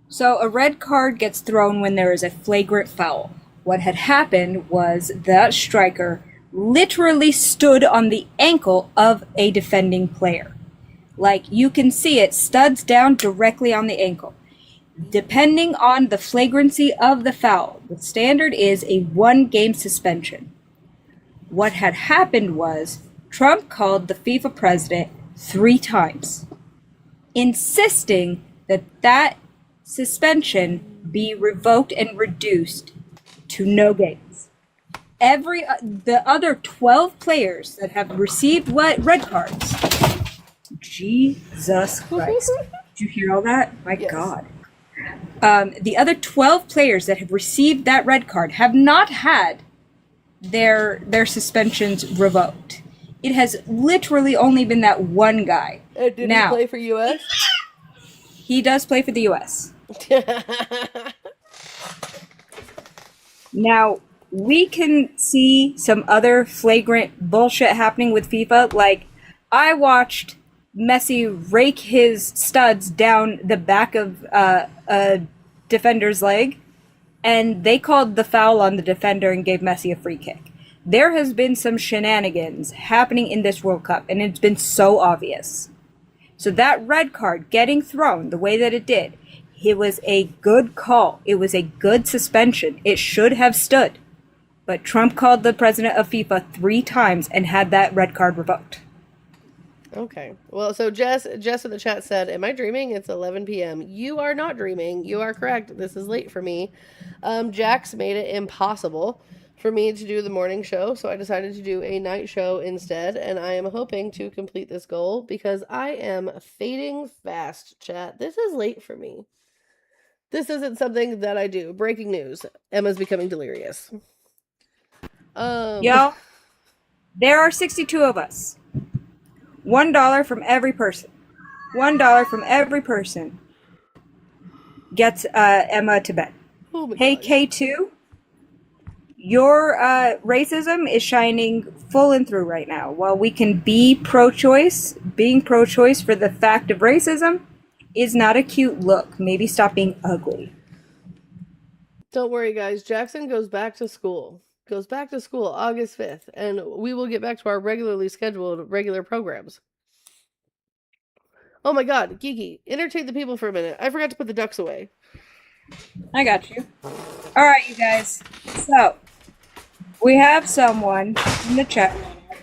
So a red card gets thrown when there is a flagrant foul. What had happened was that striker literally stood on the ankle of a defending player. Like, you can see it, studs down directly on the ankle. Depending on the flagrancy of the foul, the standard is a 1-game suspension. What had happened was Trump called the FIFA president 3 times, insisting that that suspension be revoked and reduced to no games. The other 12 players that have received red cards. Jesus Christ. Did you hear all that? My yes. God. The other 12 players that have received that red card have not had their suspensions revoked. It has literally only been that one guy. Did he play for U.S.? He does play for the U.S. Now, we can see some other flagrant bullshit happening with FIFA. Like, I watched Messi rake his studs down the back of a defender's leg, and they called the foul on the defender and gave Messi a free kick. There has been some shenanigans happening in this World Cup, and it's been so obvious. So that red card getting thrown the way that it did, it was a good call. It was a good suspension. It should have stood. But Trump called the president of FIFA 3 times and had that red card revoked. Okay. Well, so Jess in the chat said, am I dreaming? It's 11 p.m. You are not dreaming. You are correct. This is late for me. Jax made it impossible for me to do the morning show, so I decided to do a night show instead, and I am hoping to complete this goal because I am fading fast, chat. This is late for me. This isn't something that I do. Breaking news. Emma's becoming delirious. Y'all, there are 62 of us. $1 from every person. $1 from every person gets Emma to bed. Oh my Hey, God. K2, your racism is shining full and through right now. While we can be pro-choice, being pro-choice for the fact of racism is not a cute look. Maybe stop being ugly. Don't worry, guys. Jackson goes back to school. Goes back to school August 5th, and we will get back to our regularly scheduled regular programs. Oh my God, Geeky, entertain the people for a minute. I forgot to put the ducks away. I got you. All right, you guys. So, we have someone in the chat.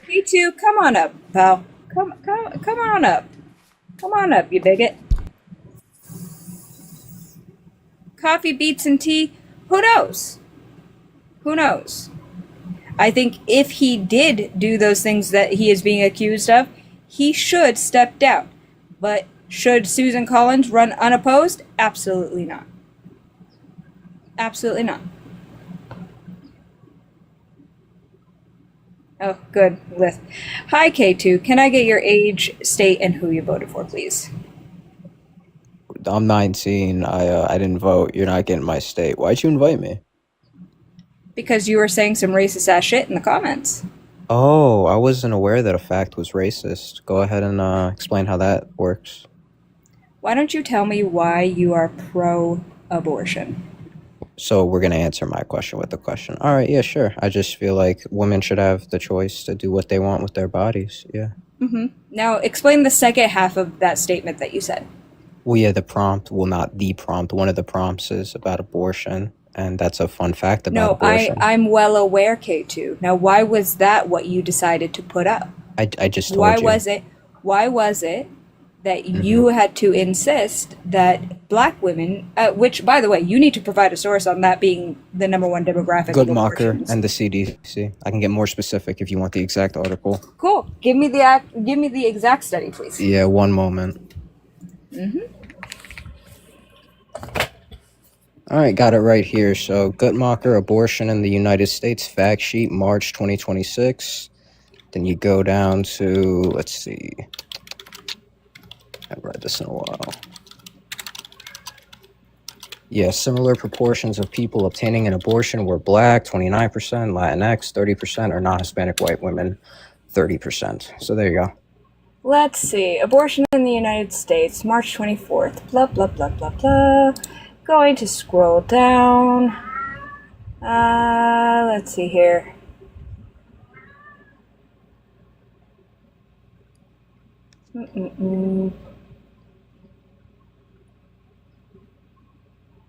P2, come on up, pal. Come on up. Come on up, you bigot. Coffee, beets, and tea. Who knows? Who knows? I think if he did do those things that he is being accused of, he should step down. But should Susan Collins run unopposed? Absolutely not. Absolutely not. Oh, good. List. Hi, K2. Can I get your age, state, and who you voted for, please? I'm 19. I didn't vote. You're not getting my state. Why'd you invite me? Because you were saying some racist ass shit in the comments. Oh, I wasn't aware that a fact was racist. Go ahead and explain how that works. Why don't you tell me why you are pro-abortion? So we're going to answer my question with the question. All right, yeah, sure. I just feel like women should have the choice to do what they want with their bodies. Yeah. Mm-hmm. Now, explain the second half of that statement that you said. Well, yeah, the prompt, well, not the prompt. One of the prompts is about abortion. And that's a fun fact about abortion. No, I'm well aware, K2. Now, why was that what you decided to put up? I just told Why you. Why was it that you had to insist that black women, which, by the way, you need to provide a source on that being the number one demographic Good of Mocker abortions. and the CDC. I can get more specific if you want the exact article. Cool. Give me the exact study, please. Yeah, one moment. Mm-hmm. All right, got it right here. So, Guttmacher, abortion in the United States, fact sheet, March 2026. Then you go down to, let's see. I haven't read this in a while. Yeah, similar proportions of people obtaining an abortion were black, 29%, Latinx, 30%, or non-Hispanic white women, 30%. So there you go. Let's see. Abortion in the United States, March 24th. Blah, blah, blah, blah, blah. Going to scroll down. Let's see here.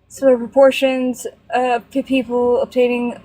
So the proportions of people obtaining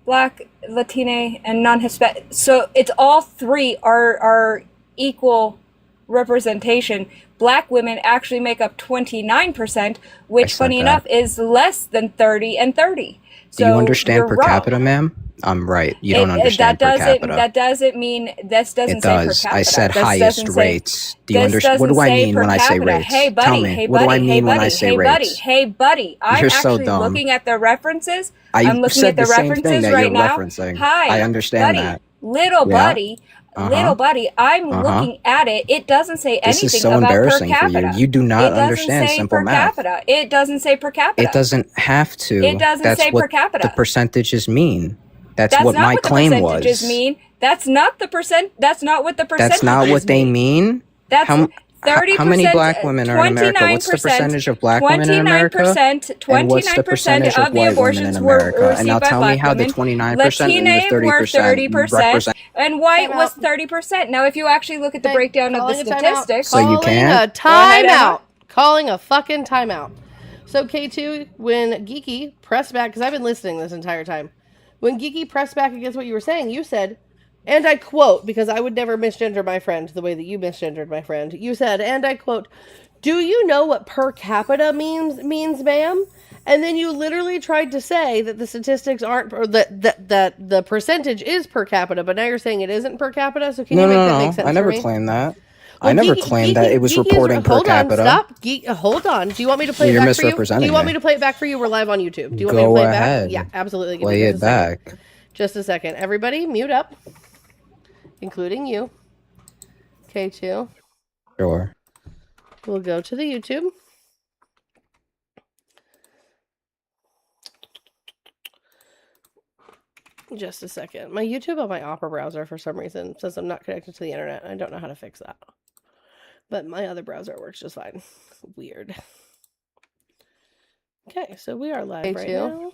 black, Latina, and non-Hispanic. So it's all three are equal representation. Black women actually make up 29%, which, funny enough, is less than 30 and 30. So do you understand per wrong. capita, ma'am? I'm right. You don't understand per capita. That doesn't mean, this doesn't it say does. per capita. I said this highest rates. Do you understand? What do I mean when I say rates? Hey, buddy, Tell me, hey, what buddy, do I mean hey, when buddy, I say hey, rates? Hey, buddy, I'm You're so actually dumb. looking at the references. I I'm looking said at the the same references thing that right you're now. referencing. Hi, I understand buddy, that. little buddy. Little buddy, I'm looking at it. It doesn't say anything This is so about per embarrassing for capita. you. You do not understand say simple per math. capita. It doesn't say per capita. It doesn't have to. It doesn't That's say what per capita. the percentages mean. That's what not my what claim the percentages was. mean. That's not the percent. That's not what the percentages That's not what they mean. That's 30%. How many black women are in America? What's the percentage of black women in America? 29%, And what's the percentage of of the white women in abortions were America? And now received by tell me black how the women. 29% and the Latina were 30% 30%, represent. and white Time was out. 30%. Now, if you actually look at the breakdown of the Calling a timeout. statistics, So you Calling can't? a timeout. Calling a fucking timeout. So K2, when Geeky pressed back, because I've been listening this entire time, when Geeky pressed back against what you were saying, you said, and I quote, because I would never misgender my friend the way that you misgendered my friend. You said, and I quote, "Do you know what per capita means, ma'am?" And then you literally tried to say that the statistics aren't, or that the percentage is per capita, but now you're saying it isn't per capita. So can No, you make no, that make no. sense I for never me? claimed that. Well, I never claimed that it was reporting per capita. Hold on, stop. Hold on. Do you want me to play Well, it you're back for you? Do misrepresenting you want me me. to play it back for you? We're live on YouTube. Do you want me to Go play it ahead. back? Yeah, absolutely. Give Play me it just a second. back. Just a second. Everybody, mute up, including you. K2. Sure. We'll go to the YouTube. Just a second. My YouTube on my Opera browser, for some reason, says I'm not connected to the internet. I don't know how to fix that. But my other browser works just fine. Weird. Okay, so we are live right now.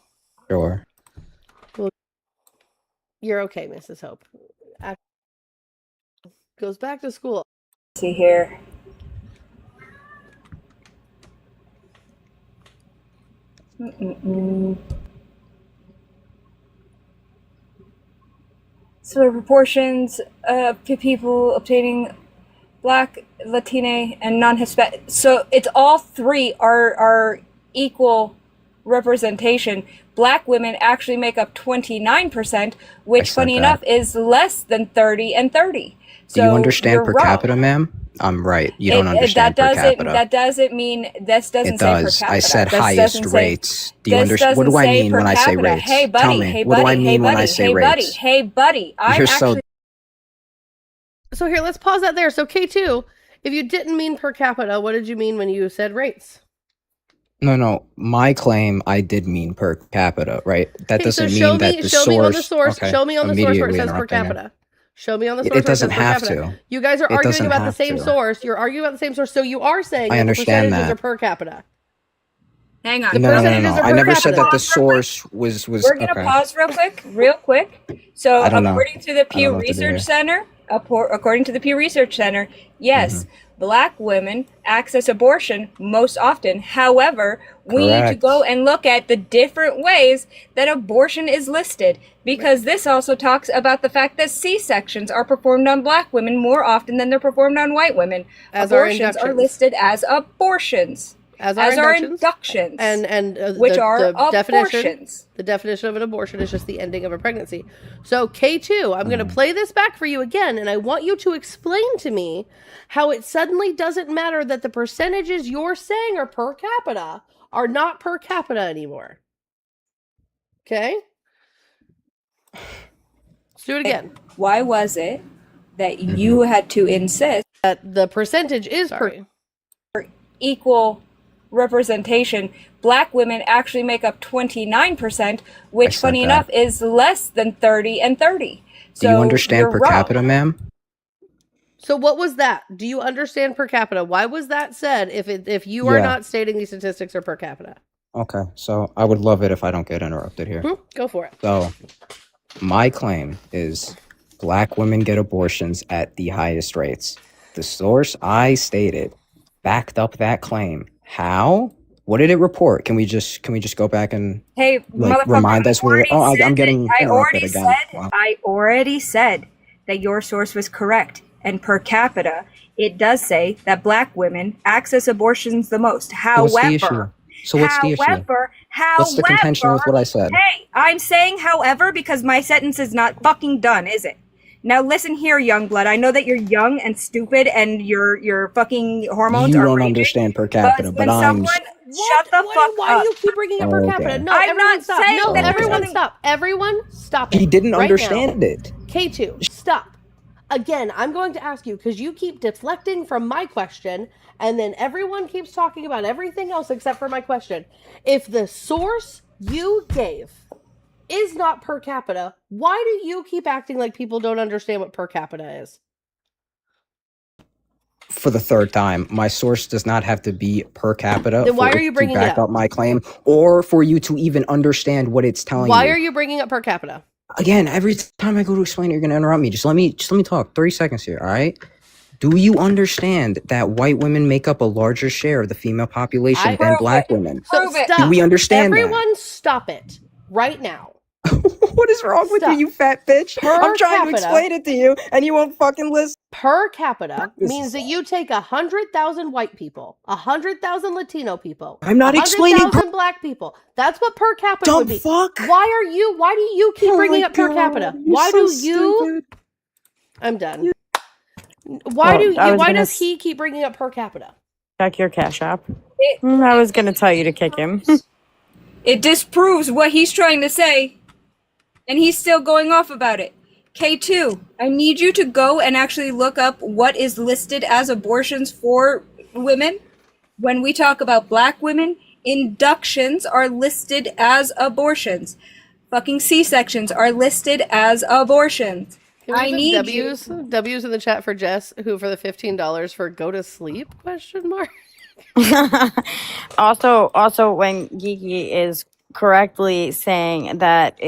Sure. Well, you're okay, Mrs. Hope. Goes back to school. see here. So the proportions of people obtaining Black, Latina, and non-Hispanic. So it's all three are equal representation. Black women actually make up 29%, which, funny enough, is less than 30 and 30. Do you So understand you're per wrong. capita, ma'am? I'm right. You don't understand per capita. That doesn't mean this doesn't It say per does. capita. I said This highest doesn't say- rates. Do you this understand? What do doesn't I say mean per when I say capita. rates? Hey, buddy. Tell me. Hey, What do I buddy. mean Hey, when I buddy. say Hey, buddy. rates? Hey, buddy. I'm You're so actually. So here, let's pause that there. So K2, if you didn't mean per capita, what did you mean when you said rates? No. My claim, I did mean per capita, right? That Okay, so doesn't show mean that me, the show source. me on the source. Okay. Show me on the source where it Immediately says per interrupting you. capita. Show me on the It source where it says doesn't per have capita. to. You guys are It arguing doesn't about the have same to. source. You're arguing about the same source. So you are saying I that the understand percentages that. are per capita. Hang on. The No. percentages are I per never said capita. that the source was We're gonna okay. pause real quick. So, I don't know. according to the I don't Pew know what to do here. Research Center, according to the Pew Research Center, yes, Mm-hmm. Black women access abortion most often. However, we need to Correct. go and look at the different ways that abortion is listed, because this also talks about the fact that C-sections are performed on Black women more often than they're performed on white women. As are Abortions are inductions. listed as abortions. As are are inductions. And which are definition, abortions. the definition of an abortion is just the ending of a pregnancy. So K2, I'm going to play this back for you again, and I want you to explain to me how it suddenly doesn't matter that the percentages you're saying are per capita are not per capita anymore. Okay? Let's do it again. Why was it that you had to insist that the percentage is per equal representation? Black women actually make up 29%, which, funny enough, is less than 30 and 30. So Do you understand you're per wrong. capita, ma'am? So what was that? Do you understand per capita? Why was that said if you are Yeah. not stating these statistics are per capita? Okay, so I would love it if I don't get interrupted here. Go for it. So, my claim is Black women get abortions at the highest rates. The source I stated backed up that claim. How? What did it report? Can we just go back and Hey, motherfucker, remind us what? I'm getting interrupted again. Wow. I already said that your source was correct, and per capita, it does say that Black women access abortions the most. What's the issue? However, So what's the issue? What's the contention with what I said? Hey, I'm saying however because my sentence is not fucking done, is it? Now listen here, young blood. I know that you're young and stupid and your fucking hormones You are don't raging, understand per capita, but when I'm. someone shut the fuck Why up. do you keep bringing up per capita? No, I'm everyone not stop. saying No, that there's everyone something- stop. Everyone stop it. He didn't right understand now. it. K2, stop. Again, I'm going to ask you because you keep deflecting from my question, and then everyone keeps talking about everything else except for my question. If the source you gave is not per capita, why do you keep acting like people don't understand what per capita is? for the third time, my source does not have to be per capita Then why for are you it to bringing it back up? up my claim or for you to even understand what it's telling Why you. are you bringing up per capita? Again, every time I go to explain it, you're going to interrupt me. Just let me talk. 3 seconds here, all right? Do you understand that white women make up a larger share of the female population than black women? So stop. Do we understand Everyone stop it right now. What is wrong with you, you fat bitch? I'm trying to explain it to you, and you won't fucking listen. Per capita This means is that you take 100,000 white people, 100,000 Latino people, I'm not explaining 100,000 black people. That's what per capita Dumb would be. fuck. Why do you keep Oh bringing my up per God, capita? you're Why so do you? stupid. I'm done. Why does he keep bringing up per capita? Check your Cash App. I was going to tell you to kick him. It disproves what he's trying to say, and he's still going off about it. K2, I need you to go and actually look up what is listed as abortions for women. When we talk about black women, inductions are listed as abortions. Fucking C-sections are listed as abortions. Can we I put need W's in the chat for Jess, who for the $15 for go to sleep ? Also, when Geeky is correctly saying that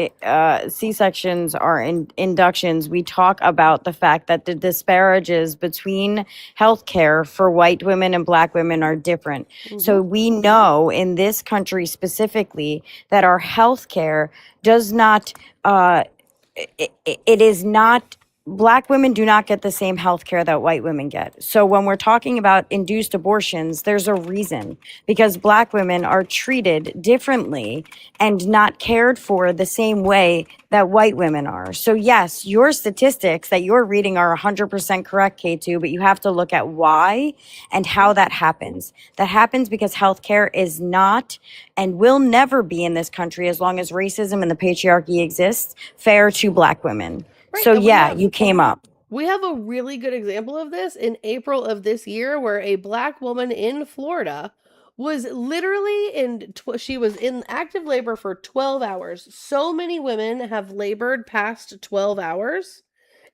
C-sections are inductions, we talk about the fact that the disparages between healthcare for white women and black women are different. So we know in this country specifically that our healthcare does not, it is not, black women do not get the same health care that white women get. So when we're talking about induced abortions, there's a reason, because black women are treated differently and not cared for the same way that white women are. So yes, your statistics that you're reading are 100% correct, K2, but you have to look at why and how that happens. That happens because healthcare is not and will never be in this country, as long as racism and the patriarchy exists, fair to black women. So yeah, you came up. We have a really good example of this in April of this year, where a black woman in Florida was literally she was in active labor for 12 hours. So many women have labored past 12 hours.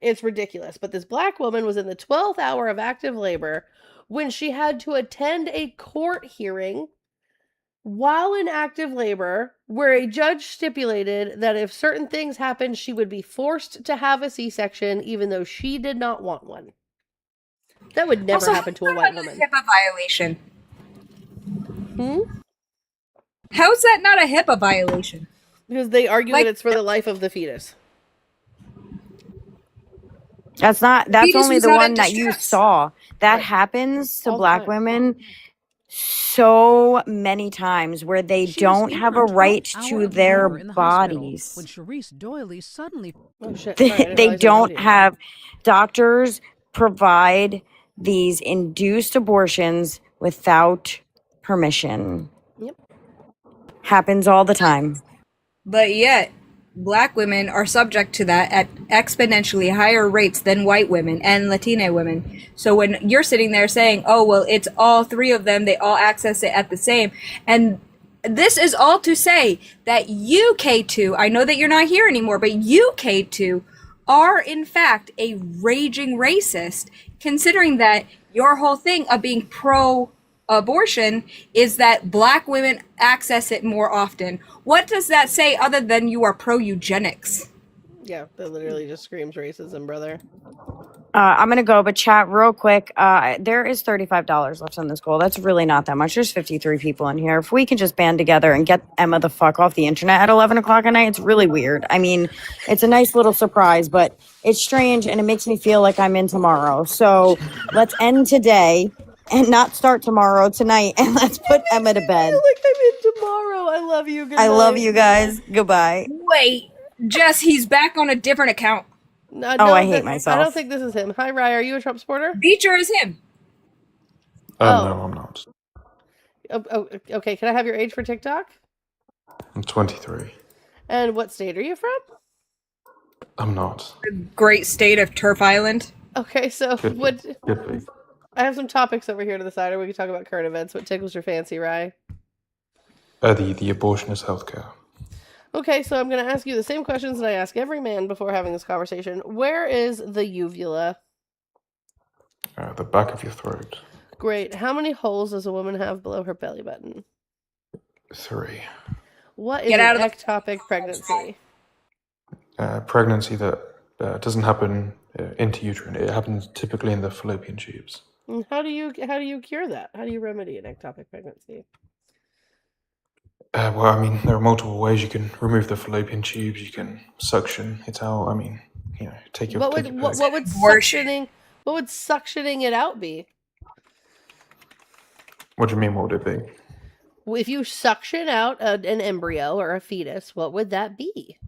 It's ridiculous. But this black woman was in the 12th hour of active labor when she had to attend a court hearing while in active labor, where a judge stipulated that if certain things happened, she would be forced to have a C-section, even though she did not want one. That would never happen to a white woman. HIPAA violation. Hmm? How is that not a HIPAA violation? Because they argue that it's for the life of the fetus. That's Fetus only was the not one in that you distress. saw. That happens to All the black time. women so many times, where they don't have a right to their bodies. When Sharice Doyley suddenly... Oh shit, sorry, I didn't They realize there was don't audio. have, doctors provide these induced abortions without permission. Yep. Happens all the time. But yet, black women are subject to that at exponentially higher rates than white women and Latina women. So when you're sitting there saying, oh, well, it's all three of them, they all access it at the same. And this is all to say that you, K2, I know that you're not here anymore, but you, K2, are in fact a raging racist, considering that your whole thing of being pro-abortion is that black women access it more often. What does that say other than you are pro-eugenics? Yeah, that literally just screams racism, brother. I'm going to go, but chat real quick. There is $35 left on this goal. That's really not that much. There's 53 people in here. If we can just band together and get Emma the fuck off the internet at 11 o'clock at night, it's really weird. I mean, it's a nice little surprise, but it's strange and it makes me feel like I'm in tomorrow. So let's end today and not start tomorrow, tonight, and let's put Emma to bed. I feel like I'm in tomorrow. I love you. Good I love night. you guys. Goodbye. Wait, Jess, he's back on a different account. No, I hate myself. I don't think this is him. Hi, Rye. Are you a Trump supporter? Beecher is him. No, I'm not. Oh, okay. Can I have your age for TikTok? I'm 23. And what state are you from? I'm not. The great state of Turf Island. Okay, so Could be. I have some topics over here to the side, or we can talk about current events. What tickles your fancy, Rye? The abortion is healthcare. Okay, so I'm going to ask you the same questions that I ask every man before having this conversation. Where is the uvula? The back of your throat. Great. How many holes does a woman have below her belly button? 3. What is Get out an of the ectopic pregnancy? Pregnancy that doesn't happen intrauterine. It happens typically in the fallopian tubes. And how do you cure that? How do you remedy an ectopic pregnancy? Well, I mean, there are multiple ways you can remove the fallopian tubes. You can suction it out. I mean, take your What pick. would suctioning it out be? What do you mean? What would it be? If you suction out an embryo or a fetus, what would that be?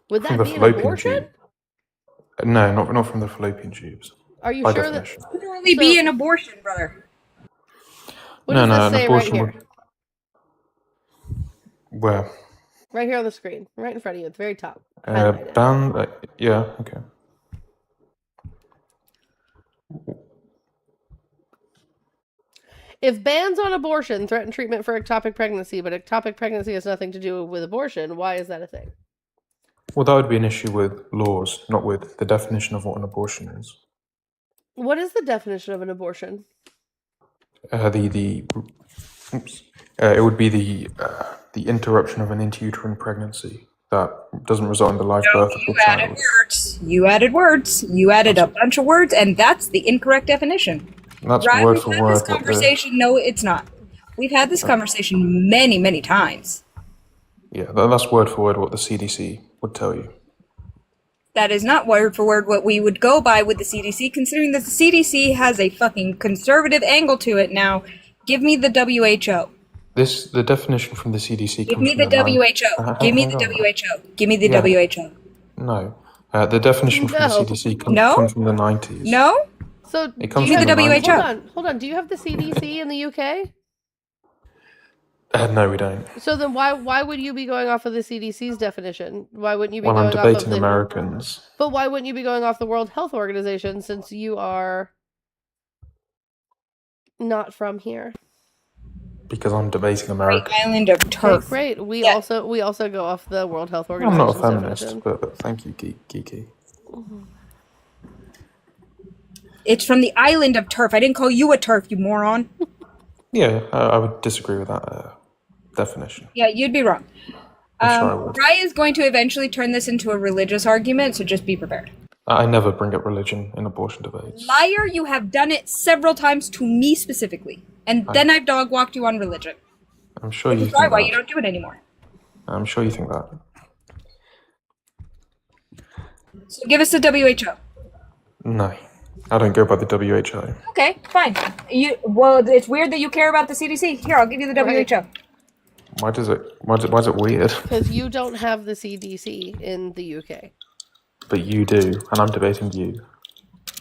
Would From that the be an fallopian abortion? tube? No, not from the fallopian tubes. Are you by sure definition. that Literally be an abortion, brother. What No, does no, this an say right abortion here? would. Where? Right here on the screen, right in front of you, at the very top. Highlighted. Down. Yeah. Okay. If bans on abortion threaten treatment for ectopic pregnancy, but ectopic pregnancy has nothing to do with abortion, why is that a thing? Well, that would be an issue with laws, not with the definition of what an abortion is. What is the definition of an abortion? It would be the interruption of an intrauterine pregnancy that doesn't result in the live birth of the child. You added words. You added a bunch of words, and that's the incorrect definition. That's Right? word We've for had word. this conversation. No, it's not. We've had this conversation many, many times. Yeah, that's word for word what the CDC would tell you. That is not word for word what we would go by with the CDC, considering that the CDC has a fucking conservative angle to it now. Give me the WHO. The definition from the CDC Give comes me from the the WHO. Give me the WHO. Give me the WHO. No. The definition from the No. CDC No? comes from the 90s. No? So It comes do you from have the WHO. Hold on. Do you have the CDC in the UK? No, we don't. So then why would you be going off of the CDC's definition? Why wouldn't you be When I'm going off of debating the Americans, But why wouldn't you be going off the World Health Organization since you are not from here? because I'm debating Americans. Island of turf. Great. We also go off the World Health I'm Organization's not a feminist, definition. but thank you, Geeky. It's from the island of turf. I didn't call you a turf, you moron. Yeah, I would disagree with that definition. Yeah, you'd be wrong. I'm sure I would. Rye is going to eventually turn this into a religious argument, so just be prepared. I never bring up religion in abortion debates. Liar, you have done it several times to me specifically. And then I've dog walked you on religion. I'm sure Which you is think why that. you don't do it anymore. I'm sure you think that. So give us the WHO. No, I don't go by the WHO. Okay, fine. Well, it's weird that you care about the CDC. Here, I'll give you the WHO. Why is it weird? Because you don't have the CDC in the UK. But you do, and I'm debating you.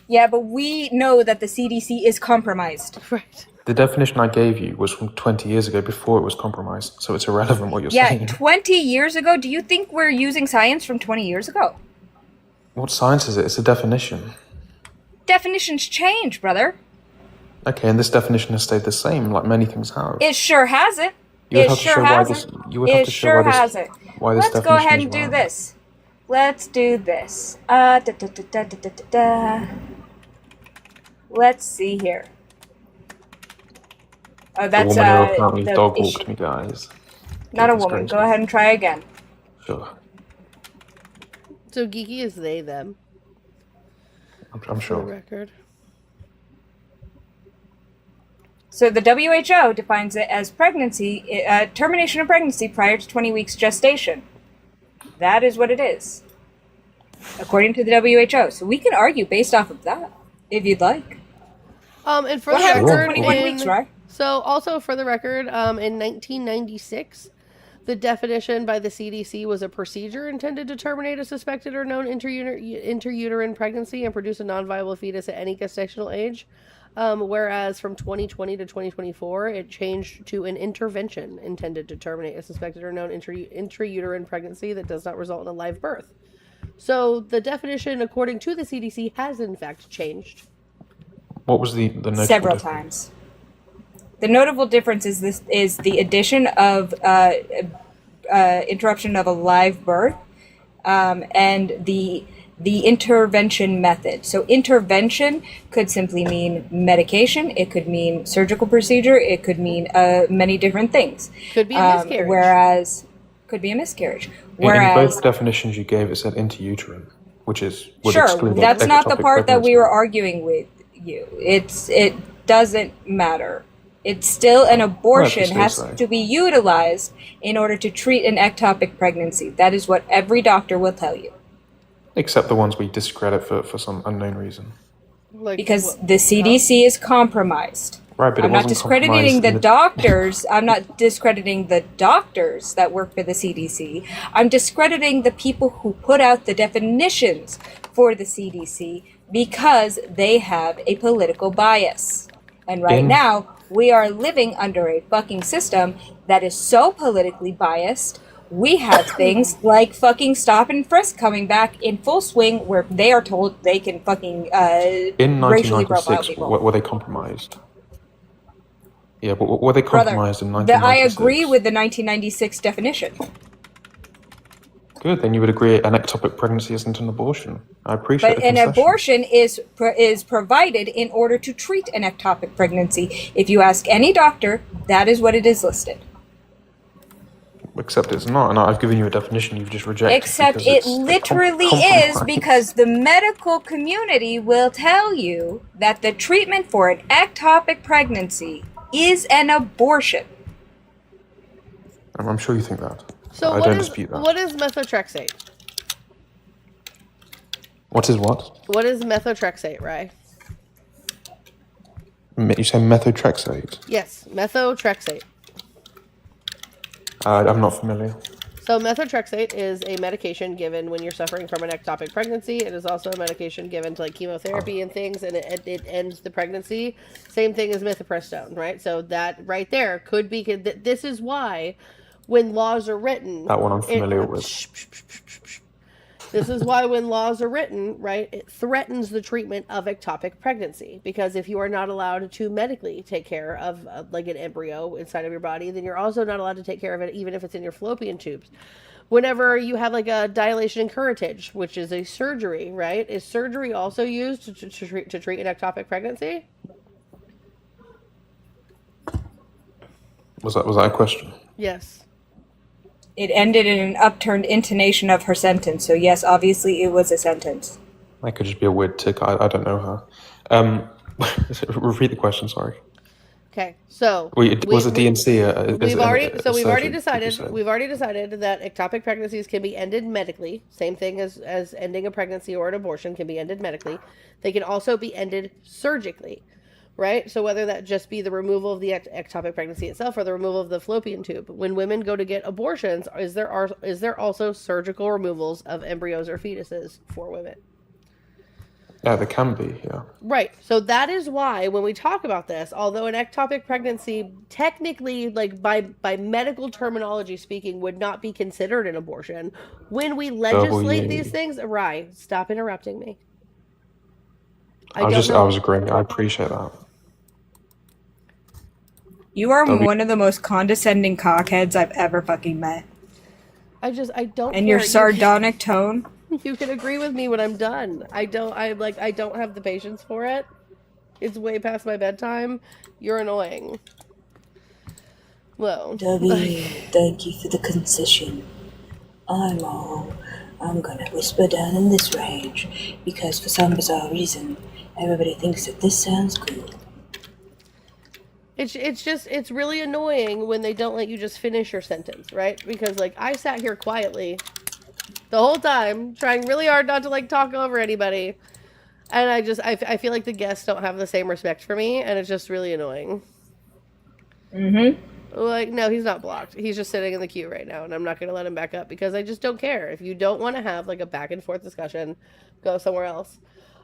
Yeah, but we know that the CDC is compromised. Right. The definition I gave you was from 20 years ago before it was compromised, so it's irrelevant what you're Yeah, saying. 20 years ago? Do you think we're using science from 20 years ago? What science is it? It's a definition. Definitions change, brother. Okay, and this definition has stayed the same, like many things have. It sure hasn't. You would It have to sure show why hasn't. this. You would have It to show sure why this. hasn't. Why this Let's go definition ahead is and do wrong. this. Let's do this. Da, da, da, da, da, da, da. Let's see here. Oh, The that's woman who apparently the dog issue. walked me, guys. Not a Goodness woman. gracious. Go ahead and try again. Sure, So geeky is they, them. I'm For the sure. record. So the WHO defines it as pregnancy, termination of pregnancy prior to 20 weeks gestation. That is what it is, according to the WHO. So we can argue based off of that, if you'd like. And for What the happens at record, 21 weeks, right? So also for the record, in 1996, the definition by the CDC was a procedure intended to terminate a suspected or known intrauterine pregnancy and produce a non-viable fetus at any gestational age. Whereas from 2020 to 2024, it changed to an intervention intended to terminate a suspected or known intrauterine pregnancy that does not result in a live birth. So the definition, according to the CDC, has in fact changed. What was the notable Several difference? times. The notable difference is the addition of interruption of a live birth, and the the intervention method. So intervention could simply mean medication. It could mean surgical procedure. It could mean many different things. Could be a miscarriage. Whereas, could be a miscarriage. In Whereas, both definitions you gave, it said intrauterine, which would sure, exclude that's not the ectopic part that we pregnancy. were arguing with you. It doesn't matter. It's still an abortion has to be utilized in order to treat an ectopic pregnancy. That is what every doctor will tell you. Except the ones we discredit for some unknown reason. Because the CDC is compromised. Right, but I'm it not wasn't discrediting compromised the in the- doctors. I'm not discrediting the doctors that work for the CDC. I'm discrediting the people who put out the definitions for the CDC because they have a political bias. And right now, we are living under a fucking system that is so politically biased. We have things like fucking stop and frisk coming back in full swing where they are told they can fucking In racially profile 1996, people. were they compromised? Yeah, but were they Brother, compromised in I 1996? agree with the 1996 definition. Good, then you would agree an ectopic pregnancy isn't an abortion. I appreciate But the an concession. abortion is provided in order to treat an ectopic pregnancy. If you ask any doctor, that is what it is listed. Except it's not, and I've given you a definition you've just rejected. Except because it it's literally is, because the medical community will tell you that the treatment for an ectopic pregnancy is an abortion. I'm sure you think that. So I don't dispute that. what is methotrexate? What is what? What is methotrexate, Ray? You say methotrexate? Yes, methotrexate. I'm not familiar. So methotrexate is a medication given when you're suffering from an ectopic pregnancy. It is also a medication given to like chemotherapy and things, and it ends the pregnancy. Same thing as mifepristone, right? So that right there could be. This is why when laws are written, That one I'm familiar with. This is why when laws are written, right, it threatens the treatment of ectopic pregnancy. Because if you are not allowed to medically take care of like an embryo inside of your body, then you're also not allowed to take care of it even if it's in your fallopian tubes. Whenever you have like a dilation and curettage, which is a surgery, right, is surgery also used to treat an ectopic pregnancy? Was that a question? Yes. It ended in an upturned intonation of her sentence. So yes, obviously it was a sentence. That could just be a weird tick. I don't know her. Repeat the question. Sorry. Okay, so was a DNC? We've already surgery, decided. We've already decided that ectopic pregnancies can be ended medically. Same thing as ending a pregnancy or an abortion can be ended medically. They can also be ended surgically, right? So whether that just be the removal of the ectopic pregnancy itself or the removal of the fallopian tube. When women go to get abortions, is there also surgical removals of embryos or fetuses for women? Yeah, there can be, yeah. Right. So that is why when we talk about this, although an ectopic pregnancy technically, like by medical terminology speaking, would not be considered an abortion, when we legislate these things, Rye, stop interrupting me. I was agreeing. I appreciate that. You are one of the most condescending cockheads I've ever fucking met. I don't. And your sardonic tone. You can agree with me when I'm done. I don't have the patience for it. It's way past my bedtime. You're annoying. Well, Debbie, thank you for the concession. I'm gonna whisper down in this range because for some bizarre reason, everybody thinks that this sounds cool. It's really annoying when they don't let you just finish your sentence, right? Because like I sat here quietly the whole time, trying really hard not to like talk over anybody, and I feel like the guests don't have the same respect for me, and it's just really annoying. Like, no, he's not blocked. He's just sitting in the queue right now, and I'm not going to let him back up because I just don't care. If you don't want to have like a back and forth discussion, go somewhere else.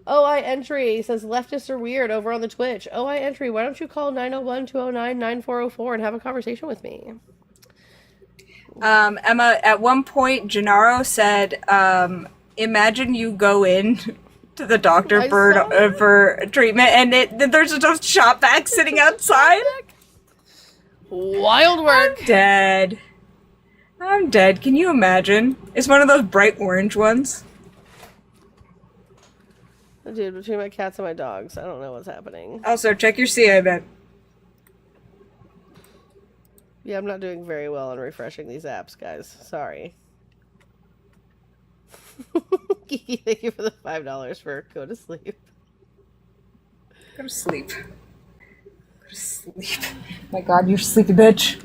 OI Entry says leftists are weird over on the Twitch. OI Entry, why don't you call 901-209-9404 and have a conversation with me? Emma, at one point, Gennaro said, imagine you go in to the doctor for treatment, and there's just a shop vac sitting outside. Wild work. I'm dead. Can you imagine? It's one of those bright orange ones. Dude, between my cats and my dogs, I don't know what's happening. Also, check your CI. Yeah, I'm not doing very well on refreshing these apps, guys. Sorry. Kiki, thank you for the $5 for go to sleep. Go to sleep. Go to sleep. My God, you're sleepy bitch.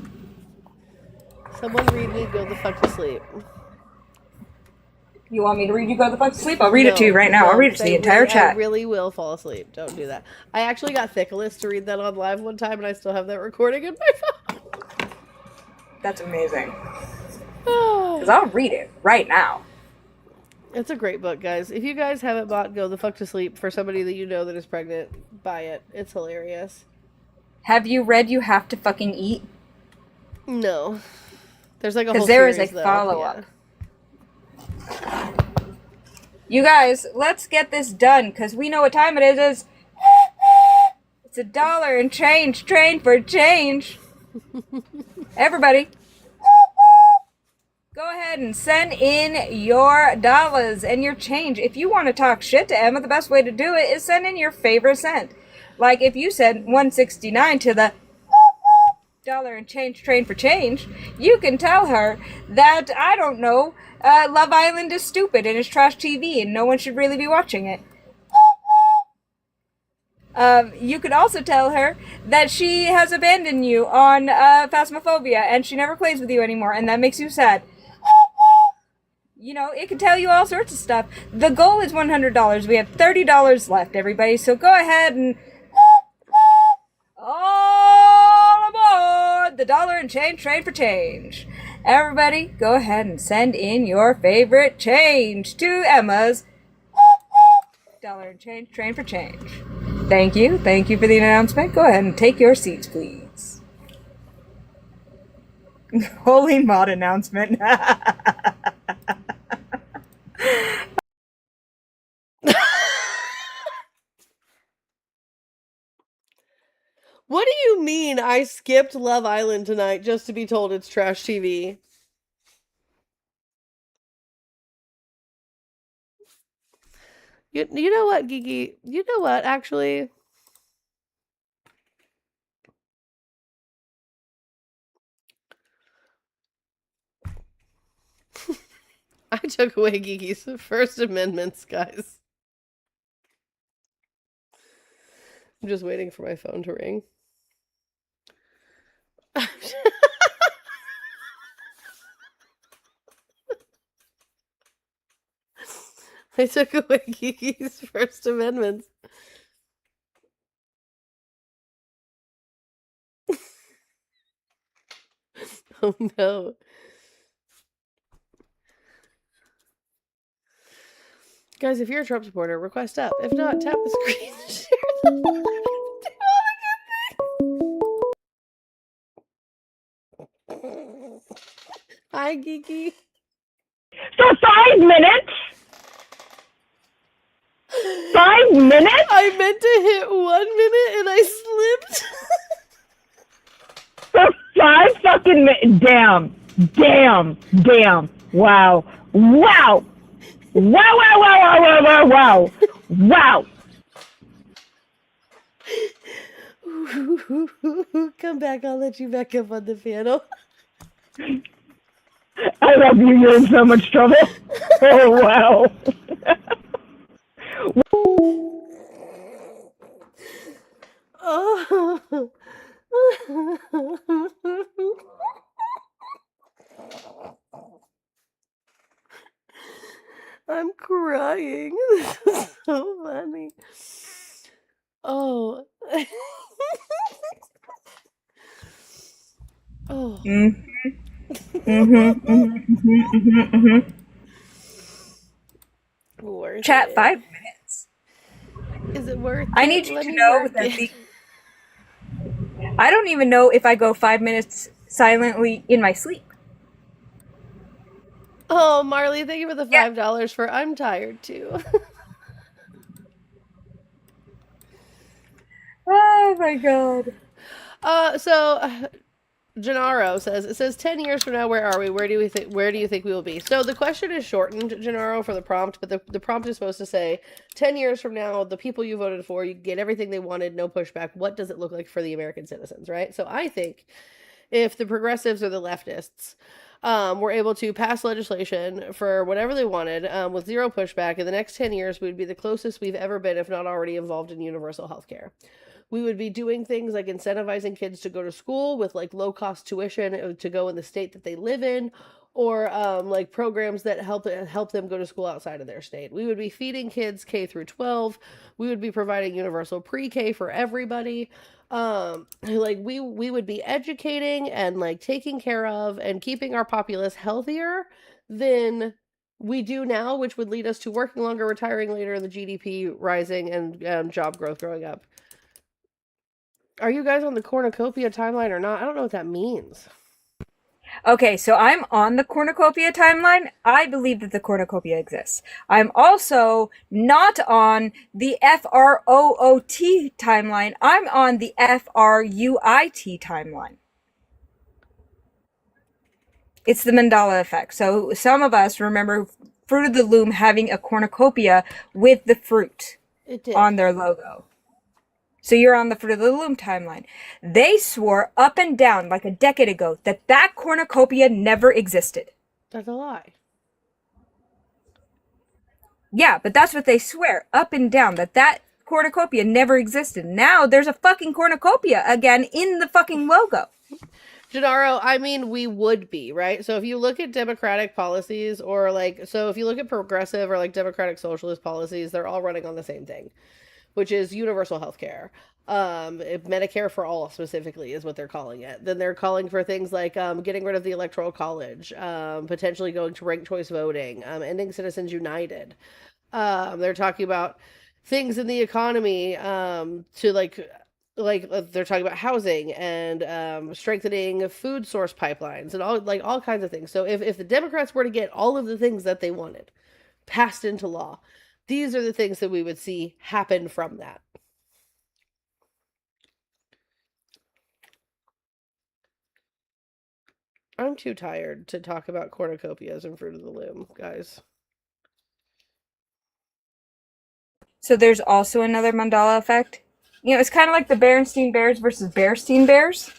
Someone read me Go the Fuck to Sleep. You want me to read you Go the Fuck to Sleep? I'll read it to you right now. No, I'll read it to the entire chat. I really will fall asleep. Don't do that. I actually got Thickless to read that on live one time, and I still have that recording in my phone. That's amazing. Because I'll read it right now. It's a great book, guys. If you guys haven't bought Go the Fuck to Sleep for somebody that you know that is pregnant, buy it. It's hilarious. Have you read You Have to Fucking Eat? No. There's like a whole Because there is series, a though. follow-up. You guys, let's get this done, because we know what time it is. It's $1 and change, train for change. Everybody, go ahead and send in your dollars and your change. If you want to talk shit to Emma, the best way to do it is send in your favorite cent. Like if you send $1.69 to the dollar and change train for change, you can tell her that, I don't know, Love Island is stupid and is trash TV and no one should really be watching it. You could also tell her that she has abandoned you on Phasmophobia and she never plays with you anymore and that makes you sad. You know, it can tell you all sorts of stuff. The goal is $100. We have $30 left, everybody, so go ahead and all aboard the dollar and change train for change. Everybody, go ahead and send in your favorite change to Emma's dollar and change train for change. Thank you. Thank you for the announcement. Go ahead and take your seats, please. Holy mod announcement. What do you mean I skipped Love Island tonight just to be told it's trash TV? You know what, Geeky? You know what, actually? I took away Geeky's First Amendments, guys. I'm just waiting for my phone to ring. I took away Geeky's First Amendments. Oh no. Guys, if you're a Trump supporter, request up. If not, tap the screen to share the live. Do all the good things. Hi, Geeky. For 5 minutes? 5 minutes? I meant to hit 1 minute and I slipped. For 5 fucking minutes? Damn. Wow. Wow. Come back, I'll let you back up on the piano. I love you, you're in so much trouble. Oh, wow. Oh. I'm crying. This is so funny. Oh. Oh. Worth Chat it. 5 minutes. Is it worth I it? need you Let to me know work that it. I don't even know if I go 5 minutes silently in my sleep. Oh, Marley, thank you for the $5 for I'm tired too. Oh my god. So Gennaro says, it says 10 years from now, where are we? Where do you think we will be? So the question is shortened, Gennaro, for the prompt, but the prompt is supposed to say 10 years from now, the people you voted for, you get everything they wanted, no pushback. What does it look like for the American citizens, right? So I think if the progressives or the leftists were able to pass legislation for whatever they wanted with zero pushback, in the next 10 years, we would be the closest we've ever been, if not already involved in universal health care. We would be doing things like incentivizing kids to go to school with like low cost tuition to go in the state that they live in, or like programs that help them go to school outside of their state. We would be feeding kids K through 12. We would be providing universal pre-K for everybody. Like we would be educating and like taking care of and keeping our populace healthier than we do now, which would lead us to working longer, retiring later, the GDP rising, and job growth growing up. Are you guys on the cornucopia timeline or not? I don't know what that means. Okay, so I'm on the cornucopia timeline. I believe that the cornucopia exists. I'm also not on the FROOT timeline. I'm on the FRUIT timeline. It's the Mandela effect. So some of us remember Fruit of the Loom having a cornucopia with the fruit on their logo. So you're on the Fruit of the Loom timeline. They swore up and down like a decade ago that that cornucopia never existed. That's a lie. Yeah, but that's what they swear up and down, that cornucopia never existed. Now there's a fucking cornucopia again in the fucking logo. Gennaro, I mean, we would be, right? So if you look at democratic policies or if you look at progressive or like democratic socialist policies, they're all running on the same thing, which is universal health care. Medicare for all specifically is what they're calling it. Then they're calling for things like getting rid of the electoral college, potentially going to ranked choice voting, ending Citizens United. They're talking about things in the economy to they're talking about housing and strengthening food source pipelines and all kinds of things. So if the Democrats were to get all of the things that they wanted passed into law, these are the things that we would see happen from that. I'm too tired to talk about cornucopias and Fruit of the Loom, guys. So there's also another Mandela effect. You know, it's kind of like the Berenstein Bears versus Bearstein Bears,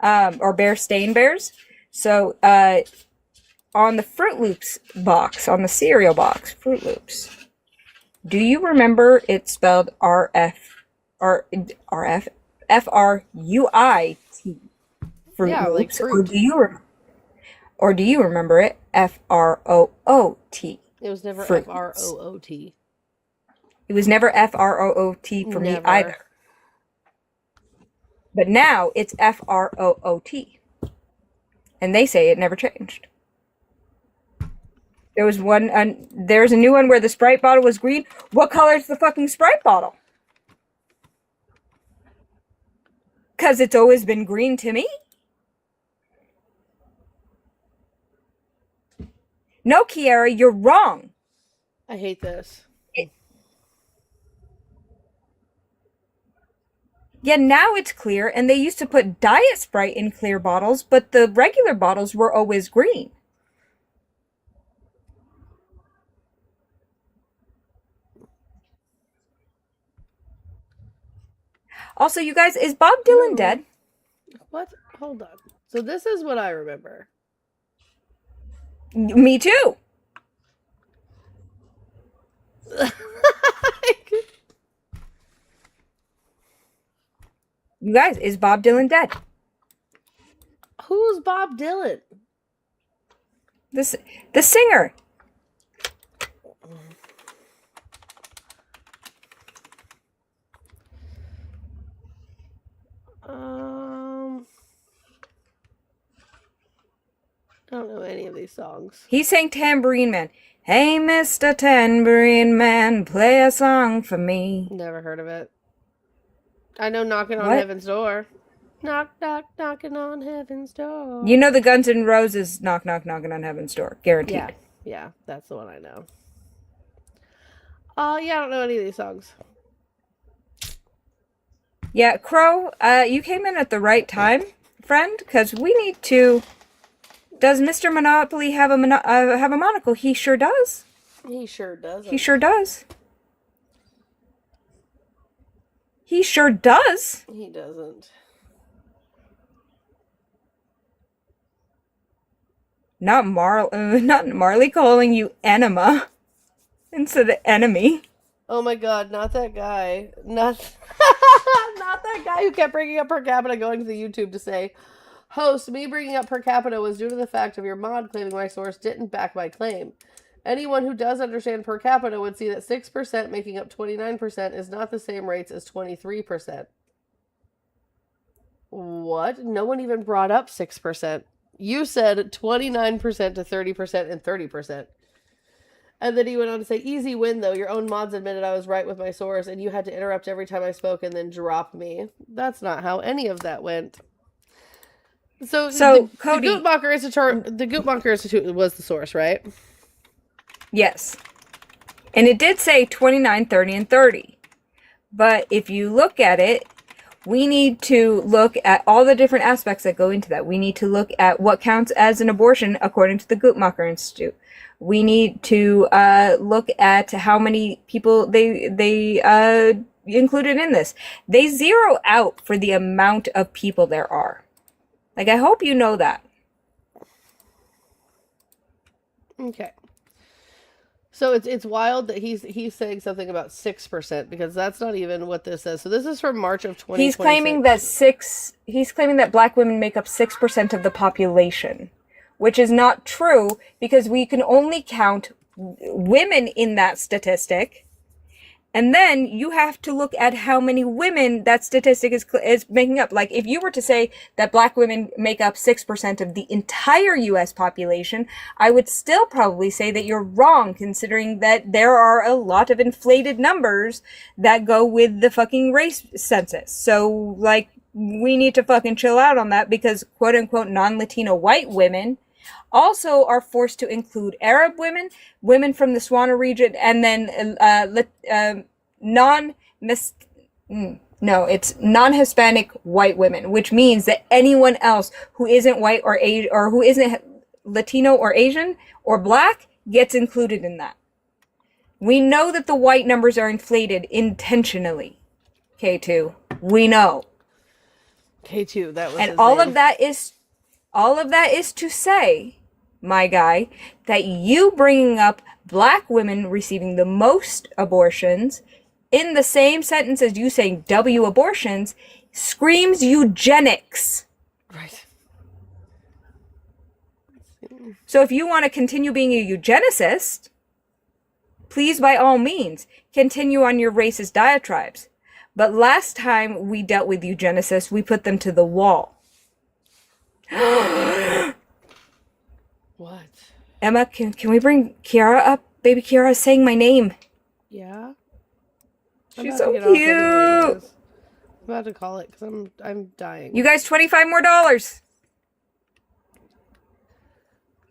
or Bearstain Bears. So on the Fruit Loops box, on the cereal box, Fruit Loops, do you remember it's spelled F-R-U-I-T? Fruit Yeah, Loops, like fruit. or do you remember it F-R-O-O-T? It was never Fruit F-R-O-O-T. It was never F-R-O-O-T for me either. But now it's F-R-O-O-T. And they say it never changed. There was there's a new one where the Sprite bottle was green. What color is the fucking Sprite bottle? Because it's always been green to me. No, Kiara, you're wrong. I hate this. Yeah, now it's clear, and they used to put Diet Sprite in clear bottles, but the regular bottles were always green. Also, you guys, is Bob Dylan dead? What? Hold on. So this is what I remember. Me too. You guys, is Bob Dylan dead? Who's Bob Dylan? The singer. I don't know any of these songs. He sang Tambourine Man. Hey, Mr. Tambourine Man, play a song for me. Never heard of it. I know Knocking on What? Heaven's Door. Knock, knock, knocking on heaven's door. You know the Guns N' Roses knock, knock, knocking on heaven's door. Guaranteed. Yeah, yeah, that's the one I know. Oh, yeah, I don't know any of these songs. Yeah, Crow, you came in at the right time, friend, because we need to. Does Mr. Monopoly have a monocle? He sure does. He sure does. He sure does. He sure does. He doesn't. Not Marley calling you enema instead of enemy. Oh my god, not that guy. Not not that guy who kept bringing up per capita going to the YouTube to say, host, me bringing up per capita was due to the fact of your mod claiming my source didn't back my claim. Anyone who does understand per capita would see that 6% making up 29% is not the same rates as 23%. What? No one even brought up 6%. You said 29% to 30% and 30%. And then he went on to say, easy win though. Your own mods admitted I was right with my source and you had to interrupt every time I spoke and then drop me. That's not how any of that went. So Cody, the Guttmacher Institute was the source, right? Yes. And it did say 29, 30, and 30. But if you look at it, we need to look at all the different aspects that go into that. We need to look at what counts as an abortion according to the Guttmacher Institute. We need to look at how many people they included in this. They zero out for the amount of people there are. Like, I hope you know that. Okay. So it's wild that he's saying something about 6% because that's not even what this says. So this is from March of 2026. He's claiming that black women make up 6% of the population, which is not true because we can only count women in that statistic. And then you have to look at how many women that statistic is making up. Like, if you were to say that black women make up 6% of the entire U.S. population, I would still probably say that you're wrong, considering that there are a lot of inflated numbers that go with the fucking race census. So, like, we need to fucking chill out on that because quote-unquote non-Latino white women also are forced to include Arab women, women from the Swana region, and then non-Hispanic white women, which means that anyone else who isn't white or Asian or who isn't Latino or Asian or black gets included in that. We know that the white numbers are inflated intentionally. K2, we know. K2, that was and his all name. All of that is to say, my guy, that you bringing up black women receiving the most abortions in the same sentence as you saying W abortions screams eugenics. Right. So if you want to continue being a eugenicist, please, by all means, continue on your racist diatribes. But last time we dealt with eugenicists, we put them to the wall. What? Emma, can we bring Kiara up? Baby Kiara is saying my name. Yeah. She's so cute. I'm about to call it because I'm dying. You guys, $25 more.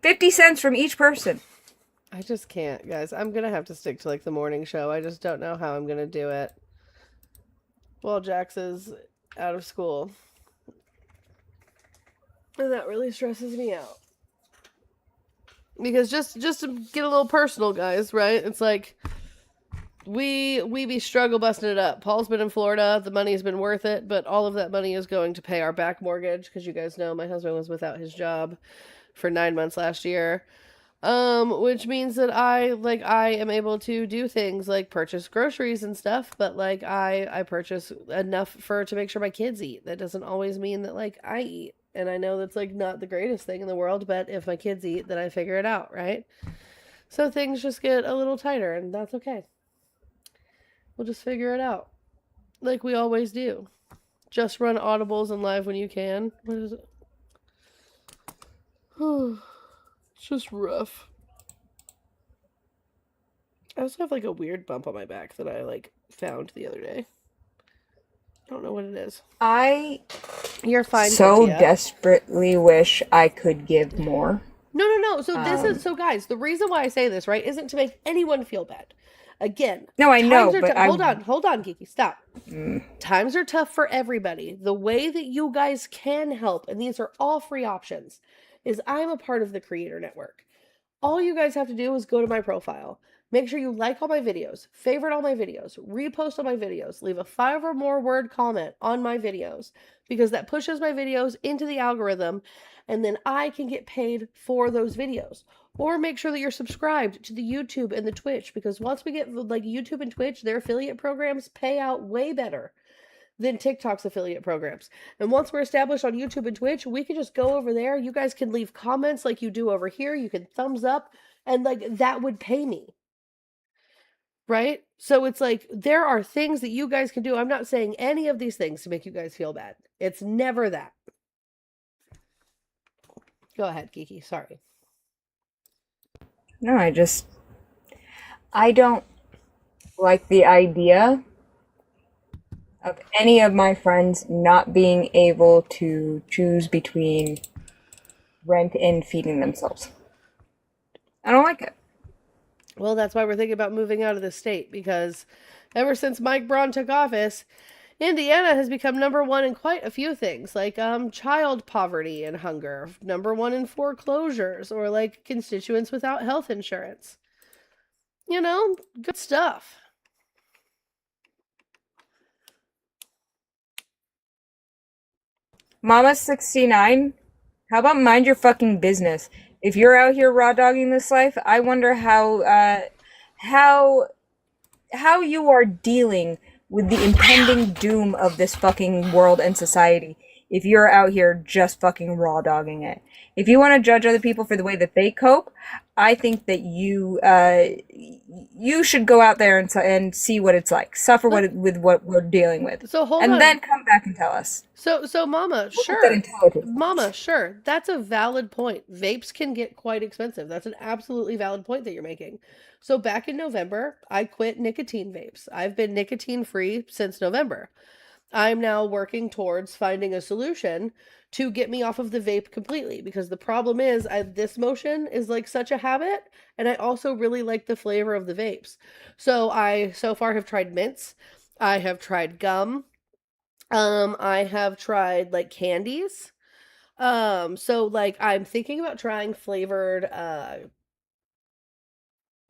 50 cents from each person. I just can't, guys. I'm gonna have to stick to like the morning show. I just don't know how I'm gonna do it. Well, Jax is out of school. And that really stresses me out. Because just to get a little personal, guys, right? It's like we be struggle busting it up. Paul's been in Florida. The money's been worth it, but all of that money is going to pay our back mortgage because you guys know my husband was without his job for 9 months last year. Which means that I am able to do things like purchase groceries and stuff, but like I purchase enough to make sure my kids eat. That doesn't always mean that like I eat. And I know that's like not the greatest thing in the world, but if my kids eat, then I figure it out, right? So things just get a little tighter, and that's okay. We'll just figure it out. Like we always do. Just run audibles and live when you can. What is it? It's just rough. I also have like a weird bump on my back that I like found the other day. I don't know what it is. You're fine. So Cynthia. desperately wish I could give more. No. So this is so guys, the reason why I say this, right, isn't to make anyone feel bad. Again, No, I know, times are but hold on, Kiki, stop. Times are tough for everybody. The way that you guys can help, and these are all free options, is I'm a part of the Creator Network. All you guys have to do is go to my profile. Make sure you like all my videos, favorite all my videos, repost all my videos, leave a 5 or more word comment on my videos, because that pushes my videos into the algorithm, and then I can get paid for those videos. Or make sure that you're subscribed to the YouTube and the Twitch, because once we get like YouTube and Twitch, their affiliate programs pay out way better than TikTok's affiliate programs. And once we're established on YouTube and Twitch, we can just go over there. You guys can leave comments like you do over here. You can thumbs up, and like that would pay me. Right? So it's like there are things that you guys can do. I'm not saying any of these things to make you guys feel bad. It's never that. Go ahead, Kiki. Sorry. No, I don't like the idea of any of my friends not being able to choose between rent and feeding themselves. I don't like it. Well, that's why we're thinking about moving out of the state, because ever since Mike Braun took office, Indiana has become #1 in quite a few things, like child poverty and hunger, #1 in foreclosures, or like constituents without health insurance. You know, good stuff. Mama's 69. How about mind your fucking business? If you're out here raw dogging this life, I wonder how you are dealing with the impending doom of this fucking world and society if you're out here just fucking raw dogging it. If you want to judge other people for the way that they cope, I think that you should go out there and see what it's like. Suffer with what we're dealing with. So hold and on. then come back and tell us. So Mama, sure. Mama, sure. That's a valid point. Vapes can get quite expensive. That's an absolutely valid point that you're making. So back in November, I quit nicotine vapes. I've been nicotine free since November. I'm now working towards finding a solution to get me off of the vape completely, because the problem is this motion is like such a habit, and I also really like the flavor of the vapes. So I so far have tried mints. I have tried gum. I have tried like candies. So like I'm thinking about trying flavored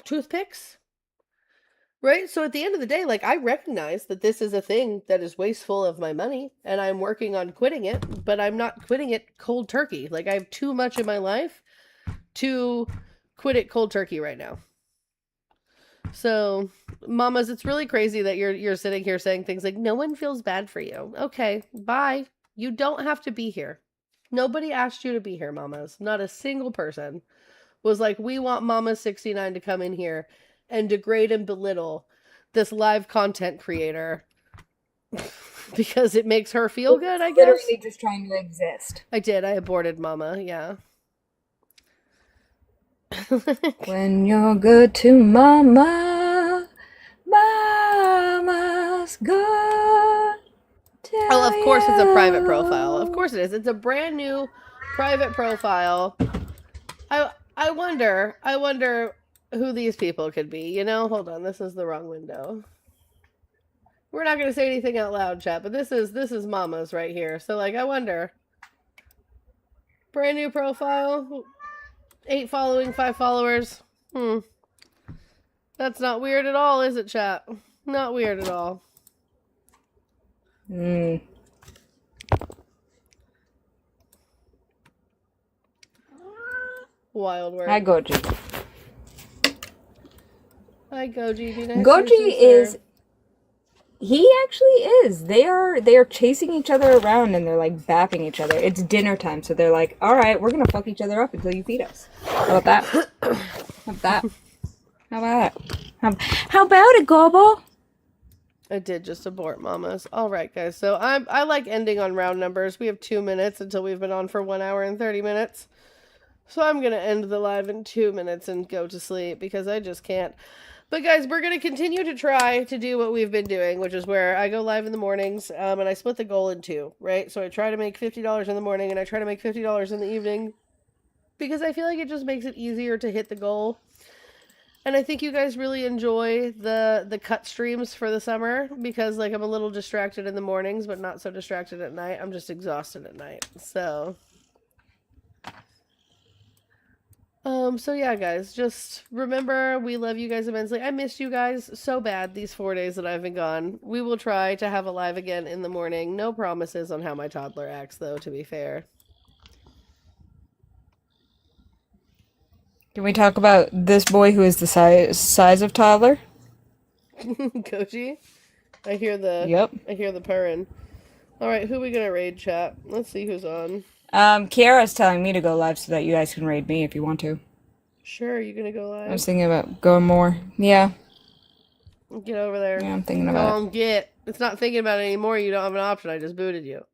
toothpicks. Right? So at the end of the day, like I recognize that this is a thing that is wasteful of my money, and I'm working on quitting it, but I'm not quitting it cold turkey. Like I have too much in my life to quit it cold turkey right now. So, mamas, it's really crazy that you're sitting here saying things like no one feels bad for you. Okay, bye. You don't have to be here. Nobody asked you to be here, mamas. Not a single person was like, we want Mama 69 to come in here and degrade and belittle this live content creator because it makes her feel good, I guess. Literally just trying to exist. I did. I aborted Mama, yeah. When you're good to Mama, Mama's good. Oh, of course it's a private profile. Of course it is. It's a brand new private profile. I wonder who these people could be. You know, hold on. This is the wrong window. We're not going to say anything out loud, chat, but this is Mama's right here. So like I wonder. Brand new profile. 8 following, 5 followers. That's not weird at all, is it, chat? Not weird at all. Wild word. Hi, Goji. Hi, Goji. Be nice Goji is. He actually is. They are chasing each other around and they're like bapping each other. It's dinner time, so they're like, "All right, we're gonna fuck each other up until you feed us." How about that? How about that? How about it? How about it, Gobble? I did just abort Mamas. All right, guys. So I like ending on round numbers. We have 2 minutes until we've been on for 1 hour and 30 minutes. So I'm gonna end the live in 2 minutes and go to sleep because I just can't. But guys, we're going to continue to try to do what we've been doing, which is where I go live in the mornings, and I split the goal in 2, right? So I try to make $50 in the morning, and I try to make $50 in the evening, because I feel like it just makes it easier to hit the goal. And I think you guys really enjoy the cut streams for the summer because like I'm a little distracted in the mornings, but not so distracted at night. I'm just exhausted at night. So yeah, guys, just remember we love you guys immensely. I missed you guys so bad these 4 days that I've been gone. We will try to have a live again in the morning. No promises on how my toddler acts though, to be fair. Can we talk about this boy who is the size of toddler? Koji? I hear the purring. Alright, who are we gonna raid, chat? Let's see who's on. Kiara's telling me to go live so that you guys can raid me if you want to. Sure, you gonna go I live? was thinking about going more. Yeah. Get over there. Yeah, I'm thinking about it. Get. It's not thinking about it anymore. You don't have an option. I just booted you.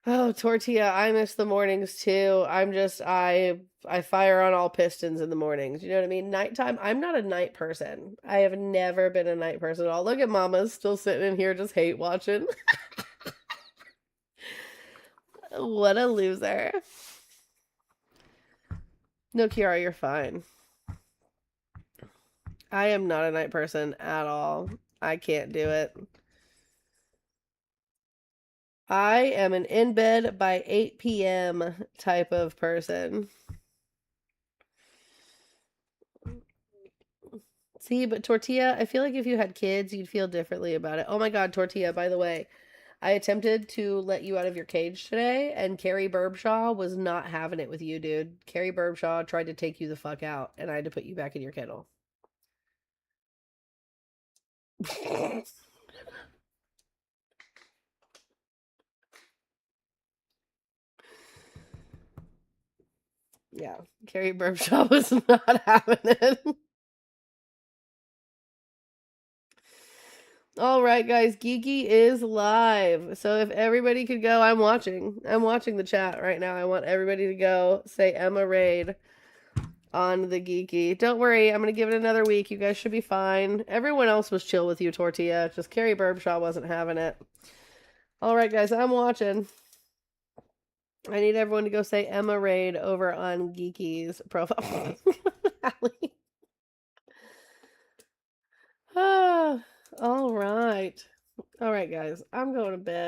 Oh, Tortilla, I miss the mornings too. I fire on all pistons in the mornings. You know what I mean? Nighttime, I'm not a night person. I have never been a night person at all. Look at Mama's still sitting in here just hate watching. What a loser. No, Kiara, you're fine. I am not a night person at all. I can't do it. I am an in bed by 8 p.m. type of person. See, but Tortilla, I feel like if you had kids, you'd feel differently about it. Oh my God, Tortilla, by the way, I attempted to let you out of your cage today, and Carrie Burbshaw was not having it with you, dude. Carrie Burbshaw tried to take you the fuck out, and I had to put you back in your kennel. Yeah, Carrie Burbshaw was not having it. All right, guys, Geeky is live. So if everybody could go, I'm watching the chat right now. I want everybody to go say Emma Raid on the Geeky. Don't worry, I'm going to give it another week. You guys should be fine. Everyone else was chill with you, Tortilla. Just Carrie Burbshaw wasn't having it. All right, guys, I'm watching. I need everyone to go say Emma Raid over on Geeky's profile. Ah, all right. All right, guys, I'm going to bed.